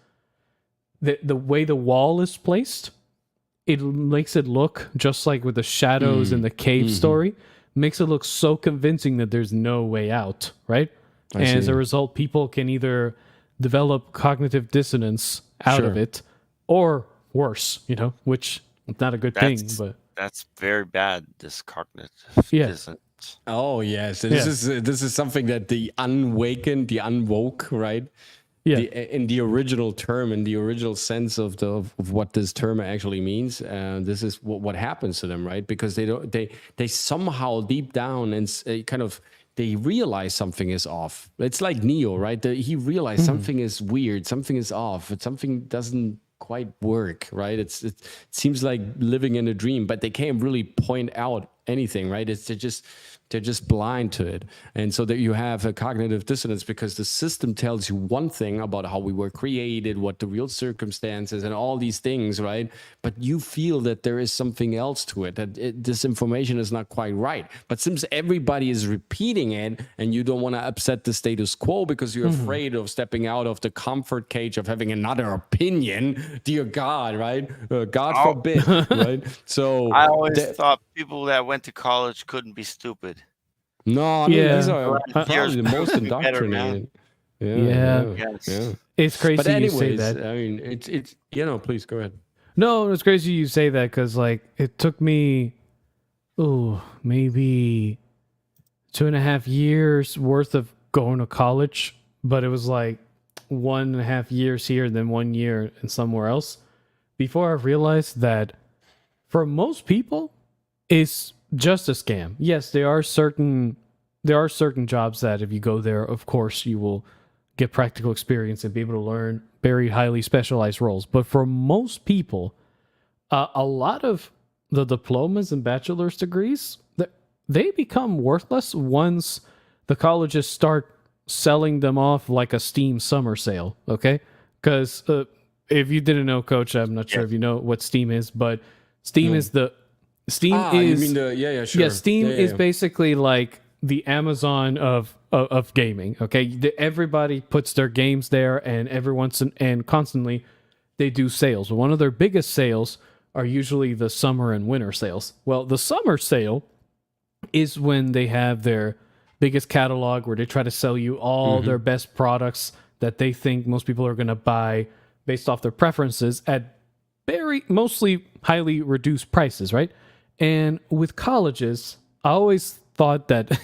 the way the wall is placed, it makes it look just like with the shadows in the cave story, makes it look so convincing that there's no way out, right? As a result, people can either develop cognitive dissonance out of it, or worse, which is not a good thing. But That's very bad. This cognitive Yeah. dissonance. Oh yes, this is something that the unawakened, the unwoke, right? Yeah. In the original term, in the original sense of what this term actually means, this is what happens to them, right? Because they somehow deep down and kind of they realize something is off. It's like Neo, right? He realized something is weird, something is off, something doesn't quite work, right? It seems like living in a dream, but they can't really point out anything, right? They're just blind to it. And so that you have a cognitive dissonance because the system tells you one thing about how we were created, what the real circumstances and all these things, right? But you feel that there is something else to it, that this information is not quite right. But since everybody is repeating it and you don't want to upset the status quo because you're afraid of stepping out of the comfort cage of having another opinion, dear God, right? God forbid, right? So I always thought people that went to college couldn't be stupid. no, I mean, these are Here's probably the most better, man. indoctrinated. Yeah. It's crazy But you say anyways, that. I mean, it's please go ahead. No, it's crazy you say that because like it took me, maybe 2.5 years worth of going to college, but it was like 1.5 years here, then 1 year and somewhere else before I realized that for most people, it's just a scam. Yes, there are certain jobs that if you go there, of course, you will get practical experience and be able to learn very highly specialized roles. But for most people, a lot of the diplomas and bachelor's degrees, they become worthless once the colleges start selling them off like a Steam summer sale, okay? Because if you didn't know, Coach, I'm not sure if you know what Steam is, but Steam is the... Steam is... You mean the... sure. Yeah, Steam is basically like the Amazon of gaming, okay? Everybody puts their games there, and and constantly they do sales. One of their biggest sales are usually the summer and winter sales. Well, the summer sale is when they have their biggest catalog where they try to sell you all their best products that they think most people are going to buy based off their preferences at mostly highly reduced prices, right? And with colleges, I always thought that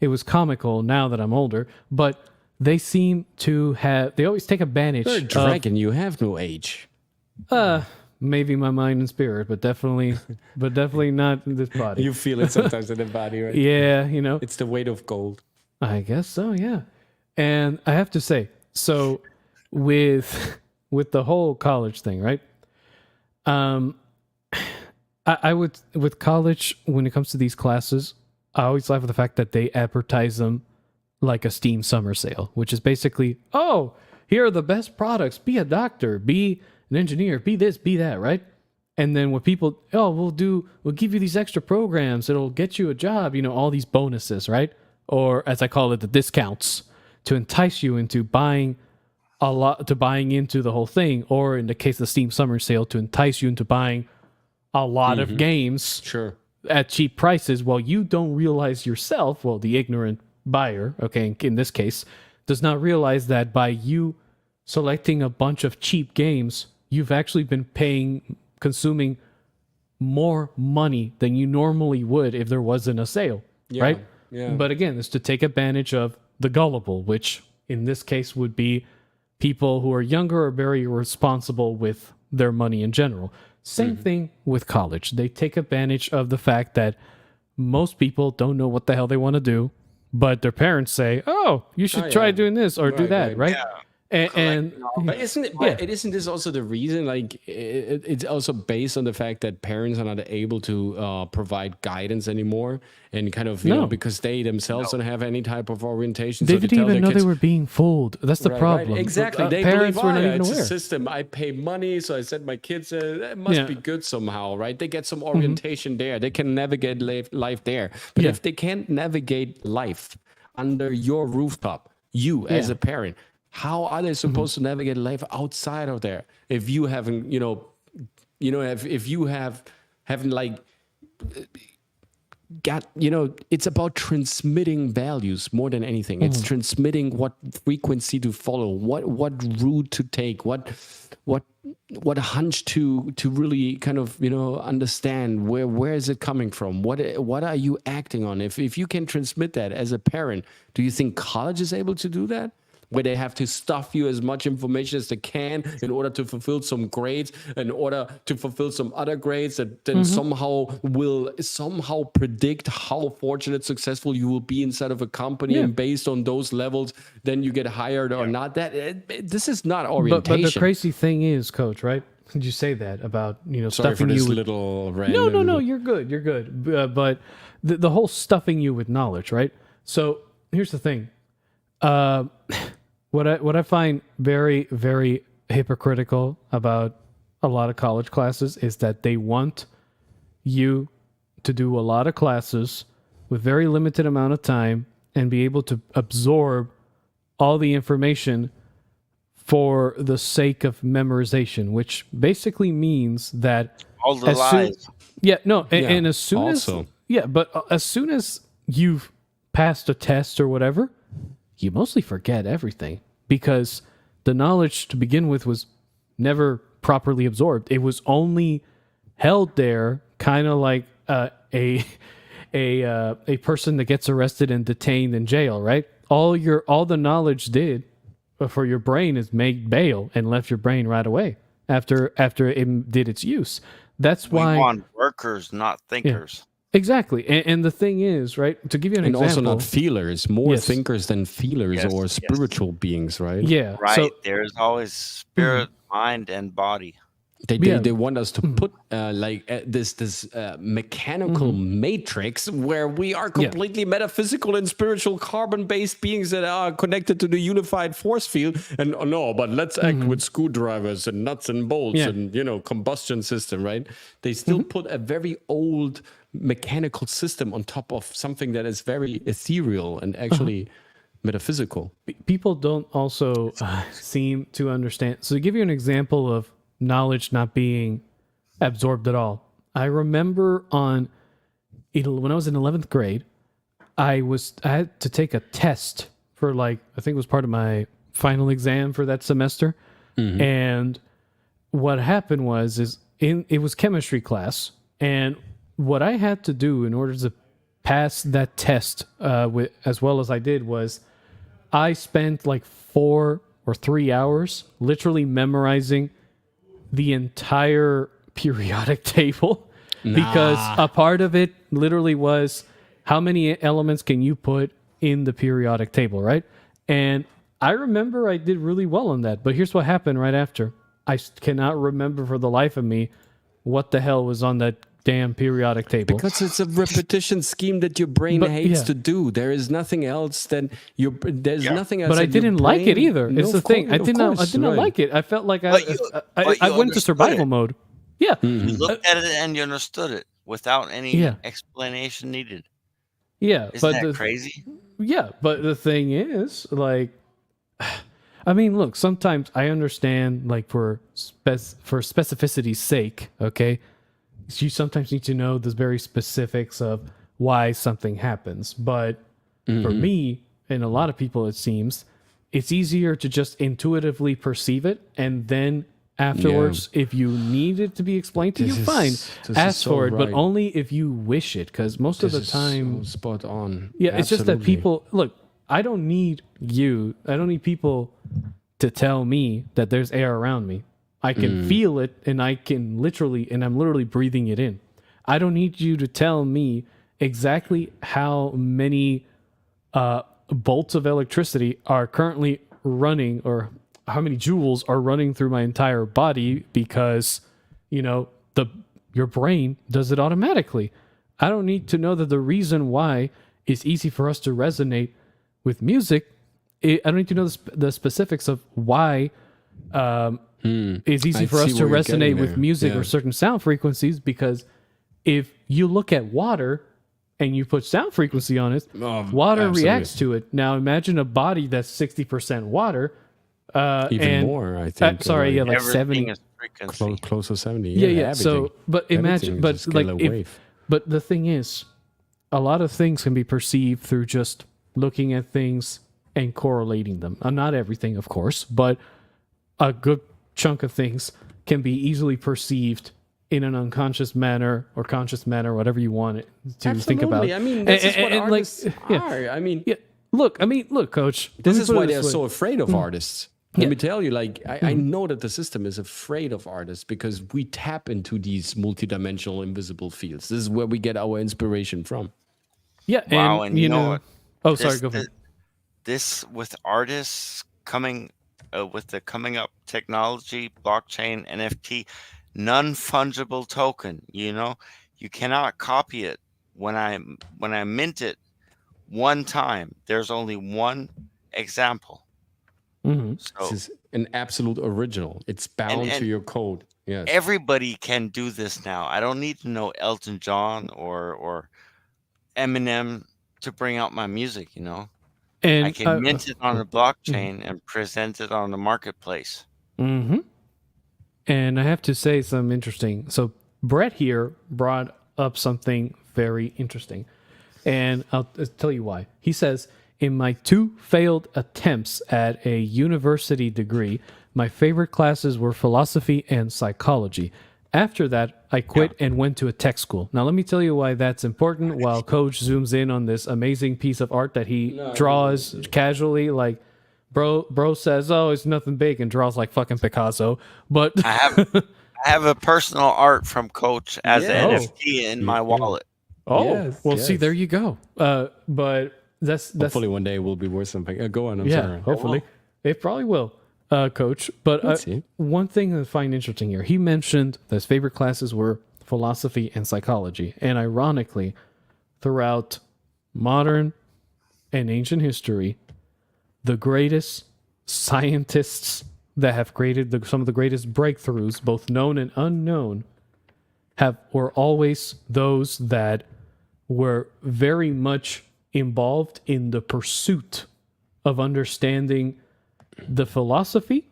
it was comical now that I'm older, but they seem to they always take advantage You're a dragon, you have no age. Maybe my mind and spirit, but definitely not in this body. You feel it sometimes in the body, right? Yeah, It's the weight of gold. I guess so, yeah. And I have to say, so with the whole college thing, right? I would, with college, when it comes to these classes, I always laugh at the fact that they advertise them like a Steam summer sale, which is basically, oh, here are the best products. Be a doctor, be an engineer, be this, be that, right? And then when people, we'll give you these extra programs, it'll get you a job, all these bonuses, right? Or as I call it, the discounts to entice you into buying into the whole thing, or in the case of the Steam summer sale, to entice you into buying a lot of games at cheap prices, while you don't realize yourself, well, the ignorant buyer, okay, in this case, does not realize that by you selecting a bunch of cheap games, you've actually been consuming more money than you normally would if there wasn't a sale, right? Yeah. But again, it's to take advantage of the gullible, which in this case would be people who are younger or very responsible with their money in general. Same thing with college. They take advantage of the fact that most people don't know what the hell they want to do, but their parents say, "Oh, you should try doing this or do that," right? Yeah. But isn't this also the reason? Like, it's also based on the fact that parents are not able to provide guidance anymore, and kind of because they themselves don't have any type of orientation. They so didn't even know they were being fooled. That's the problem. Right. Exactly. They parents believe, were not even it's aware. a system. I pay money, so I send my kids. That must be good somehow, right? They get some orientation there. They can navigate life there. But if they can't navigate life under your rooftop, you as a parent, how are they supposed to navigate life outside of there if you haven't, if you haven't like got, it's about transmitting values more than anything. It's transmitting what frequency to follow, what route to take, what hunch to really kind of, understand where is it coming from? What are you acting on? If you can transmit that as a parent, do you think college is able to do that? Where they have to stuff you as much information as they can in order to fulfill some grades, in order to fulfill some other grades that then somehow predict how fortunate, successful you will be inside of a company, and based on those levels, then you get hired or not. This is not orientation. But the crazy thing is, Coach, right? Did you say that about Sorry stuffing for this you with little random... No, you're good. But the whole stuffing you with knowledge, right? So here's the thing. What I find very, very hypocritical about a lot of college classes is that they want you to do a lot of classes with very limited amount of time and be able to absorb all the information for the sake of memorization, which basically means that All the lies. And as soon as soon as you've passed a test or whatever, you mostly forget everything because the knowledge to begin with was never properly absorbed. It was only held there, kind of like a person that gets arrested and detained in jail, right? All the knowledge did for your brain is make bail and left your brain right away after it did its use. That's why we want workers, not thinkers. Yeah. Exactly. And the thing is, right, to give you an example. And also not feelers, more thinkers than feelers or spiritual beings, right? Yeah. Right. So, there's always spirit, mind, and body. They want us to put this mechanical matrix where we are completely metaphysical and spiritual carbon-based beings that are connected to the unified force field. And but let's act with screwdrivers and nuts and bolts and combustion system, right? They still put a very old mechanical system on top of something that is very ethereal and actually metaphysical. People don't also seem to understand. So to give you an example of knowledge not being absorbed at all. I remember when I was in 11th grade, I had to take a test for I think it was part of my final exam for that semester. And what happened was it was chemistry class, and what I had to do in order to pass that test as well as I did was I spent 4 or 3 hours literally memorizing the entire periodic table because a part of it literally was how many elements can you put in the periodic table, right? And I remember I did really well on that, but here's what happened right after. I cannot remember for the life of me what the hell was on that damn periodic table. Because it's a repetition scheme that your brain hates to do. There is nothing else there's nothing else. But I didn't like it either. It's the thing. I did not like it. I felt like I went to survival mode. Yeah. You looked at it and you understood it without any explanation needed. Yeah. Isn't that crazy? Yeah, but the thing is, I mean, look, sometimes I understand, for specificity's sake, okay? You sometimes need to know the very specifics of why something happens. But for me, and a lot of people, it seems, it's easier to just intuitively perceive it. And then afterwards, if you need it to be explained to you, fine, ask for it. Right. But only if you wish it. Because most of the time... So spot on. Yeah, it's just that people... Look, I don't need people to tell me that there's air around me. I can feel it, and I'm literally breathing it in. I don't need you to tell me exactly how many bolts of electricity are currently running, or how many joules are running through my entire body, because your brain does it automatically. I don't need to know that the reason why it's easy for us to resonate with music. I don't need to know the specifics of why. It's easy for us to resonate with music or certain sound frequencies, because if you look at water and you put sound frequency on it, water reacts to it. Now imagine a body that's 60% water. Even more, I think. 70. Close to 70. Yeah. So, but imagine, but the thing is, a lot of things can be perceived through just looking at things and correlating them. Not everything, of course, but a good chunk of things can be easily perceived in an unconscious manner or conscious manner, whatever you want it to think about. I mean, this is what artists are. I mean, Look, Coach. this is why they're so afraid of artists. Let me tell you, like, I know that the system is afraid of artists because we tap into these multidimensional invisible fields. This is where we get our inspiration from. Yeah, Wow, and you know what? Oh, sorry, go ahead. This with artists coming with the coming up technology, blockchain, NFT, non-fungible token. You know, you cannot copy it. When I mint it one time, there's only one example. Mm-hmm. So This is an absolute original. It's bound to your code. Yes. everybody can do this now. I don't need to know Elton John or Eminem to bring out my music. You know, And I can mint it on the blockchain and present it on the marketplace. Mm-hmm. And I have to say some interesting. So Brett here brought up something very interesting, and I'll tell you why. He says, in my 2 failed attempts at a university degree, my favorite classes were philosophy and psychology. After that, I quit and went to a tech school. Now, let me tell you why that's important while Coach zooms in on this amazing piece of art that he draws casually. Like, bro says, oh, it's nothing big, and draws like fucking Picasso. But I have a personal art from Coach as Yeah. an NFT in my wallet. See, there you go. But that's Hopefully one day it will be worth something. Go on. I'm yeah, sorry. hopefully. It probably will, Coach. But Let's see. one thing I find interesting here, he mentioned that his favorite classes were philosophy and psychology. And ironically, throughout modern and ancient history, the greatest scientists that have created some of the greatest breakthroughs, both known and unknown, were always those that were very much involved in the pursuit of understanding the philosophy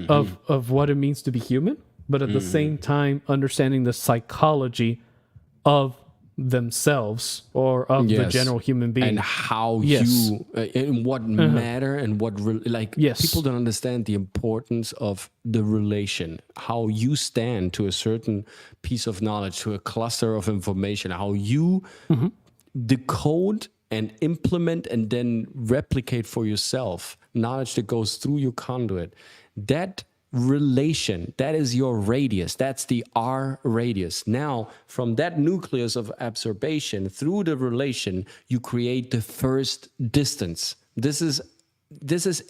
of what it means to be human, but at the same time understanding the psychology of themselves or of the general human being. And how Yes. you, in what matter and what, Yes. people don't understand the importance of the relation, how you stand to a certain piece of knowledge, to a cluster of information, how you decode and implement and then replicate for yourself knowledge that goes through your conduit. That relation, that is your radius. That's the R radius. Now, from that nucleus of absorption through the relation, you create the first distance. This is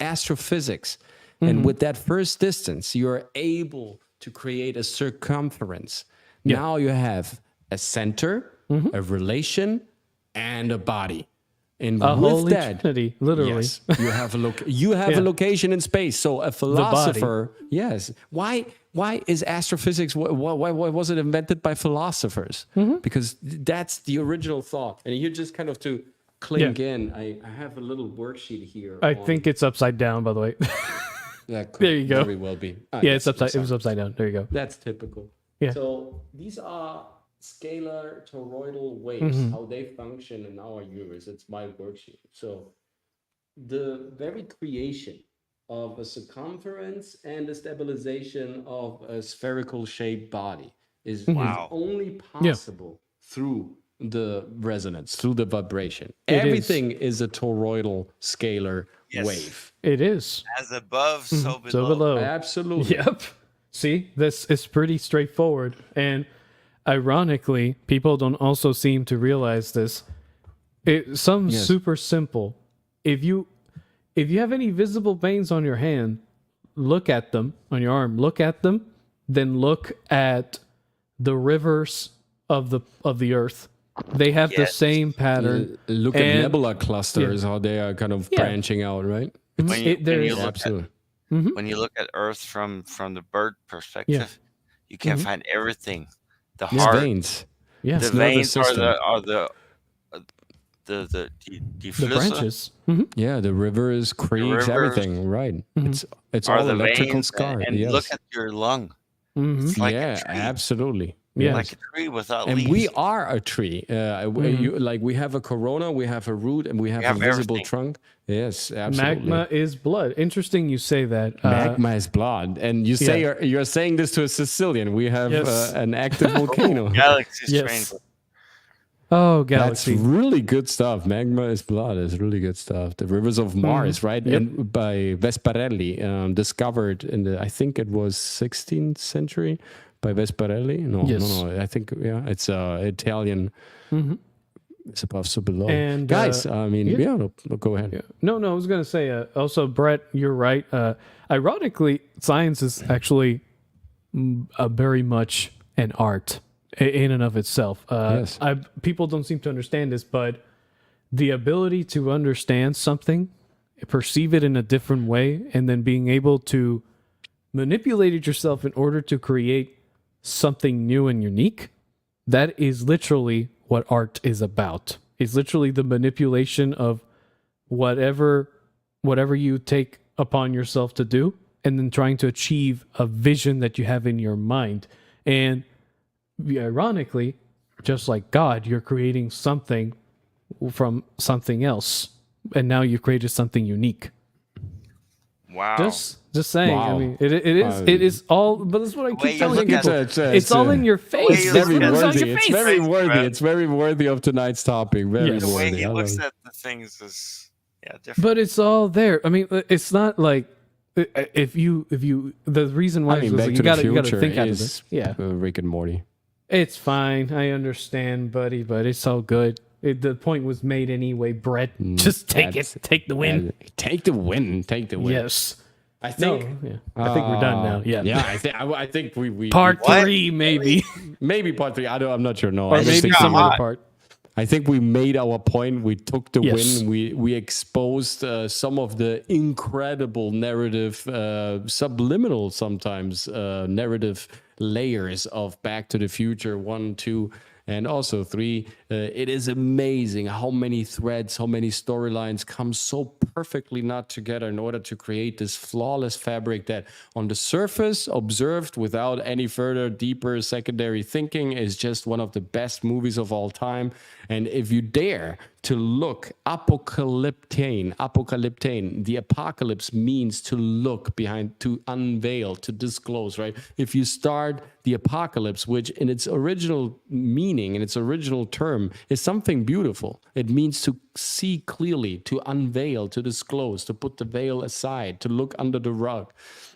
astrophysics. And with that first distance, you're able to create a circumference. Now you have a center, a relation, and a body. And A with whole that, eternity, literally. yes, you have a location in space. So a philosopher, yes. Why is astrophysics? Why was it invented by philosophers? Because that's the original thought. And you just kind of to clink in. I have a little worksheet here. I think it's upside down, by the way. that could there you go. very well be. Yeah, it's upside. It was upside down. There you go. That's typical. Yeah. So these are scalar toroidal waves, how they function in our universe. It's my worksheet. So the very creation of a circumference and the stabilization of a spherical shaped body is only possible through the resonance, through the vibration. Everything is a toroidal scalar wave. It is. As above, so below. So below. Absolutely. Yep. See, this is pretty straightforward. And ironically, people don't also seem to realize this. Super simple. If you have any visible veins on your hand, look at them, on your arm, look at them, then look at the rivers of the earth. They have the same pattern. Look at nebula clusters, how they are kind of branching out, right? When you look Absolutely. When you look at Earth from the bird perspective, you can find everything. The heart, veins. Yeah. the nervous veins are system. the The branches. Yeah, the rivers, creeks, rivers everything, right? It's are all the electrical veins, scar. and yes. look at your lung. It's like a tree. Absolutely. Yeah. like a tree without And leaves. we are a tree. We have a corona, we have a root, and we have a visible everything. trunk. Yes, absolutely. Magma is blood. Interesting you say that. Magma is blood, and you say you're saying this to a Sicilian. We have Yes. an active volcano. Galaxy Yes. strange. Oh, That's galaxy. really good stuff. Magma is blood is really good stuff. The rivers of Mars, right? Yep. And by Vesparelli, discovered in the, I think it was 16th century by Vesparelli. Yes. No. I think it's Italian. It's above, so below. And, guys, I mean, no, go ahead. Yeah. No, I was going to say, also, Brett, you're right. Ironically, science is actually very much an art in and of itself. Yes. People don't seem to understand this, but the ability to understand something, perceive it in a different way, and then being able to manipulate it yourself in order to create something new and unique, that is literally what art is about. It's literally the manipulation of whatever you take upon yourself to do, and then trying to achieve a vision that you have in your mind. And ironically, just like God, you're creating something from something else, and now you've created something unique. Wow. Just saying. Wow. I mean, it is all. But that's what I way keep you telling look at people. it, It's all in your face. way It's you very look at it. It's all in worthy. your It's face. very worthy. Brad. It's very worthy of tonight's topic. Very Yes. The way worthy. he I looks love it. at the things is different. But it's all there. I mean, it's not like if you the reason why I mean, is Back you to gotta the you gotta Future think out of is this. Yeah, Rick and Morty. it's fine. I understand, buddy, but it's all good. The point was made anyway, Brett. Just take that's- it. Take the win. Take the win. Take the win. Yes. I No. think. Yeah. I think we're done now. Yeah. Yeah. I think we Part What? 3, maybe, maybe part 3. I'm not sure. No, or I don't maybe think some so. other part. I think we made our point. We took the Yes. win. We exposed some of the incredible narrative, subliminal sometimes narrative layers of Back to the Future 1, 2, and also 3. It is amazing how many threads, how many storylines come so perfectly not together in order to create this flawless fabric that on the surface, observed without any further deeper secondary thinking, is just one of the best movies of all time. And if you dare to look apocalyptane, the apocalypse means to look behind, to unveil, to disclose, right? If you start the apocalypse, which in its original meaning, in its original term, is something beautiful. It means to see clearly, to unveil, to disclose, to put the veil aside, to look under the rug.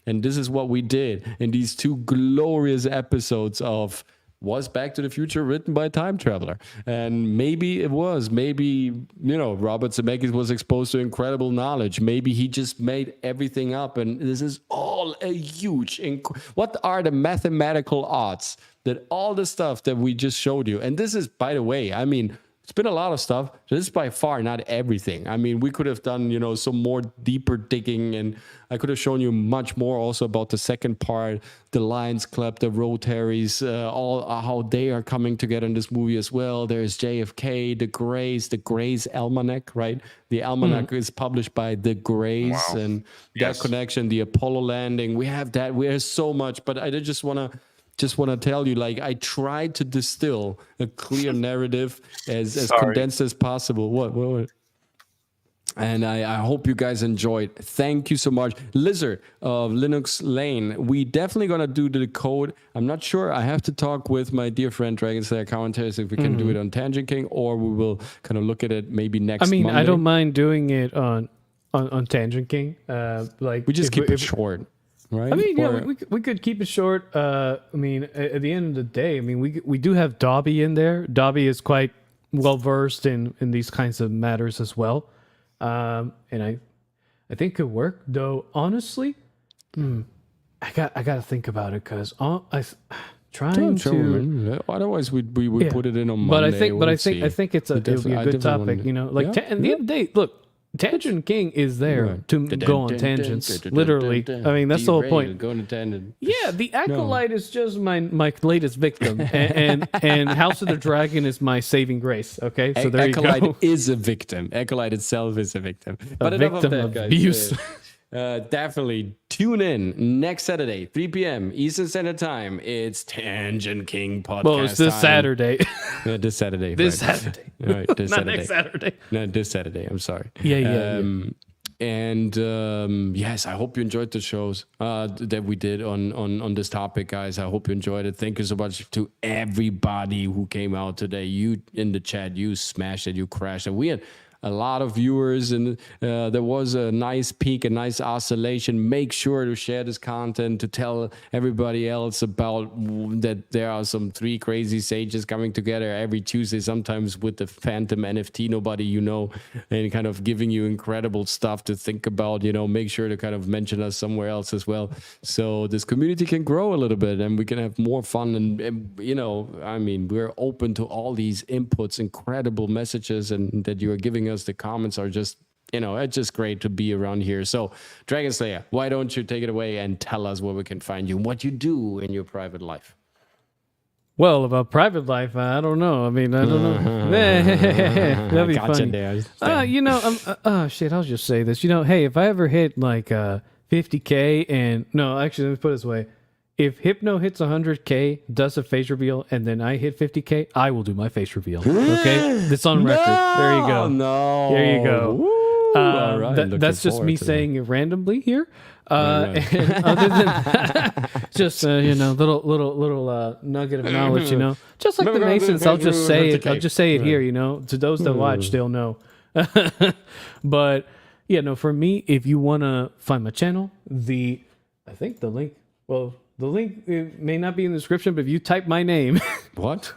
And this is what we did in these 2 glorious episodes of Was Back to the Future written by a time traveler? And maybe it was. Maybe, Robert Zemeckis was exposed to incredible knowledge. Maybe he just made everything up. And this is all a huge... What are the mathematical odds that all the stuff that we just showed you... And this is, by the way, I mean... It's been a lot of stuff. This is by far not everything. I mean, we could have done, some more deeper digging, and I could have shown you much more also about the second part, the Lions Club, the Rotaries, all how they are coming together in this movie as well. There's JFK, the Greys Almanac, right? The Almanac is published by the Greys, Wow. and Yes. that connection, the Apollo landing. We have that. We have so much, but I just want to tell you, like, I tried to distill a clear narrative as condensed as possible. What? And I hope you guys enjoyed. Thank you so much. Lizard of Linux Lane. We definitely going to do the code. I'm not sure. I have to talk with my dear friend Dragon Slayer Commentaries if we can do it on Tangent King, or we will kind of look at it maybe next Monday. I don't mind doing it on Tangent King. We just keep it short. Right? I mean, we could keep it short. I mean, at the end of the day, I mean, we do have Dobby in there. Dobby is quite well versed in these kinds of matters as well, and I think it could work. Though honestly, I got to think about it because trying to. Otherwise, we put it in on Monday. But I think it'll be a good topic. At the end of the day, look. Tangent King is there to go on tangents, literally. I mean, that's the whole point. Go on tangent. Yeah, the Acolyte is just my latest victim, and House of the Dragon is my saving grace. Okay, so there you go. Acolyte is a victim. Acolyte itself is a victim. But A victim of abuse. Definitely Tune in next Saturday, 3 p.m. Eastern Standard Time. It's Tangent King podcast. Well, it's this time. Saturday. This Saturday. This right. Saturday. All right, this Not Saturday. next Saturday. No, this Saturday. I'm sorry. Yeah. And yes, I hope you enjoyed the shows that we did on this topic, guys. I hope you enjoyed it. Thank you so much to everybody who came out today. You in the chat, you smashed it, you crashed it. We had a lot of viewers, and there was a nice peak, a nice oscillation. Make sure to share this content, to tell everybody else about that there are some 3 crazy sages coming together every Tuesday, sometimes with the Phantom NFT, nobody you know, and kind of giving you incredible stuff to think about. Make sure to kind of mention us somewhere else as well, so this community can grow a little bit and we can have more fun. And we're open to all these inputs, incredible messages, and that you are giving us. The comments are just, it's just great to be around here. So, Dragon Slayer, why don't you take it away and tell us where we can find you, what you do in your private life? Well, about private life, I don't know. I don't know. That'd be Gotcha funny. there. Shit, I'll just say this. Hey, if I ever hit like 50K and... No, actually, let me put it this way. If Hypno hits 100K, does a face reveal, and then I hit 50K, I will do my face reveal. Okay? That's on record. There you go. No. There you go. Woo. All right. That's just me saying it randomly here. Right. And other than that, just little nugget of knowledge, just like the Masons. I'll just say it. I'll just say it here. To those that watch, they'll know. But for me, if you want to find my channel, I think the link. Well, the link may not be in the description, but if you type my name, what?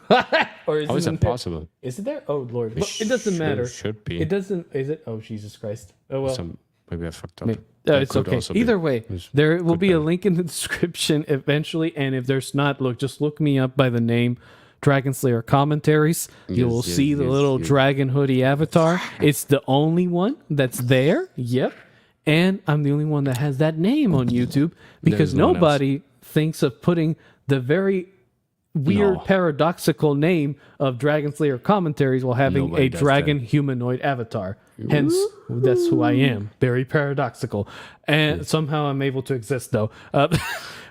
Or is How is it that possible? Is it there? Oh Lord, well, it doesn't matter. Should be. It doesn't. Is it? Oh Jesus Christ. Oh well. Maybe I fucked up. It's okay. Either way, there will be a link in the description eventually, and if there's not, just look me up by the name Dragon Slayer Commentaries. You will see the little dragon hoodie avatar. It's the only one that's there. Yep. And I'm the only one that has that name on YouTube because nobody thinks of putting the very weird, paradoxical name of Dragon Slayer Commentaries while having a dragon humanoid avatar. Hence, that's who I am. Very paradoxical. And somehow I'm able to exist, though.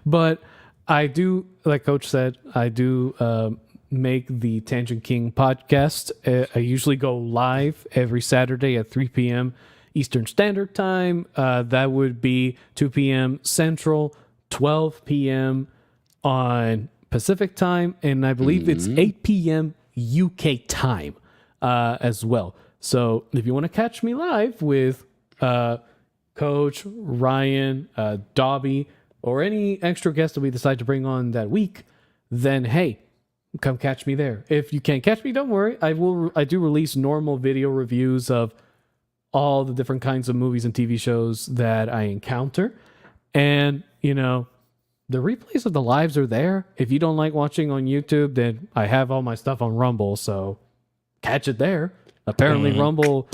But I do, like Coach said, I do make the Tangent King podcast. I usually go live every Saturday at 3 p.m. Eastern Standard Time. That would be 2 p.m. Central, 12 p.m. on Pacific Time, and I believe it's 8 p.m. UK time as well. So if you want to catch me live with Coach, Ryan, Dobby, or any extra guests that we decide to bring on that week, then hey, come catch me there. If you can't catch me, don't worry. I do release normal video reviews of all the different kinds of movies and TV shows that I encounter. And, the replays of the lives are there. If you don't like watching on YouTube, then I have all my stuff on Rumble, so catch it there. Apparently Rumble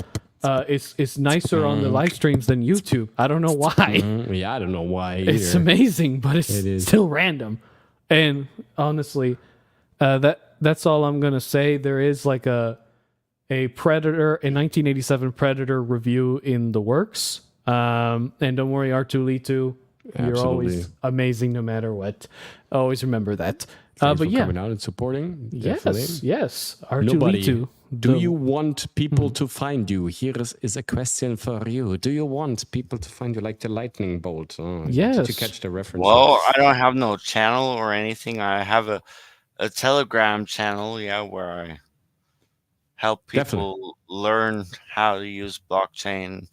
is nicer on the live streams than YouTube. I don't know why. Yeah, I don't know why either. It's amazing, but it's still random. And honestly, that's all I'm going to say. There is like a Predator, a 1987 Predator review in the works. And don't worry, R2-L2, you're always amazing no matter what. Always remember that. But coming out and supporting. Yes, R2-L2. Nobody. Do you want people to find you? Here is a question for you. Do you want people to find you like the lightning bolt? Yes. Did you catch the reference? Well, I don't have no channel or anything. I have a Telegram channel, where I help people learn how to use blockchain,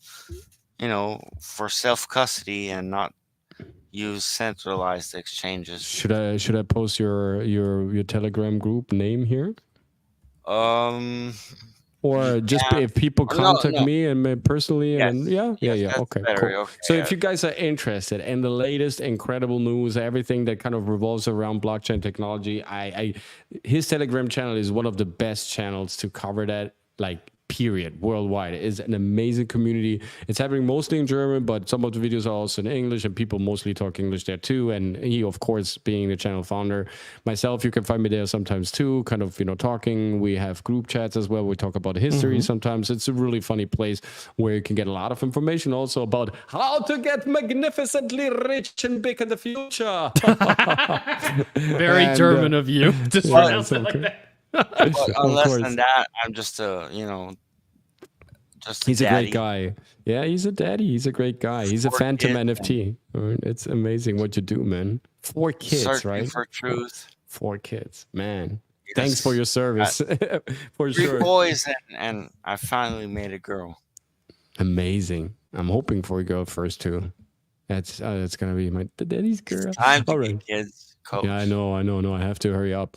for self-custody and not use centralized exchanges. Should I post your Telegram group name here? Or just if people contact me and personally, and okay, cool. Okay, so if you guys are interested in the latest incredible news, everything that kind of revolves around blockchain technology, his Telegram channel is one of the best channels to cover that. Like period, worldwide. It is an amazing community. It's happening mostly in German, but some of the videos are also in English, and people mostly talk English there too. And he, of course, being the channel founder, myself, you can find me there sometimes too, kind of, talking. We have group chats as well. We talk about history sometimes. It's a really funny place where you can get a lot of information also about how to get magnificently rich and big in the future. Very German of you to pronounce it like that. But unless than that, I'm just a He's daddy. a great guy. Yeah, he's a daddy. He's a great guy. He's a phantom NFT. It's amazing what you do, man. 4 kids, Searching right? for truth. 4 kids, man. Yes. Thanks for your service, for 3 sure. boys and I finally made a girl. Amazing. I'm hoping for a girl first too. That's gonna be the daddy's girl. Time to All get right. kids, coach. Yeah, I know. No, I have to hurry up.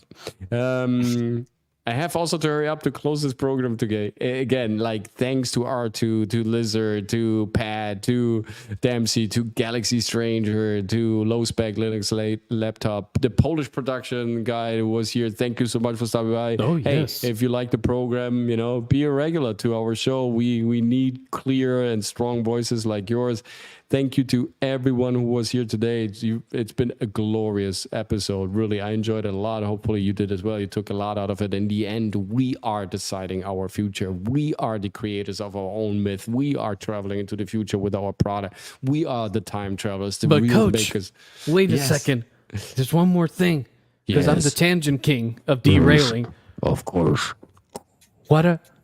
I have also to hurry up to close this program today. Again, thanks to R2, to Lizard, to Pat, to Dempsey, to Galaxy Stranger, to Low Spec Linux Laptop, the Polish production guy who was here. Thank you so much for stopping by. Oh, hey, yes. if you like the program, be a regular to our show. We need clear and strong voices like yours. Thank you to everyone who was here today. It's been a glorious episode. Really, I enjoyed it a lot. Hopefully you did as well. You took a lot out of it. In the end, we are deciding our future. We are the creators of our own myth. We are traveling into the future with our product. We are the time travelers. The But real Coach, makers. wait a Yes. second. There's one more thing. Because I'm the Yes. tangent king of derailing. Of course.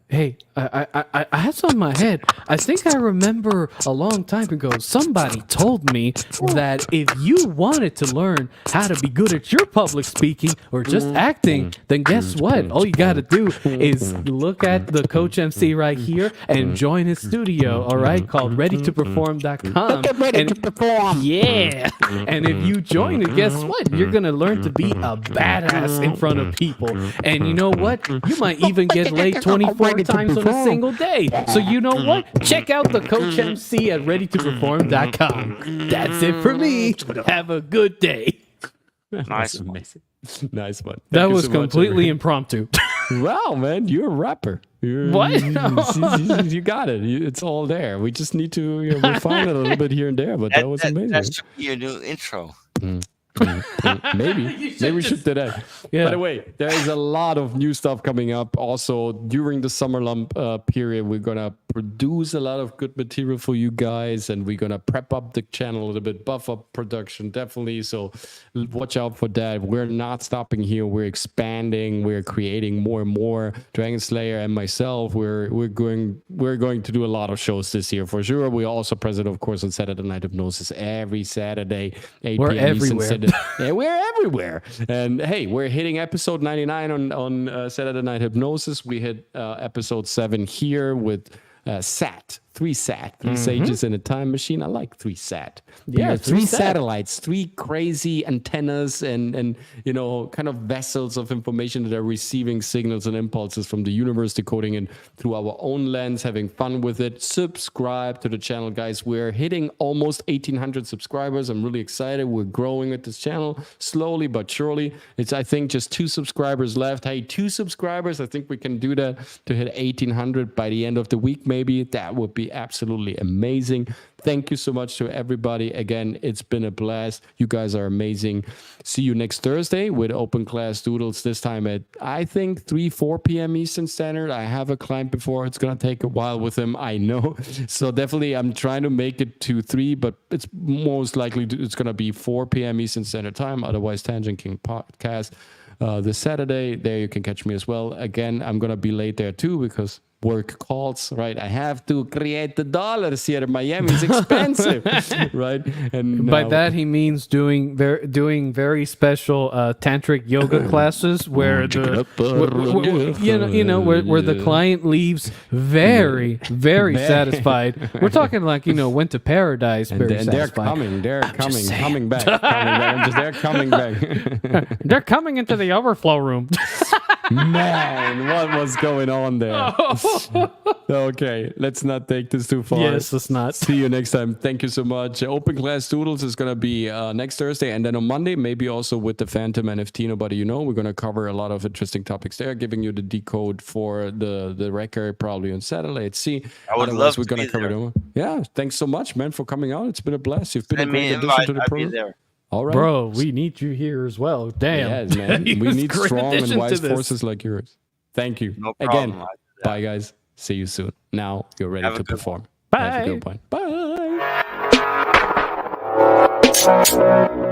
Hey, I had something in my head. I think I remember a long time ago, somebody told me that if you wanted to learn how to be good at your public speaking or just acting, then guess what? All you got to do is look at the Coach MC right here and join his studio, all right, called readytoperform.com. Get ready to perform. Yeah. And if you join it, guess what? You're going to learn to be a badass in front of people. And you know what? You might even get laid 24 times on a single day. So you know what? Check out the Coach MC at readytoperform.com. That's it for me. Have a good day. Nice. Amazing. Nice one. That Thank you was so much, completely impromptu. Wow, man, you're a rapper. What? You got it. It's all there. We just need to refine it a little bit here and there, but that was amazing. That should be your new intro. Maybe we should do that. Yeah. By the way, there is a lot of new stuff coming up. Also, during the summer lump period, we're gonna produce a lot of good material for you guys, and we're gonna prep up the channel a little bit, buff up production definitely. So watch out for that. We're not stopping here. We're expanding. We're creating more and more. Dragon Slayer and myself, we're going to do a lot of shows this year for sure. We're also present, of course, on Saturday Night Hypnosis every Saturday, 8 We're p.m. Eastern everywhere. Standard. Yeah, we're everywhere. And hey, we're hitting episode 99 on Saturday Night Hypnosis. We hit episode 7 here with SAT. 3 sages in a time machine. I like 3 sat. Yeah, 3 3 sat. satellites, 3 crazy antennas and kind of vessels of information that are receiving signals and impulses from the universe, decoding it through our own lens, having fun with it. Subscribe to the channel, guys. We're hitting almost 1,800 subscribers. I'm really excited. We're growing with this channel slowly but surely. It's, I think, just 2 subscribers left. Hey, 2 subscribers. I think we can do that to hit 1,800 by the end of the week, maybe. That would be absolutely amazing. Thank you so much to everybody. Again, it's been a blast. You guys are amazing. See you next Thursday with Open Class Doodles, this time at, I think, 3-4 p.m. Eastern Standard. I have a client before. It's going to take a while with him, I know. So definitely I'm trying to make it to 3, but it's most likely it's going to be 4 p.m. Eastern Standard Time. Otherwise, Tangent King Podcast. This Saturday, there you can catch me as well. Again, I'm going to be late there too because work calls, right? I have to create the dollars here in Miami. It's expensive, right? And By that he means doing very special tantric yoga classes where the where the client leaves very satisfied. We're talking like went to paradise. and, Very and they're satisfied. coming back. They're coming back. They're coming into the overflow room. Man, what was going on there? Okay, let's not take this too far. Yes, let's not. See you next time. Thank you so much. Open Class Doodles is going to be next Thursday, and then on Monday, maybe also with the Phantom NFT Nobody You Know. We're going to cover a lot of interesting topics there, giving you the decode for the record probably on Saturday. Let's see. I would Otherwise, love we're to going be to cover there. it. Yeah, thanks so much, man, for coming out. It's been a blast. You've been Send a me great an addition invite. to the I'll be program. there. All right. Bro, we need you here as well. Damn. Yes, man. He We was need great strong and addition to wise this. forces like yours. Thank you. No problem. Again, bye, guys. See you soon. Now you're ready Have a to good perform. Bye. Have a good one. Bye.